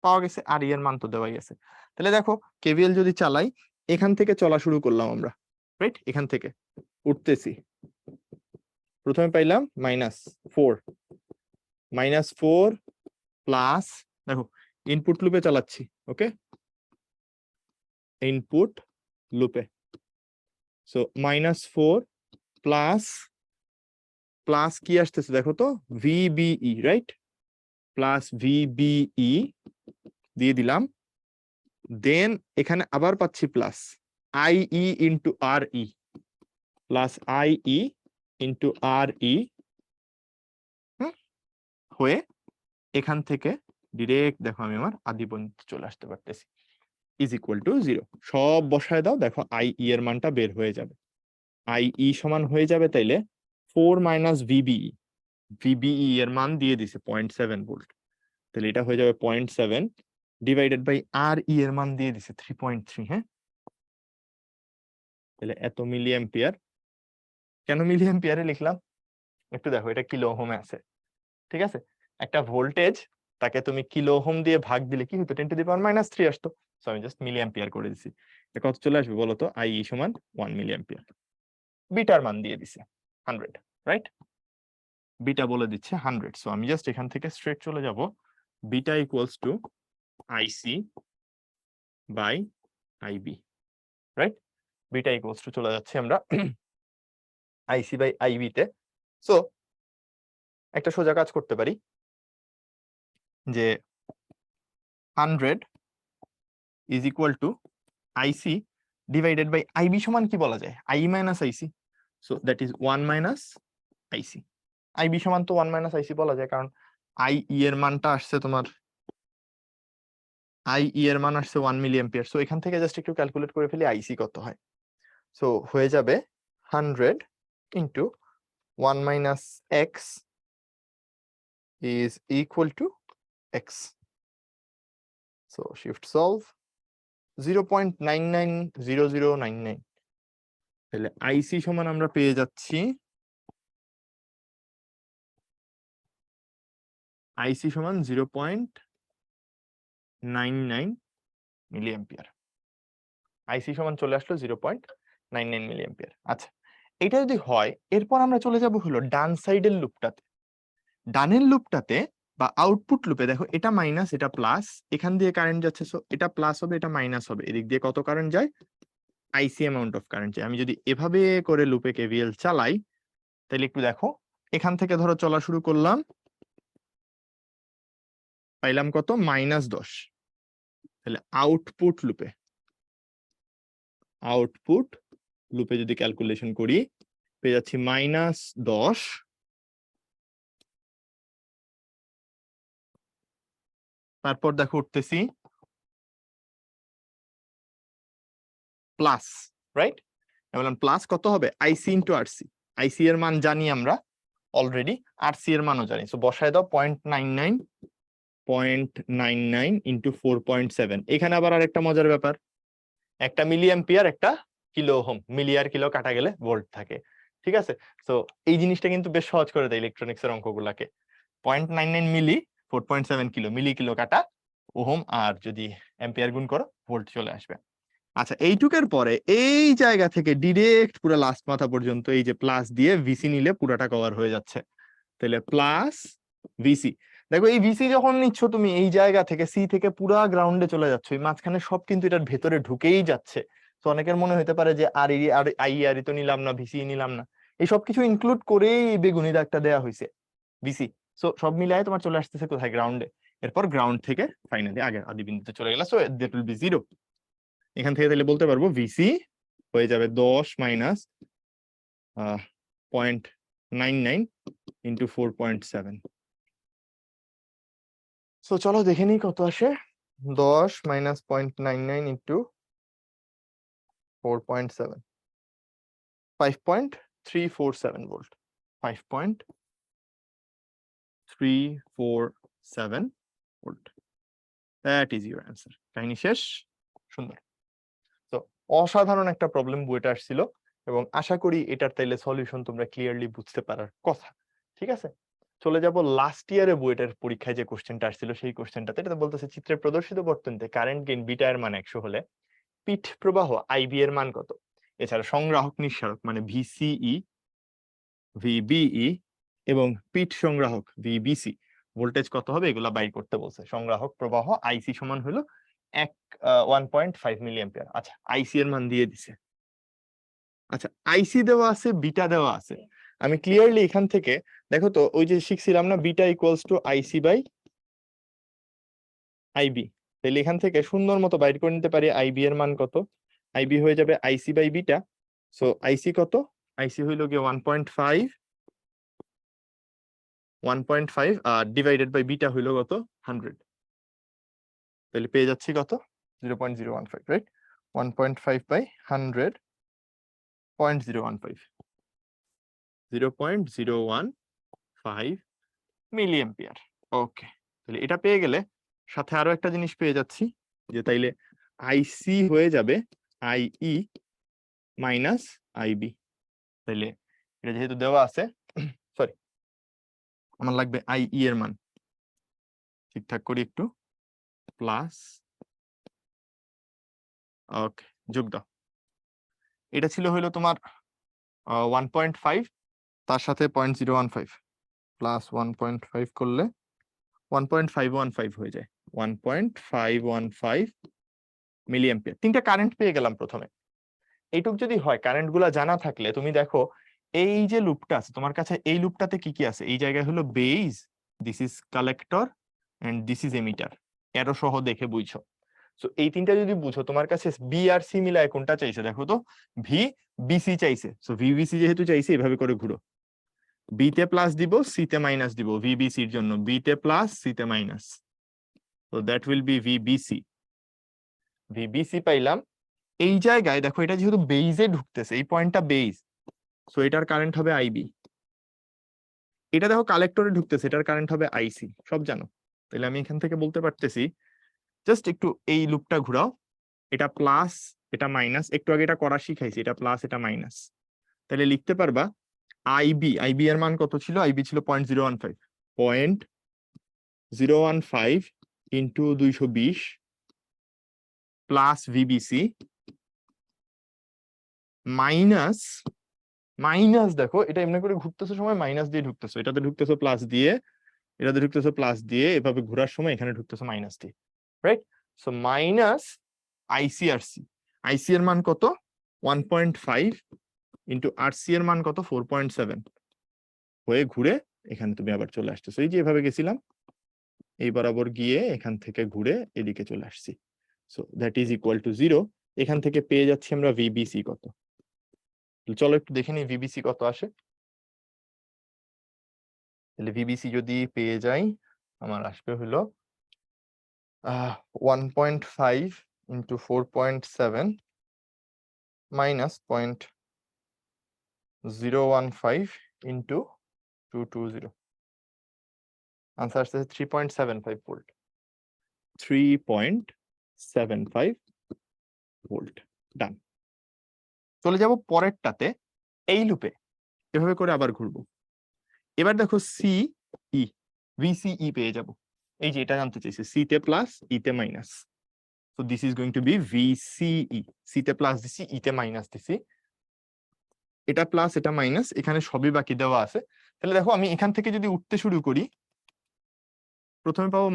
পাওয়া গেছে, আর এর মান তো দেওয়াই আছে। তাহলে দেখো কেভিএল যদি চালাই, এখান থেকে চলা শুরু করলাম আমরা, রাইট? এখান থেকে উঠতেছি, প্রথমে পাইলাম -4, -4 প্লাস, দেখো ইনপুট লুপে চালাচ্ছি, ওকে, ইনপুট লুপে। সো -4 প্লাস প্লাস কি আসতেছে দেখো তো, ভিবিই, রাইট? প্লাস ভিবিই দিয়ে দিলাম। দেন এখানে আবার পাচ্ছি প্লাস আইই ইন্টু আর ই, প্লাস আইই ইন্টু আর ই হয়ে এখান থেকে ডিরেক্ট দেখো আমি আমার আদি পর্যন্ত চলে আসতে পারতেছি, ইজ ইকুয়াল টু 0। সব বসায় দাও, দেখো আইই এর মানটা বের হয়ে যাবে। আইই সমান হয়ে যাবে তাইলে 4 মাইনাস ভিবিই, ভিবিই এর মান দিয়ে দিছে 0.7 ভোল্ট, তাহলে এটা হয়ে যাবে 0.7 ডিভাইডেড বাই আর ই এর মান দিয়ে দিছে 3.3। হ্যাঁ, তাহলে এত মিলি অ্যাম্পিয়ার। কেন মিলি অ্যাম্পিয়ারে লিখলাম একটু দেখো, এটা কিলো ওহমে আছে। ঠিক আছে, একটা ভোল্টেজ তাকে তুমি কিলো ওহম দিয়ে ভাগ দিলে কি হতো, 10⁻³ আসতো। সো আমি জাস্ট মিলি অ্যাম্পিয়ার করে দিছি। কত চলে আসবে বলো তো? আই সমান 1 মিলি অ্যাম্পিয়ার। বিটার মান দিয়ে দিছে 100, রাইট? বিটা বলে দিচ্ছে 100। সো আমি জাস্ট এখান থেকে স্ট্রেট চলে যাব, beta equals to IC by IB, right? Beta equals to চলে যাচ্ছে আমরা আইসি বাই আইবি তে। সো একটা সোজা কাজ করতে পারি যে 100 is equal to IC divided by IB সমান কি বলা যায়, I minus IC. So that is 1 minus IC. IB সমান তো 1 মাইনাস আইসি বলা যায়, কারণ আই এর মানটা আসছে তোমার, আই এর মান আসছে 1 মিলি অ্যাম্পিয়ার। সো এখান থেকে জাস্ট একটু ক্যালকুলেট করে ফেলি আইসি কত হয়। সো হয়ে যাবে 100 into 1 minus x is equal to x. So shift solve 0.990099, তাহলে আইসি সমান আমরা পেয়ে যাচ্ছি, আইসি সমান 0.99 মিলি অ্যাম্পিয়ার। আইসি সমান চলে আসলো 0.99 মিলি অ্যাম্পিয়ার। আচ্ছা, এটা যদি হয়, এরপর আমরা চলে যাব হলো ডান সাইডের লুপটাতে। ডানের লুপটাতে বা আউটপুট লুপে দেখো, এটা মাইনাস এটা প্লাস, এখান দিয়ে কারেন্ট যাচ্ছে, সো এটা প্লাস হবে এটা মাইনাস হবে, এদিক দিয়ে কত কারেন্ট যায়, আইসি অ্যামাউন্ট অফ কারেন্ট যায়। আমি যদি এভাবে করে লুপে কেভিএল চালাই, তাহলে একটু দেখো, এখান থেকে ধরো চলা শুরু করলাম, পাইলাম কত, -10। তাহলে আউটপুট লুপে যদি ক্যালকুলেশন করি, পেয়ে যাচ্ছি -10। তারপর দেখো উঠতেছি প্লাস, রাইট? বললাম প্লাস কত হবে, আইসি ইন্টু আরসি। আইসি এর মান জানি আমরা অলরেডি আর সি এর মানও জানি, সো বসায় দাও 0.99 ইন্টু 4.7। এখানে আবার আরেকটা মজার ব্যাপার, একটা মিলি অ্যাম্পিয়ার একটা কিলো ওহম, মিলি আর কিলো কাটা গেলে ভোল্ট থাকে, ঠিক আছে। তো এই জিনিসটা কিন্তু বেশ সহজ করে দেয় ইলেকট্রনিক্স এর অঙ্কগুলাকে। 0.99 মিলি, 4.7 কিলো, মিলি কিলো কাটা ওহম, আর যদি অ্যাম্পিয়ার গুণ করো ভোল্ট চলে আসবে। আচ্ছা, এইটুকের পরে এই জায়গা থেকে ডিরেক্ট পুরো লাস্ট মাথা পর্যন্ত এই যে প্লাস দিয়ে ভিসি নিলে পুরাটা কভার হয়ে যাচ্ছে। তাহলে প্লাস ভিসি, দেখো এই ভিসি যখন নিচ্ছ তুমি এই জায়গা থেকে সি থেকে পুরা গ্রাউন্ডে চলে যাচ্ছে, এই মাঝখানে সব কিন্তু এটার ভেতরে ঢুকেই যাচ্ছে। তো অনেকের মনে হতে পারে যে আর আই আর তো নিলাম না, ভিসি নিলাম না, এই সব কিছু ইনক্লুড করেই এই বেগুনি দাগটা দেওয়া হয়েছে ভিসি। সো সব মিলায় তোমার চলে আসতেছে কোথায়, গ্রাউন্ডে। এরপর গ্রাউন্ড থেকে ফাইনালি আগে আদি বিন্দুতে চলে গেল, সো দ্যাট উইল বি 0। এখান থেকে তাহলে বলতে পারবো ভিসি হয়ে যাবে 10 মাইনাস 0.99 ইন্টু 4.7। সো চলো দেখে নিই কত আসে। 10 minus 0.99 into 4.7, 5.347 volt. 5.347 volt, that is your answer. কাহিনী শেষ, সুন্দর। তো অসাধারণ একটা প্রবলেম বইটা আসছিল, এবং আশা করি এটার তাইলে সলিউশন তোমরা ক্লিয়ারলি বুঝতে পারার কথা, ঠিক আছে। চলে যাব লাস্ট ইয়ারে বইটার পরীক্ষায় যে কোশ্চেনটা আসছিল সেই কোশ্চেনটাতে। এটা বলতেছে চিত্রে প্রদর্শিত বর্তনীতে কারেন্ট গেইন বিটা এর মান 100 হলে পিঠ প্রবাহ আইবি এর মান কত? এছাড়া সংগ্রাহক নিঃসারক মানে ভিসিই, ভিবিই এবং পিঠ সংগ্রাহক ভিবিসি ভোল্টেজ কত হবে এগুলা বাইর করতে বলছে। সংগ্রাহক প্রবাহ আইসি সমান হলো 1.5 মিলি অ্যাম্পিয়ার। আচ্ছা, আইসি এর মান দিয়ে দিছে। আচ্ছা, আইসি দেওয়া আছে, বিটা দেওয়া আছে। আমি ক্লিয়ারলি এখান থেকে দেখো তো, ওই যে শিখছিলাম না beta equals to IC by IB, তাহলে এখান থেকে সুন্দর মতো বাইর করে নিতে পারি আইবি এর মান কত। আইবি হয়ে যাবে আইসি বাই বিটা। সো আইসি কত? আইসি হইলো গিয়ে 1.5 আর ডিভাইডেড বাই বিটা হইলো কত? 100। তাহলে পেয়ে যাচ্ছি কত? 0.015, right? 1.5 by 100, 0.015, 0.015 milliampere. Okay, তাহলে এটা পেয়ে গেলে সাথে আরো একটা জিনিস পেয়ে যাচ্ছি, যে তাইলে আইসি হয়ে যাবে আইই মাইনাস আইবি। তাইলে এটা যেহেতু দেওয়া আছে, সরি, আমার লাগবে আইই এর মান, ঠিকঠাক করি একটু, প্লাস, ওকে, যোগ দাও। এটা ছিল হইলো তোমার 1.5, তার সাথে 0.015 প্লাস 1.5 করলে 1.515 হয়ে যায়, 1.515 মিলি অ্যাম্পিয়ার। তিনটা কারেন্ট পেয়ে গেলাম প্রথমে। এইটুক যদি হয়, কারেন্ট গুলা জানা থাকলে তুমি দেখো এই যে লুপটা আছে তোমার কাছে, এই লুপটাতে কি কি আছে? এই জায়গায় হলো base, this is collector and this is emitter, arrow সহ দেখে বুঝছো। সো এই তিনটা যদি বুঝো, তোমার কাছে বি আর সি মিলায় কোনটা চাইছে দেখো তো, ভি বিসি চাইছে। সো ভিবিসি যেহেতু চাইছে, এভাবে করে ঘুরো, বি তে প্লাস দিব, সি তে মাইনাস দিব, ভিবিসির জন্য বি তে প্লাস, সি তে মাইনাস, তো that will B VBC. VBC পাইলাম। এই জায়গায় দেখো এটা যেহেতু বেইজে ঢুকতেছে, এই পয়েন্টটা বেইজ, সো এটার কারেন্ট হবে আইবি। এটা দেখো কালেক্টরে ঢুকতেছে, এটার কারেন্ট হবে আইসি, সব জানো। তাহলে আমি এখান থেকে বলতে পারতেছি, জাস্ট একটু এই লুপটা ঘুরাও, এটা প্লাস এটা মাইনাস, একটু আগে এটা করা শিখাইছি, এটা প্লাস এটা মাইনাস। তাহলে লিখতে পারবা আইবি এর মান কত ছিল? আইবি ছিল 0.015, 0.015 ইন্টু 220 প্লাস ভিবিসি মাইনাস, দেখো এটা এমনি করে ঘুরতেছে সময় মাইনাস দিয়ে ঢুকতেছো, এটাতে ঢুকতেছো প্লাস দিয়ে, এটাতে ঢুকতেছো প্লাস দিয়ে, এভাবে ঘোরার সময় এখানে ঢুকতেছো মাইনাস দিয়ে, রাইট? সো মাইনাস আইসি আর সি। আইসি এর মান কত? 1.5 ইন্টু আর সি এর মান কত? 4.7 হয়ে ঘুরে এখানে তুমি আবার চলে আসতেছো, এই যে এভাবে গেছিলাম, এই বরাবর গিয়ে এখান থেকে ঘুরে এদিকে চলে আসছি। So that is equal to 0। এখান থেকে পেয়ে যাচ্ছি আমরা ভিবিসি কত। চলো একটু দেখে নিই ভিবিসি কত আসে। তাহলে ভিবিসি যদি পেয়ে যাই, আমার আসবে হলো 1.5 ইন্টু 4.7 মাইনাস 0.015 ইন্টু 220 আনসার আসতেছে 3.75 ভোল্ট 3.75 ভোল্ট ডান চলে যাব পরেরটাতে এই লুপে এভাবে করে আবার ঘুরবো এবার দেখো সি ই ভিসিই পেয়ে যাব এই যে এটা জানতে চাইছে সি তে প্লাস ই তে minus so this is going to be VCE C তে প্লাস দিছি ই তে মাইনাস দিছি এটা প্লাস এটা মাইনাস এখানে সবই বাকি দেওয়া আছে তাহলে দেখো আমি এখান থেকে যদি উঠতে শুরু করি প্রথমে পাবো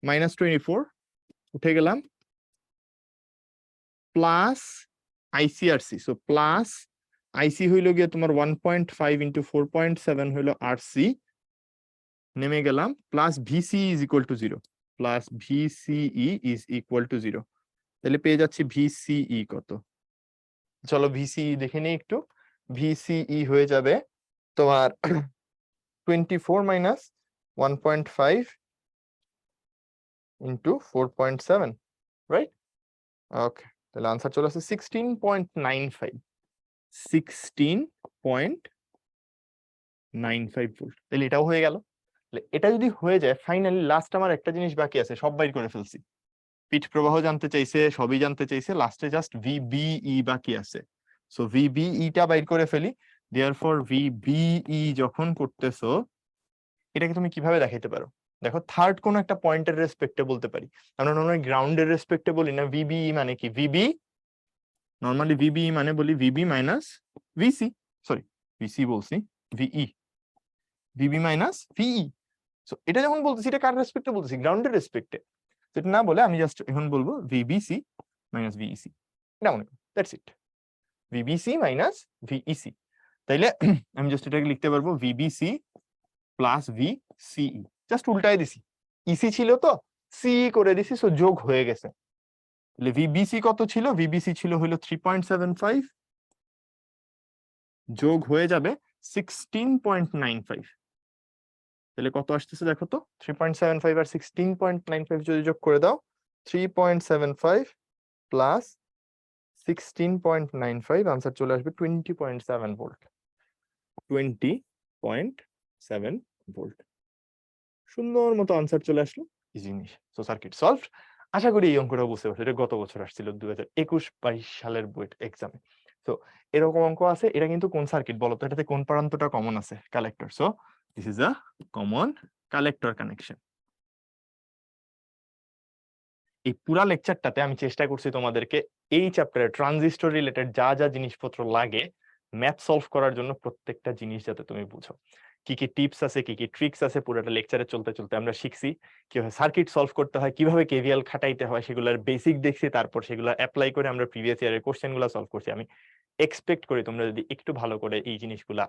-24 উঠে গেলাম প্লাস আইসিআরসি সো প্লাস আইসি হইল গিয়ে তোমার 1.5 ইন্টু 4.7 হইল আরসি নেমে গেলাম plus VC is equal to 0 plus VCE is equal to 0 তাহলে পেয়ে যাচ্ছি ভিসিই কত চলো ভিসিই দেখে নিই একটু ভিসিই হয়ে যাবে তোমার 24 মাইনাস 1.5 ইন্টু 4.7 রাইট ওকে তাহলে আনসার চলে আসছে 16.95 16.95 ভোল্ট তাহলে এটাও হয়ে গেল এটা যদি হয়ে যায় ফাইনালি লাস্ট আমার একটা জিনিস বাকি আছে সব বাইর করে ফেলছি পিট প্রবাহ জানতে চাইছে সবই জানতে চাইছে লাস্টে জাস্ট ভিবিই বাকি আছে সো ভিবিই টা বাইর করে ফেলি দেয়ারফর ভিবিই যখন করতেছো এটাকে তুমি কিভাবে দেখাইতে পারো দেখো থার্ড কোন একটা পয়েন্টের রেসপেক্টে বলতে পারি আমরা নরমালি গ্রাউন্ডের রেসপেক্টে বলি না ভিবিই মানে কি ভিবি নরমালি ভিবিই মানে বলি VB minus VC sorry VC বলছি VE VB minus VE so এটা যখন বলতেছি এটা কার রেসপেক্টে বলতেছি গ্রাউন্ডের রেসপেক্টে সেটা না বলে আমি জাস্ট এখন বলবো ভিবিসি মাইনাস ভিইসি এটা মনে করো that's it VBC minus VEC তাইলে আমি জাস্ট এটাকে লিখতে পারবো ভিবিসি প্লাস ভিসিই জাস্ট উল্টায় দিছি ইসি ছিল তো সিই করে দিছি সো যোগ হয়ে গেছে তাহলে ভিবিসি কত ছিল ভিবিসি ছিল হলো 3.75 যোগ হয়ে যাবে 16.95 তাহলে কত আসতেছে দেখো তো 3.75 আর 16.95 যদি যোগ করে দাও 3.75 প্লাস 16.95 আনসার চলে আসবে 20.7 ভোল্ট 20.7 ভোল্ট সুন্দর মতো আনসার চলে আসলো ইজি জিনিস সো সার্কিট সলভড আশা করি এই অঙ্কটা বুঝতে পারছো এটা গত বছর আসছিল 2021-22 সালের বুয়েট এক্সামে তো এরকম অঙ্ক আছে এটা কিন্তু কোন সার্কিট বলো তো এটাতে কোন প্রান্তটা কমন আছে collector so this is a common collector connection এই পুরা লেকচারটাতে আমি চেষ্টা করছি তোমাদেরকে এই চ্যাপ্টারে ট্রানজিস্টর রিলেটেড যা যা জিনিসপত্র লাগে ম্যাথ সলভ করার জন্য প্রত্যেকটা জিনিস যাতে তুমি বুঝো কি কি টিপস আছে কি কি ট্রিক্স আছে পুরোটা লেকচারে চলতে চলতে আমরা শিখছি কিভাবে সার্কিট সলভ করতে হয় কিভাবে কেভিএল খাটাইতে হয় সেগুলোর বেসিক দেখছি তারপর সেগুলো অ্যাপ্লাই করে আমরা প্রিভিয়াস ইয়ারের কোশ্চেনগুলো সলভ করছি আমি এক্সপেক্ট করি তোমরা যদি একটু ভালো করে এই জিনিসগুলা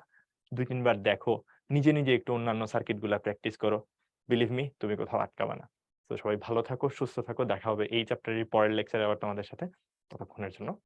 2-3 বার দেখো নিজে নিজে একটু অন্যান্য সার্কিটগুলা প্র্যাকটিস করো বিলিভ মি তুমি কোথাও আটকাবে না তো সবাই ভালো থাকো সুস্থ থাকো দেখা হবে এই চ্যাপ্টারের পরের লেকচারে আবার তোমাদের সাথে ততক্ষণের জন্য